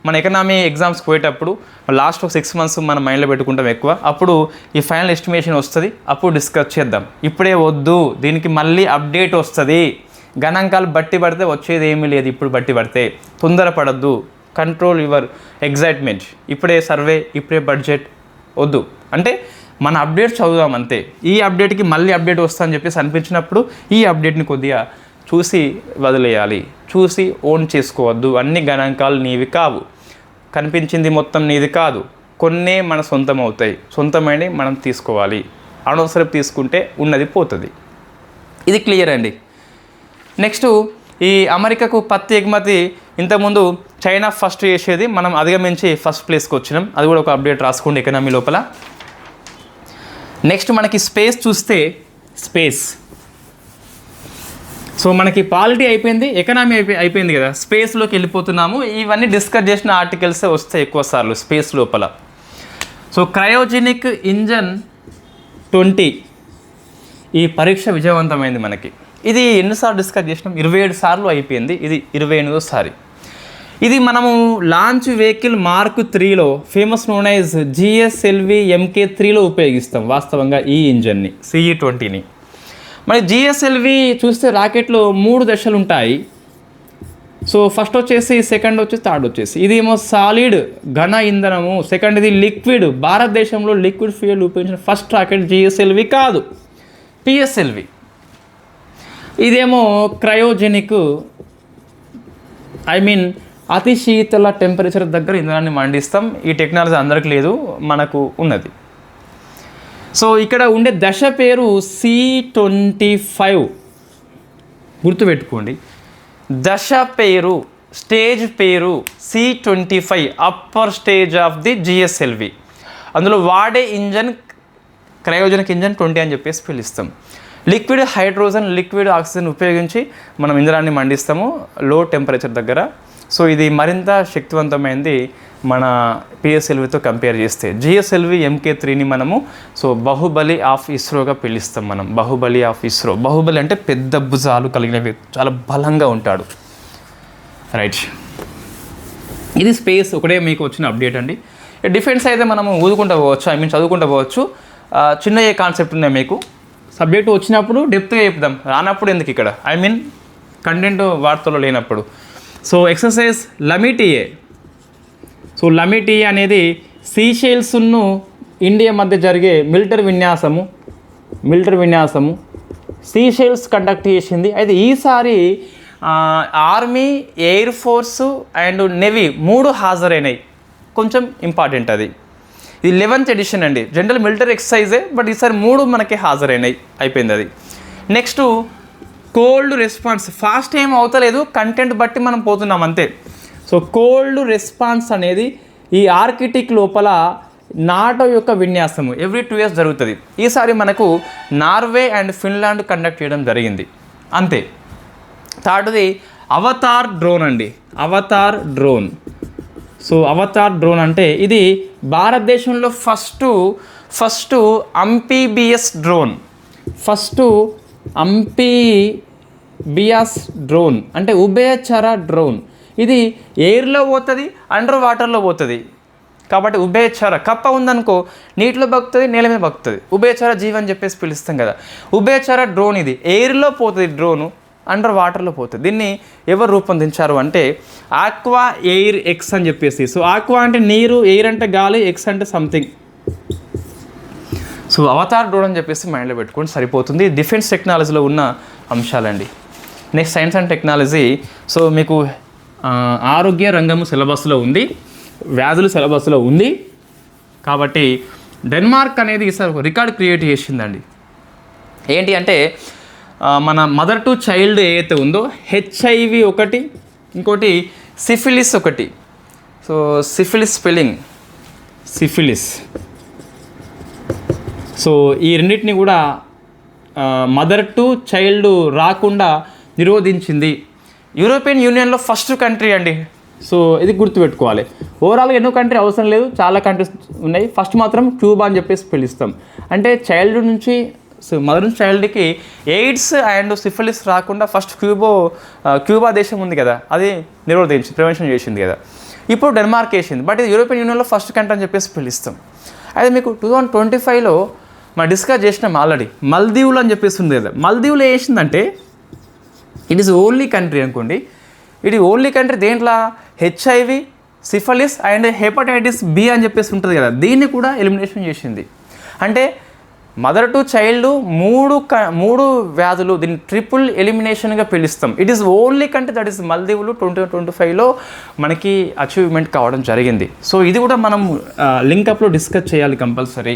మన ఎకనామీ ఎగ్జామ్స్కి పోయేటప్పుడు లాస్ట్ 6 months మన మైండ్లో పెట్టుకుంటాం ఎక్కువ. అప్పుడు ఈ ఫైనల్ ఎస్టిమేషన్ వస్తుంది, అప్పుడు డిస్కస్ చేద్దాం. ఇప్పుడే వద్దు, దీనికి మళ్ళీ అప్డేట్ వస్తుంది. గణాంకాలు బట్టి పడితే వచ్చేది ఏమీ లేదు. ఇప్పుడు బట్టి పడితే తొందరపడద్దు, కంట్రోల్ యువర్ ఎగ్జైట్మెంట్. ఇప్పుడే సర్వే, ఇప్పుడే బడ్జెట్ వద్దు. అంటే మన అప్డేట్స్ చదువుదాం అంతే. ఈ అప్డేట్కి మళ్ళీ అప్డేట్ వస్తా అని చెప్పేసి అనిపించినప్పుడు ఈ అప్డేట్ని కొద్దిగా చూసి వదిలేయాలి, చూసి ఓన్ చేసుకోవద్దు. అన్ని గణాంకాలు నీవి కావు, కనిపించింది మొత్తం నీది కాదు. కొన్నే మన సొంతం అవుతాయి, సొంతమైనవి మనం తీసుకోవాలి. అనవసరం తీసుకుంటే ఉన్నది పోతుంది. ఇది క్లియర్ అండి. నెక్స్ట్, ఈ అమెరికాకు పత్తి ఎగుమతి ఇంతకుముందు చైనా ఫస్ట్ చేసేది, మనం అధిగమించి ఫస్ట్ ప్లేస్కి వచ్చినాం. అది కూడా ఒక అప్డేట్ రాసుకోండి ఎకనామీ లోపల. నెక్స్ట్ మనకి స్పేస్ చూస్తే, స్పేస్. సో మనకి పాలిటీ అయిపోయింది, ఎకనామీ అయిపోయింది కదా, స్పేస్లోకి వెళ్ళిపోతున్నాము. ఇవన్నీ డిస్కస్ చేసిన ఆర్టికల్సే వస్తాయి ఎక్కువ సార్లు స్పేస్ లోపల. సో క్రయోజెనిక్ ఇంజన్ 20 ఈ పరీక్ష విజయవంతమైంది మనకి. ఇది ఎన్నిసార్లు డిస్కస్ చేసినాం? 27 సార్లు అయిపోయింది. ఇది 28వ. ఇది మనము లాంచ్ వెహికల్ Mark 3లో ఫేమస్ నోన్ యాజ్ GSLV MK3లో ఉపయోగిస్తాం వాస్తవంగా ఈ ఇంజన్ని, CE20ని. మరి GSLV చూస్తే రాకెట్లో 3 దశలు ఉంటాయి. సో ఫస్ట్ వచ్చేసి, సెకండ్ వచ్చేసి, థర్డ్ వచ్చేసి. ఇదేమో సాలిడ్ ఘన ఇంధనము, సెకండ్ ఇది లిక్విడ్. భారతదేశంలో లిక్విడ్ ఫ్యూయల్ ఉపయోగించిన ఫస్ట్ రాకెట్ GSLV కాదు, PSLV. ఇదేమో క్రయోజెనిక్, అతి శీతల టెంపరేచర్ దగ్గర ఇంధనాన్ని మండిస్తాం. ఈ టెక్నాలజీ అందరికి లేదు, మనకు ఉన్నది. సో ఇక్కడ ఉండే దశ పేరు C25, గుర్తుపెట్టుకోండి. దశ పేరు, స్టేజ్ పేరు C25, upper stage of the GSLV. అందులో వాడే ఇంజన్ క్రయోజెనిక్ ఇంజన్ 20 అని చెప్పేసి పిలుస్తాం. లిక్విడ్ హైడ్రోజన్, లిక్విడ్ ఆక్సిజన్ ఉపయోగించి మనం ఇంధనాన్ని మండిస్తాము లో టెంపరేచర్ దగ్గర. సో ఇది మరింత శక్తివంతమైనది మన PSLVతో కంపేర్ చేస్తే. GSLV MK3ని మనము బాహుబలి ఆఫ్ ఇస్రోగా పిలుస్తాం మనం. బాహుబలి ఆఫ్ ఇస్రో. బాహుబలి అంటే పెద్ద భుజాలు కలిగినవి, చాలా బలంగా ఉంటాడు. రైట్, ఇది స్పేస్ ఒకటే మీకు వచ్చిన అప్డేట్ అండి. డిఫెన్స్ అయితే మనము ఊదుకుంటూ పోవచ్చు, చదువుకుంటూ పోవచ్చు. చిన్న ఏ కాన్సెప్ట్ ఉన్నాయి మీకు, సబ్జెక్టు వచ్చినప్పుడు డెప్త్గా చెప్దాం, రానప్పుడు ఎందుకు ఇక్కడ, కంటెంట్ వార్తలో లేనప్పుడు. So exercise Lamitiye. So Lamitiye అనేది సీషెల్స్ను ఇండియా మధ్య జరిగే మిలిటరీ విన్యాసము సీషెల్స్ కండక్ట్ చేసింది. అయితే ఈసారి army, air force and navy 3 హాజరైనాయి. కొంచెం ఇంపార్టెంట్ అది. ఇది 11th ఎడిషన్ అండి. జనరల్ మిలిటరీ ఎక్సర్సైజే, బట్ ఈసారి 3 మనకి హాజరైనాయి, అయిపోయింది అది. Next, cold response. ఫాస్ట్ ఏం అవుతలేదు, కంటెంట్ బట్టి మనం పోతున్నాం అంతే. సో కోల్డ్ రెస్పాన్స్ అనేది ఈ ఆర్కిటిక్ లోపల నాటో యొక్క విన్యాసము ఎవ్రీ 2 years జరుగుతుంది. ఈసారి మనకు నార్వే అండ్ ఫిన్లాండ్ కండక్ట్ చేయడం జరిగింది అంతే. థర్డ్ది అవతార్ డ్రోన్ అండి, Avatar drone. So Avatar drone అంటే ఇది భారతదేశంలో ఫస్ట్ అంపీబియస్ డ్రోన్, అంపీబియస్ డ్రోన్ అంటే ఉభయచర డ్రోన్. ఇది ఎయిర్లో పోతుంది, అండర్ వాటర్లో పోతుంది. కాబట్టి ఉభయచర. కప్ప ఉందనుకో నీటిలో బతుకుతుంది, నేల మీద బతుకుతుంది. ఉభయచర జీవి అని చెప్పేసి పిలుస్తాం కదా. ఉభయచర డ్రోన్ ఇది. ఎయిర్లో పోతుంది డ్రోను, అండర్ వాటర్లో పోతుంది. దీన్ని ఎవరు రూపొందించారు అంటే ఆక్వా ఎయిర్ ఎక్స్ అని చెప్పేసి. సో ఆక్వా అంటే నీరు, ఎయిర్ అంటే గాలి, ఎక్స్ అంటే సంథింగ్. సో అవతార్ డ్రోన్ అని చెప్పేసి మైండ్లో పెట్టుకోండి, సరిపోతుంది. డిఫెన్స్ టెక్నాలజీలో ఉన్న అంశాలండి. Next, science and technology. So మీకు ఆరోగ్య రంగము సిలబస్లో ఉంది, వ్యాధులు సిలబస్లో ఉంది. కాబట్టి డెన్మార్క్ అనేది ఈసారి ఒక రికార్డ్ క్రియేట్ చేసిందండి. ఏంటి అంటే మన మదర్ టు చైల్డ్ ఏదైతే ఉందో HIV ఒకటి, ఇంకోటి సిఫిలిస్ ఒకటి. So syphilis spelling syphilis. So ఈ రెండింటిని కూడా మదర్ టు చైల్డ్ రాకుండా నిరోధించింది. యూరోపియన్ యూనియన్లో ఫస్ట్ కంట్రీ అండి. సో ఇది గుర్తుపెట్టుకోవాలి. ఓవరాల్గా ఎన్నో కంట్రీ అవసరం లేదు, చాలా కంట్రీస్ ఉన్నాయి. ఫస్ట్ మాత్రం క్యూబా అని చెప్పేసి పిలుస్తాం. అంటే చైల్డ్ నుంచి, సో మదర్ నుంచి చైల్డ్కి ఎయిడ్స్ అండ్ సిఫిలిస్ రాకుండా ఫస్ట్ క్యూబా దేశం ఉంది కదా, అది నిరోధించి ప్రివెన్షన్ చేసింది కదా. ఇప్పుడు డెన్మార్క్ వేసింది, బట్ ఇది యూరోపియన్ యూనియన్లో ఫస్ట్ కంట్రీ అని చెప్పేసి పిలుస్తాం. అయితే మీకు 2025లో మనం డిస్కస్ చేసినాం ఆల్రెడీ, మల్దీవులు అని చెప్పేసి ఉంది కదా. మల్దీవులు వేసిందంటే ఇట్ ఈస్ ఓన్లీ కంట్రీ అనుకోండి, ఇది ఓన్లీ కంట్రీ దేంట్లో HIV, సిఫలిస్ అండ్ హెపటైటిస్ B అని చెప్పేసి ఉంటుంది కదా, దీన్ని కూడా ఎలిమినేషన్ చేసింది. అంటే మదర్ టు చైల్డ్ మూడు వ్యాధులు, దీన్ని ట్రిపుల్ ఎలిమినేషన్గా పిలుస్తాం. It is only country that is మల్దీవులు 2025లో మనకి అచీవ్మెంట్ కావడం జరిగింది. సో ఇది కూడా మనం లింకప్లో డిస్కస్ చేయాలి, కంపల్సరీ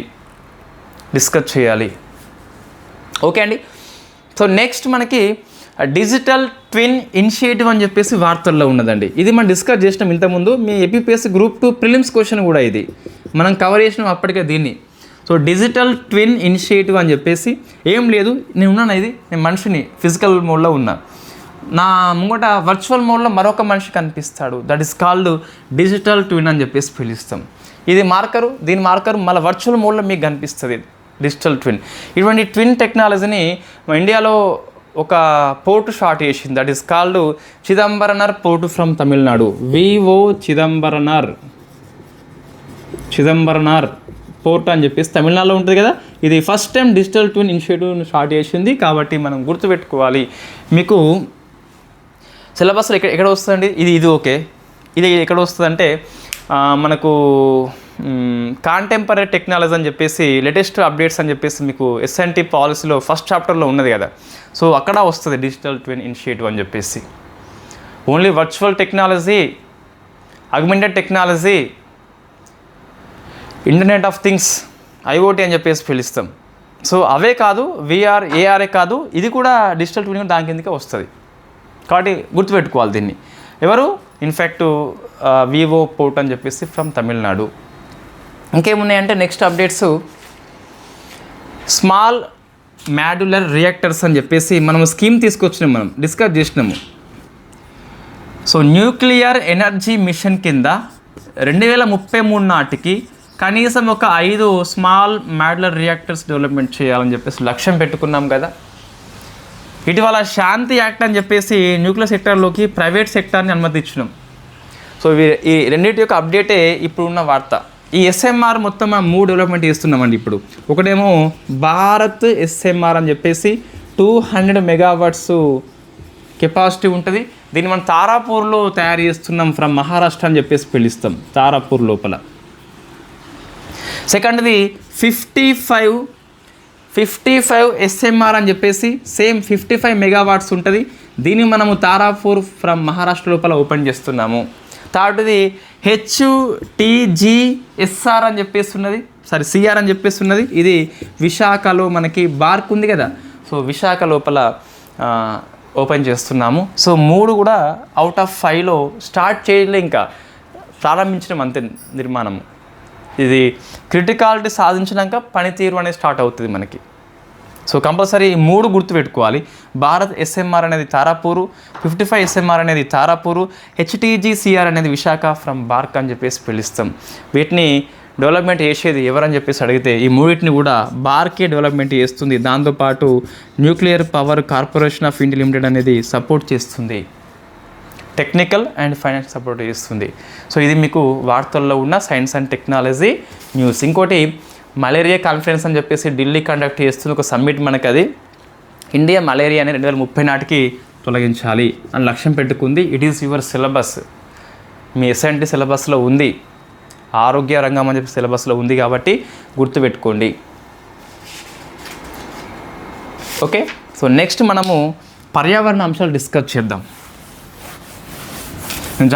డిస్కస్ చేయాలి. ఓకే అండి. సో నెక్స్ట్ మనకి డిజిటల్ ట్విన్ ఇనిషియేటివ్ అని చెప్పేసి వార్తల్లో ఉన్నదండి. ఇది మనం డిస్కస్ చేసినాం ఇంతకుముందు, మీ ఏపీపీఎస్సీ గ్రూప్ 2 ప్రిలిమ్స్ క్వశ్చన్ కూడా ఇది మనం కవర్ చేసినాం అప్పటికే దీన్ని. సో డిజిటల్ ట్విన్ ఇనిషియేటివ్ అని చెప్పేసి ఏం లేదు, నేను ఉన్నాను, నేను మనిషిని ఫిజికల్ మోడ్లో ఉన్నా, నా ముంగట వర్చువల్ మోడ్లో మరొక మనిషి కనిపిస్తాడు, that is called digital twin అని చెప్పేసి పిలుస్తాం. ఇది మార్కరు, దీని మార్కరు మళ్ళీ వర్చువల్ మోడ్లో మీకు కనిపిస్తుంది, డిజిటల్ ట్విన్. ఇటువంటి ట్విన్ టెక్నాలజీని ఇండియాలో ఒక పోర్టు స్టార్ట్ చేసింది, that is called Chidambaranar port from Tamil Nadu. V O Chidambaranar port అని చెప్పేసి తమిళనాడులో ఉంటుంది కదా. ఇది ఫస్ట్ టైం డిజిటల్ ట్విన్ ఇనిషియేటివ్ని స్టార్ట్ చేసింది, కాబట్టి మనం గుర్తుపెట్టుకోవాలి. మీకు సిలబస్లో ఎక్కడ వస్తుందండి ఇది ఓకే. ఇది ఎక్కడ వస్తుందంటే మనకు కాంటెంపరీ టెక్నాలజీ అని చెప్పేసి లేటెస్ట్ అప్డేట్స్ అని చెప్పేసి మీకు SNT పాలసీలో ఫస్ట్ చాప్టర్లో ఉన్నది కదా. సో అక్కడ వస్తుంది డిజిటల్ ట్విన్ ఇనిషియేటివ్ అని చెప్పేసి. Only virtual technology, augmented technology, internet of things, IoT అని చెప్పేసి పిలుస్తాం. సో అవే కాదు, VR, AR కాదు, ఇది కూడా డిజిటల్ ట్విన్ దాని కిందకే వస్తుంది. కాబట్టి గుర్తుపెట్టుకోవాలి దీన్ని. ఎవరు ఇన్ఫ్యాక్ట్ వివో పోర్ట్ అని చెప్పేసి ఫ్రమ్ తమిళనాడు. ఇంకేమున్నాయంటే next updates small modular reactors అని చెప్పేసి మనం స్కీమ్ తీసుకొచ్చినాం, మనం డిస్కస్ చేసినాము. సో న్యూక్లియర్ ఎనర్జీ మిషన్ కింద 2033 నాటికి కనీసం ఒక 5 స్మాల్ మాడ్యులర్ రియాక్టర్స్ డెవలప్మెంట్ చేయాలని చెప్పేసి లక్ష్యం పెట్టుకున్నాం కదా. ఇటీవల శాంతి యాక్ట్ అని చెప్పేసి న్యూక్లియర్ సెక్టార్లోకి ప్రైవేట్ సెక్టార్ని అనుమతి ఇచ్చినాం. సో ఈ రెండింటి యొక్క అప్డేటే ఇప్పుడు ఉన్న వార్త. ఈ SMR మొత్తం 3 డెవలప్మెంట్ చేస్తున్నామండి ఇప్పుడు. ఒకటేమో భారత్ SMR అని చెప్పేసి 200 మెగావాట్స్ కెపాసిటీ ఉంటుంది. దీన్ని మనం తారాపూర్లో తయారు చేస్తున్నాం, ఫ్రమ్ మహారాష్ట్ర అని చెప్పేసి పిలుస్తాం, తారాపూర్ లోపల. సెకండ్ది 55 SMR అని చెప్పేసి సేమ్ 55 మెగావాట్స్ ఉంటుంది. దీన్ని మనము తారాపూర్ ఫ్రమ్ మహారాష్ట్ర లోపల ఓపెన్ చేస్తున్నాము. థర్డ్ది HTGSR అని చెప్పేసి ఉన్నది, CR అని చెప్పేసి ఉన్నది. ఇది విశాఖలో మనకి బార్క్ ఉంది కదా, సో విశాఖ లోపల ఓపెన్ చేస్తున్నాము. సో 3 కూడా అవుట్ ఆఫ్ 5లో స్టార్ట్ చేయలే, ఇంకా ప్రారంభించడం అంతే నిర్మాణము. ఇది క్రిటికాలిటీ సాధించినాక పనితీరు అనేది స్టార్ట్ అవుతుంది మనకి. సో కంపల్సరీ ఈ 3 గుర్తుపెట్టుకోవాలి. భారత్ SMR అనేది తారాపూరు, 55 SMR అనేది తారాపూరు, HTGCR అనేది విశాఖ ఫ్రమ్ బార్క్ అని చెప్పేసి పిలుస్తాం. వీటిని డెవలప్మెంట్ చేసేది ఎవరని చెప్పేసి అడిగితే ఈ 3 కూడా బార్కే డెవలప్మెంట్ చేస్తుంది. దాంతోపాటు nuclear power corporation of India limited అనేది సపోర్ట్ చేస్తుంది, టెక్నికల్ అండ్ ఫైనాన్స్ సపోర్ట్ చేస్తుంది. సో ఇది మీకు వార్తల్లో ఉన్న సైన్స్ అండ్ టెక్నాలజీ న్యూస్. ఇంకోటి మలేరియా కాన్ఫరెన్స్ అని చెప్పేసి ఢిల్లీ కండక్ట్ చేస్తుంది ఒక సమ్మిట్ మనకి. అది ఇండియా మలేరియాని 2030 నాటికి తొలగించాలి అని లక్ష్యం పెట్టుకుంది. It is your syllabus, me SNT సిలబస్లో ఉంది, ఆరోగ్య రంగం అని చెప్పి సిలబస్లో ఉంది, కాబట్టి గుర్తుపెట్టుకోండి. ఓకే. సో నెక్స్ట్ మనము పర్యావరణ అంశాలు డిస్కస్ చేద్దాం.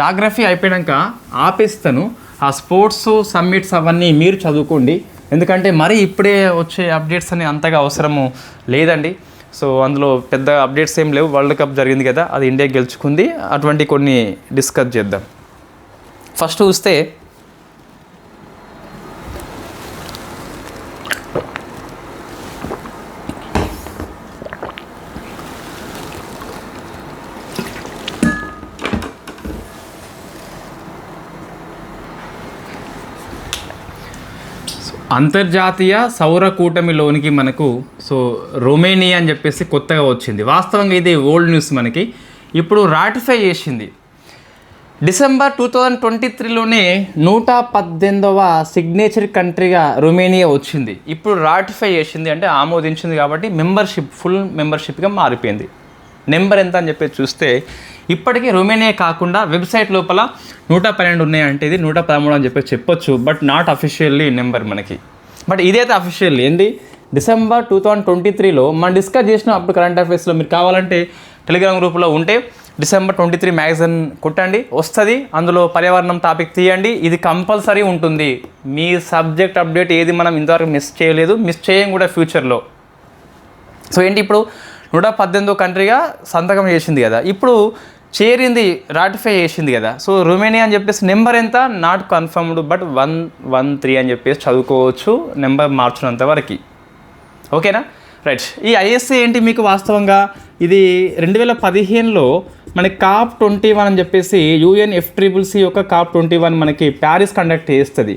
జాగ్రఫీ అయిపోయాక ఆపేస్తాను, ఆ స్పోర్ట్స్ సమ్మిట్స్ అవన్నీ మీరు చదువుకోండి, ఎందుకంటే మరీ ఇప్పుడే వచ్చే అప్డేట్స్ అని అంతగా అవసరము లేదండి. సో అందులో పెద్ద అప్డేట్స్ ఏం లేవు. వరల్డ్ కప్ జరిగింది కదా, అది ఇండియా గెలుచుకుంది, అటువంటి కొన్ని డిస్కస్ చేద్దాం. ఫస్ట్ చూస్తే అంతర్జాతీయ సౌర కూటమిలోనికి మనకు రొమేనియా అని చెప్పేసి కొత్తగా వచ్చింది. వాస్తవంగా ఇది ఓల్డ్ న్యూస్ మనకి, ఇప్పుడు రాటిఫై చేసింది. డిసెంబర్ 2023లోనే 118వ సిగ్నేచర్ కంట్రీగా రొమేనియా వచ్చింది. ఇప్పుడు రాటిఫై చేసింది అంటే ఆమోదించింది కాబట్టి మెంబర్షిప్, ఫుల్ మెంబర్షిప్గా మారిపోయింది. నెంబర్ ఎంత అని చెప్పి చూస్తే ఇప్పటికీ రొమేనియా కాకుండా వెబ్సైట్ లోపల 112 ఉన్నాయంటే ఇది 113 అని చెప్పి చెప్పొచ్చు, బట్ నాట్ అఫీషియల్లీ నెంబర్ మనకి. బట్ ఇదైతే అఫీషియల్లీ ఏంది డిసెంబర్ 2023లో మనం డిస్కస్ చేసిన అప్పుడు కరెంట్ అఫైర్స్లో. మీరు కావాలంటే టెలిగ్రామ్ గ్రూప్లో ఉంటే డిసెంబర్ 23 మ్యాగజైన్ కొట్టండి, వస్తుంది. అందులో పర్యావరణం టాపిక్ తీయండి, ఇది కంపల్సరీ ఉంటుంది. మీ సబ్జెక్ట్ అప్డేట్ ఏది మనం ఇంతవరకు మిస్ చేయలేదు, మిస్ చేయం కూడా ఫ్యూచర్లో. సో ఏంటి ఇప్పుడు 118వ కంట్రీగా సంతకం చేసింది కదా, ఇప్పుడు చేరింది, రాటిఫై చేసింది కదా. సో రొమేనియా అని చెప్పేసి నెంబర్ ఎంత నాట్ కన్ఫర్మ్డ్, బట్ 113 అని చెప్పేసి చదువుకోవచ్చు నెంబర్ మార్చినంత వరకు. ఓకేనా, రైట్. ఈ ఐఎస్ఏ ఏంటి మీకు వాస్తవంగా ఇది 2015లో మనకి COP21 అని చెప్పేసి UNFCCC యొక్క COP21 మనకి ప్యారిస్ కండక్ట్ చేస్తుంది.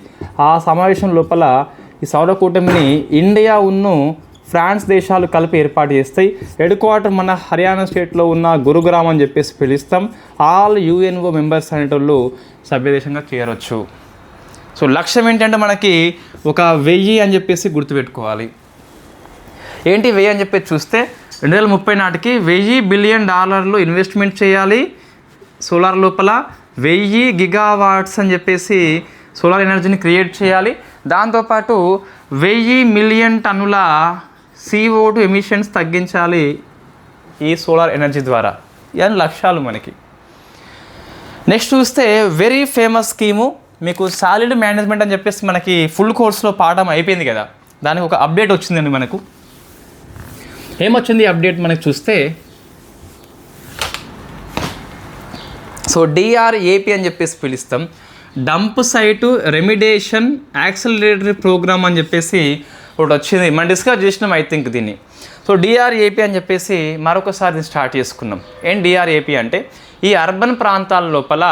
ఆ సమావేశం లోపల ఈ సౌర కూటమిని ఇండియా ఉన్ను ఫ్రాన్స్ దేశాలు కలిపి ఏర్పాటు చేస్తాయి. హెడ్ క్వార్టర్ మన హర్యానా స్టేట్లో ఉన్న గురుగ్రామ్ అని చెప్పేసి పిలుస్తాం. ఆల్ UNO మెంబర్స్ అనేటోళ్ళు సభ్యదేశంగా చేరొచ్చు. సో లక్ష్యం ఏంటంటే మనకి 1000 అని చెప్పేసి గుర్తుపెట్టుకోవాలి. ఏంటి 1000 అని చెప్పేసి చూస్తే 2030 నాటికి $1,000 బిలియన్ ఇన్వెస్ట్మెంట్ చేయాలి సోలార్ లోపల. 1000 గిగావాట్స్ అని చెప్పేసి సోలార్ ఎనర్జీని క్రియేట్ చేయాలి. దాంతోపాటు 1000 మిలియన్ టన్నుల CO2 ఎమిషన్స్ తగ్గించాలి ఈ సోలార్ ఎనర్జీ ద్వారా. ఇవన్నీ లక్ష్యాలు మనకి. నెక్స్ట్ చూస్తే వెరీ ఫేమస్ స్కీము మీకు సాలిడ్ మేనేజ్మెంట్ అని చెప్పేసి మనకి ఫుల్ కోర్స్లో పాఠం అయిపోయింది కదా, దానికి ఒక అప్డేట్ వచ్చిందండి మనకు. ఏమొచ్చింది అప్డేట్ మనకి చూస్తే, సో DRAP అని చెప్పేసి పిలుస్తాం, డంప్ సైటు రెమిడేషన్ యాక్సిలరేటరీ ప్రోగ్రామ్ అని చెప్పేసి ఒకటి వచ్చింది. మనం డిస్కస్ చేసినాం ఐ థింక్ దీన్ని. సో DRAP అని చెప్పేసి మరొకసారి దీన్ని స్టార్ట్ చేసుకున్నాం. ఏం DRAP అంటే ఈ అర్బన్ ప్రాంతాల లోపల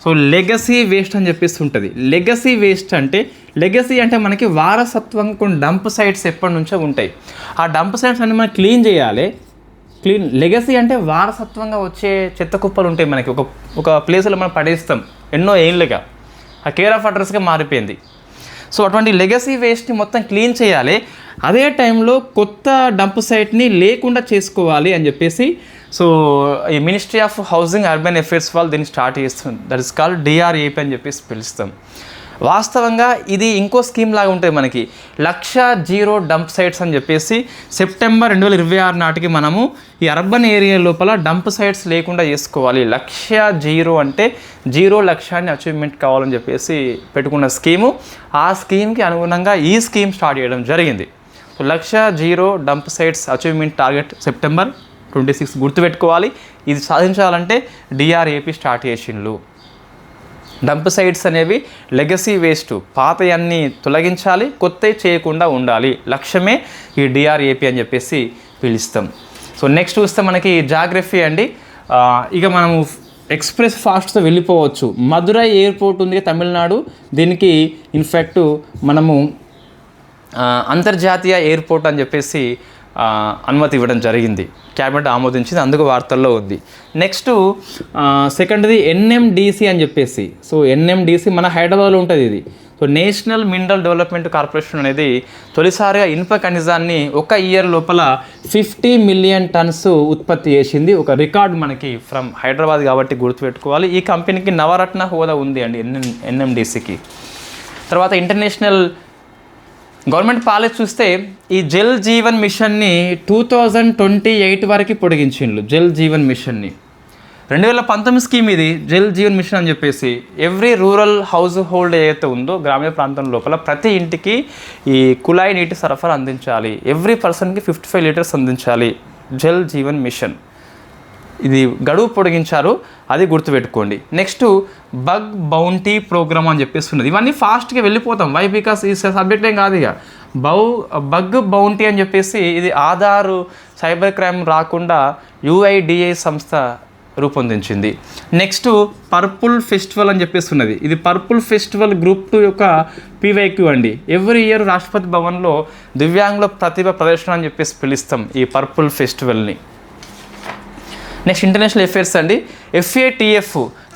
సో లెగసీ వేస్ట్ అని చెప్పేసి ఉంటుంది. లెగసీ వేస్ట్ అంటే, లెగసీ అంటే మనకి వారసత్వంగా కొన్ని డంప్ సైట్స్ ఎప్పటి నుంచో ఉంటాయి. ఆ డంప్ సైట్స్ అన్ని మనం క్లీన్ చేయాలి. లెగసీ అంటే వారసత్వంగా వచ్చే చెత్త కుప్పలు ఉంటాయి మనకి, ఒక ప్లేస్లో మనం పడేస్తాం ఎన్నో ఏళ్ళుగా, ఆ కేర్ ఆఫ్ అడ్రస్గా మారిపోయింది. సో అటువంటి లెగసీ వేస్ట్ని మొత్తం క్లీన్ చేయాలి. అదే టైంలో కొత్త డంప్ సైట్ని లేకుండా చేసుకోవాలి అని చెప్పేసి సో ఈ ministry of housing urban affairs వాళ్ళు దీన్ని స్టార్ట్ చేస్తుంది. దట్ ఇస్ కాల్డ్ DRAP అని చెప్పేసి పిలుస్తాం. వాస్తవంగా ఇది ఇంకో స్కీమ్ లాగా ఉంటుంది మనకి, 1,00,000 డంప్ సైట్స్ అని చెప్పేసి సెప్టెంబర్ 2026 నాటికి మనము ఈ అర్బన్ ఏరియా లోపల డంప్ సైట్స్ లేకుండా చేసుకోవాలి. 1,00,000 అంటే 0,00,000 అచీవ్మెంట్ కావాలని చెప్పేసి పెట్టుకున్న స్కీము. ఆ స్కీమ్కి అనుగుణంగా ఈ స్కీమ్ స్టార్ట్ చేయడం జరిగింది. So 1,00,000 dump sites achievement target September 26 గుర్తుపెట్టుకోవాలి. ఇది సాధించాలంటే DRAP స్టార్ట్ చేసిండ్రు. డంప్ సైట్స్ అనేవి లెగసీ వేస్ట్, పాతయన్నీ తొలగించాలి, కొత్తవి చేయకుండా ఉండాలి. లక్ష్యమే ఈ DRAP అని చెప్పేసి పిలుస్తాం. సో నెక్స్ట్ చూస్తే మనకి జాగ్రఫీ అండి. ఇక మనము ఎక్స్ప్రెస్ ఫాస్ట్తో వెళ్ళిపోవచ్చు. మదురై ఎయిర్పోర్ట్ ఉంది తమిళనాడు, దీనికి ఇన్ఫ్యాక్ట్ మనము అంతర్జాతీయ ఎయిర్పోర్ట్ అని చెప్పేసి అనుమతి ఇవ్వడం జరిగింది, క్యాబినెట్ ఆమోదించింది, అందుకు వార్తల్లో ఉంది. నెక్స్ట్ సెకండ్ది NMDC అని చెప్పేసి. సో NMDC మన హైదరాబాద్లో ఉంటుంది ఇది. So national mineral development corporation అనేది తొలిసారిగా ఇనుప ఖనిజాన్ని ఒక ఇయర్ లోపల 50 మిలియన్ టన్స్ ఉత్పత్తి చేసింది. ఒక రికార్డ్ మనకి ఫ్రమ్ హైదరాబాద్ కాబట్టి గుర్తుపెట్టుకోవాలి. ఈ కంపెనీకి నవరత్న హోదా ఉంది అండి NMDCకి. తర్వాత ఇంటర్నేషనల్ గవర్నమెంట్ పాలసీ చూస్తే ఈ జల్ జీవన్ మిషన్ని 2028 వరకు పొడిగించిండ్రు. జల్ జీవన్ మిషన్ని 2019 స్కీమ్ ఇది జల్ జీవన్ మిషన్ అని చెప్పేసి. ఎవ్రీ రూరల్ హౌస్ హోల్డ్ ఏదైతే ఉందో గ్రామీణ ప్రాంతం లోపల ప్రతి ఇంటికి ఈ కుళాయి నీటి సరఫరా అందించాలి. ఎవ్రీ పర్సన్కి 55 లీటర్స్ అందించాలి. జల్ జీవన్ మిషన్ ఇది గడువు పొడిగించారు, అది గుర్తుపెట్టుకోండి. నెక్స్ట్ బగ్ బౌంటీ ప్రోగ్రామ్ అని చెప్పేసి ఉన్నది. ఇవన్నీ ఫాస్ట్గా వెళ్ళిపోతాం. వై? బికాస్ ఈ సబ్జెక్ట్ ఏం కాదు. ఇక బగ్ బౌంటీ అని చెప్పేసి ఇది ఆధార్ సైబర్ క్రైమ్ రాకుండా UIDAI సంస్థ రూపొందించింది. నెక్స్ట్ పర్పుల్ ఫెస్టివల్ అని చెప్పేసి ఉన్నది. ఇది పర్పుల్ ఫెస్టివల్ గ్రూప్ 2 యొక్క PYQ అండి. ఎవ్రీ ఇయర్ రాష్ట్రపతి భవన్లో దివ్యాంగుల ప్రతిభ ప్రదర్శన అని చెప్పేసి పిలుస్తాం ఈ పర్పుల్ ఫెస్టివల్ని. నెక్స్ట్ ఇంటర్నేషనల్ అఫేర్స్ అండి. FATF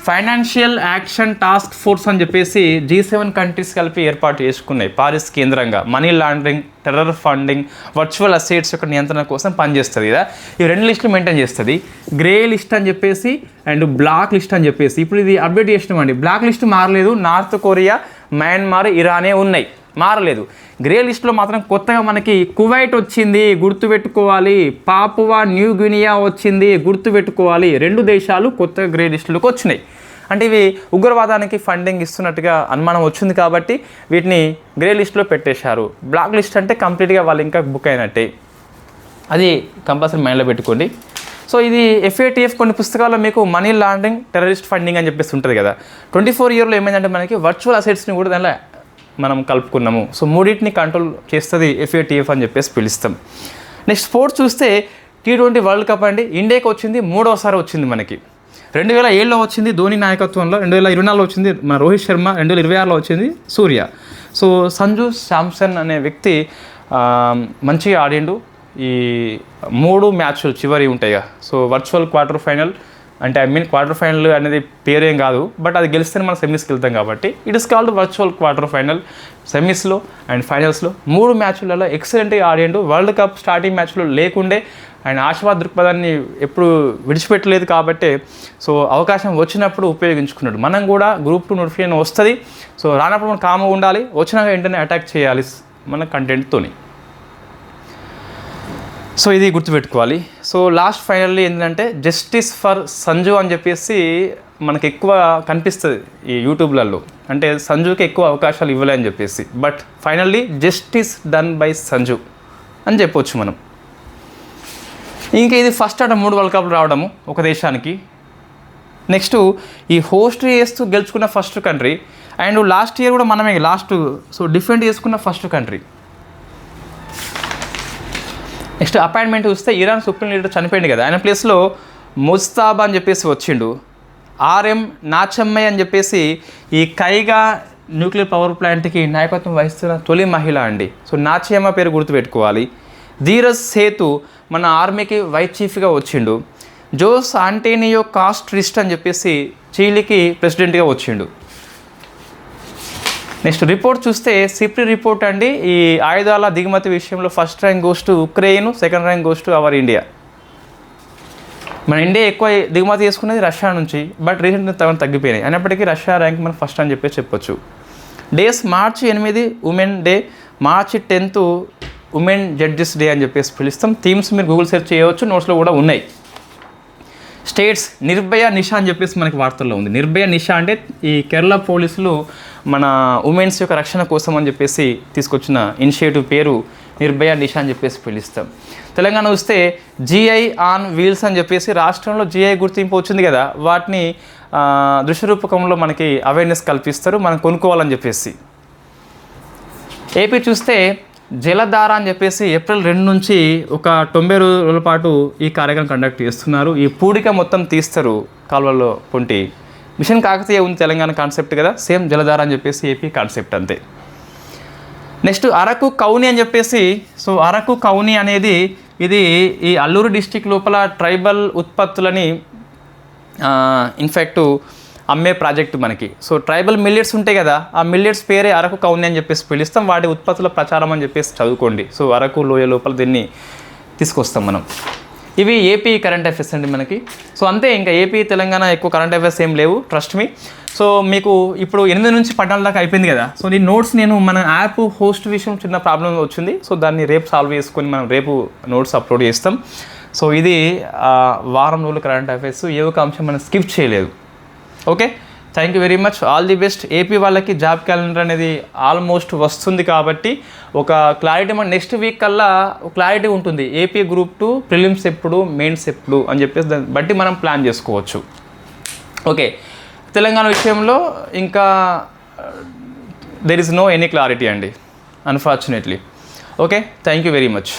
financial action task force అని చెప్పేసి G7 కంట్రీస్ కలిపి ఏర్పాటు చేసుకున్నాయి పారిస్ కేంద్రంగా. Money laundering, terror funding, virtual assets యొక్క నియంత్రణ కోసం పనిచేస్తుంది కదా. ఈ 2 లిస్టులు మెయింటైన్ చేస్తుంది. గ్రే లిస్ట్ అని చెప్పేసి అండ్ బ్లాక్ లిస్ట్ అని చెప్పేసి. ఇప్పుడు ఇది అప్డేట్ చేసినామండి. బ్లాక్ లిస్ట్ మారలేదు. నార్త్ కొరియా, మయన్మార్, ఇరానే ఉన్నాయి, మారలేదు. గ్రే లిస్ట్లో మాత్రం కొత్తగా మనకి కువైట్ వచ్చింది, గుర్తుపెట్టుకోవాలి. పాపువా న్యూ గినియా వచ్చింది, గుర్తుపెట్టుకోవాలి. 2 దేశాలు కొత్తగా గ్రే లిస్టులోకి వచ్చినాయి. అంటే ఇవి ఉగ్రవాదానికి ఫండింగ్ ఇస్తున్నట్టుగా అనుమానం వచ్చింది కాబట్టి వీటిని గ్రే లిస్ట్లో పెట్టేశారు. బ్లాక్ లిస్ట్ అంటే కంప్లీట్గా వాళ్ళు ఇంకా బుక్ అయినట్టే. అది కంపల్సరీ మైండ్లో పెట్టుకోండి. సో ఇది FATF కొన్ని పుస్తకాల్లో మీకు మనీ లాండరింగ్, టెర్రరిస్ట్ ఫండింగ్ అని చెప్పేసి ఉంటుంది కదా. 24 ఇయర్లో ఏమైందంటే మనకి వర్చువల్ అసెట్స్ని కూడా దానిలో మనం కలుపుకున్నాము. సో మూడింటిని కంట్రోల్ చేస్తుంది FATF అని చెప్పేసి పిలుస్తాం. నెక్స్ట్ స్పోర్ట్స్ చూస్తే T20 వరల్డ్ కప్ అండి. ఇండియాకి వచ్చింది 3వసారి వచ్చింది మనకి. 2007లో వచ్చింది ధోని నాయకత్వంలో, 2024లో వచ్చింది మన రోహిత్ శర్మ, 2026లో వచ్చింది సూర్య. సో సంజు శాంసన్ అనే వ్యక్తి మంచిగా ఆడిండు. ఈ 3 మ్యాచ్లు చివరి ఉంటాయిగా. సో వర్చువల్ క్వార్టర్ ఫైనల్ అంటే క్వార్టర్ ఫైనల్ అనేది పేరేం కాదు, బట్ అది గెలిస్తేనే మనం సెమీస్కి వెళ్తాం కాబట్టి it is called virtual quarter final. సెమీస్లో అండ్ ఫైనల్స్లో 3 మ్యాచ్లలో ఎక్సలెంట్గా ఆడిండు. వరల్డ్ కప్ స్టార్టింగ్ మ్యాచ్లో లేకుండే ఆయన ఆశావాద దృక్పథాన్ని ఎప్పుడు విడిచిపెట్టలేదు కాబట్టి సో అవకాశం వచ్చినప్పుడు ఉపయోగించుకున్నాడు. మనం కూడా గ్రూప్ 2 నోటిఫికేషన్ వస్తుంది. సో రానప్పుడు మనం కామ్గా ఉండాలి, వచ్చినాక వెంటనే అటాక్ చేయాలి మన కంటెంట్తోని. సో ఇది గుర్తుపెట్టుకోవాలి. సో లాస్ట్ ఫైనల్లీ ఏంటంటే జస్టిస్ ఫర్ సంజు అని చెప్పేసి మనకు ఎక్కువ కనిపిస్తుంది ఈ యూట్యూబ్లలో. అంటే సంజుకి ఎక్కువ అవకాశాలు ఇవ్వలే అని చెప్పేసి, but finally justice done by Sanju అని చెప్పొచ్చు మనం. ఇంకా ఇది ఫస్ట్ 3 వరల్డ్ కప్లు రావడము ఒక దేశానికి. నెక్స్ట్ ఈ హోస్ట్ చేస్తూ గెలుచుకున్న first country. And last year కూడా మనమే సో డిఫెండ్ చేసుకున్న ఫస్ట్ కంట్రీ. నెక్స్ట్ అపాయింట్మెంట్ చూస్తే ఇరాన్ సుప్రీం లీడర్ చనిపోయింది కదా, ఆయన ప్లేస్లో ముస్తాబా అని చెప్పేసి వచ్చిండు. RM నాచమ్మయ్య అని చెప్పేసి ఈ కైగా న్యూక్లియర్ పవర్ ప్లాంట్కి నాయకత్వం వహిస్తున్న తొలి మహిళ అండి. సో నాచమ్మ పేరు గుర్తుపెట్టుకోవాలి. ధీరజ్ సేతు మన ఆర్మీకి వైస్ చీఫ్గా వచ్చిండు. జోస్ ఆంటోనియో కాస్ట్రిస్ట్ అని చెప్పేసి చీలీకి ప్రెసిడెంట్గా వచ్చిండు. నెక్స్ట్ రిపోర్ట్ చూస్తే సిప్రి రిపోర్ట్ అండి. ఈ ఆయుధాల దిగుమతి విషయంలో first rank goes to Ukraine, second rank goes to our India. మన ఇండియా ఎక్కువ దిగుమతి చేసుకునేది రష్యా నుంచి, బట్ రీసెంట్గా తగ్గిపోయినాయి. అయినప్పటికీ రష్యా ర్యాంక్ మనం ఫస్ట్ అని చెప్పొచ్చు. డేస్ మార్చి 8 ఉమెన్ డే, మార్చి 10 ఉమెన్ జడ్జెస్ డే అని చెప్పేసి పిలుస్తాం. థీమ్స్ మీరు గూగుల్ సెర్చ్ చేయవచ్చు, నోట్స్లో కూడా ఉన్నాయి. స్టేట్స్ నిర్భయ నిషా అని చెప్పేసి మనకి వార్తల్లో ఉంది. నిర్భయ నిషా అంటే ఈ కేరళ పోలీసులు మన ఉమెన్స్ యొక్క రక్షణ కోసం అని చెప్పేసి తీసుకొచ్చిన ఇనిషియేటివ్ పేరు నిర్భయ నిషా అని చెప్పేసి పిలుస్తాం. తెలంగాణ వస్తే GI ఆన్ వీల్స్ అని చెప్పేసి రాష్ట్రంలో GI గుర్తింపు వచ్చింది కదా, వాటిని దృశ్య రూపకంలో మనకి అవేర్నెస్ కల్పిస్తారు, మనం కొనుక్కోవాలని చెప్పేసి. ఏపీ చూస్తే జలధార అని చెప్పేసి ఏప్రిల్ 2 నుంచి ఒక 90 రోజుల పాటు ఈ కార్యక్రమం కండక్ట్ చేస్తున్నారు. ఈ పూడిక మొత్తం తీస్తారు కాలువల్లో పొంటి. మిషన్ కాకతీయ ఉంది తెలంగాణ కాన్సెప్ట్ కదా, సేమ్ జలధార అని చెప్పేసి ఏపీ కాన్సెప్ట్ అంతే. నెక్స్ట్ అరకు కౌని అని చెప్పేసి. సో అరకు కౌని అనేది ఇది ఈ అల్లూరు డిస్టిక్ లోపల ట్రైబల్ ఉత్పత్తులని ఇన్ఫ్యాక్ట్ అమ్మే ప్రాజెక్టు మనకి. సో ట్రైబల్ మిల్లెట్స్ ఉంటాయి కదా, ఆ మిల్లెట్స్ పేరే అరకు కౌని అని చెప్పేసి పిలుస్తాం. వాటి ఉత్పత్తుల ప్రచారం అని చెప్పేసి చదువుకోండి. సో అరకు లోయ లోపల దీన్ని తీసుకొస్తాం మనం. ఇవి ఏపీ కరెంట్ అఫైర్స్ అండి మనకి. సో అంతే, ఇంకా ఏపీ తెలంగాణ ఎక్కువ కరెంట్ అఫైర్స్ ఏం లేవు, ట్రస్ట్ మీ. సో మీకు ఇప్పుడు 8 నుంచి 14 దాకా అయిపోయింది కదా. సో ఈ నోట్స్ నేను మన యాప్ హోస్ట్ విషయం చిన్న ప్రాబ్లం వచ్చింది. సో దాన్ని రేపు సాల్వ్ చేసుకొని మనం రేపు నోట్స్ అప్లోడ్ చేస్తాం. సో ఇది వారం రోజులు కరెంట్ అఫైర్స్, ఏ ఒక అంశం మనం స్కిప్ చేయలేదు. Okay, thank you very much, all the best. AP వాళ్ళకి జాబ్ క్యాలెండర్ అనేది ఆల్మోస్ట్ వస్తుంది కాబట్టి ఒక క్లారిటీ మన నెక్స్ట్ వీక్ కల్లా క్లారిటీ ఉంటుంది. ఏపీ గ్రూప్ 2 ప్రిలిమ్స్ ఎప్పుడు, మెయిన్స్ ఎప్పుడు అని చెప్పేసి దాన్ని బట్టి మనం ప్లాన్ చేసుకోవచ్చు. ఓకే, తెలంగాణ విషయంలో ఇంకా there is no any clarity అండి, unfortunately. Okay, thank you very much.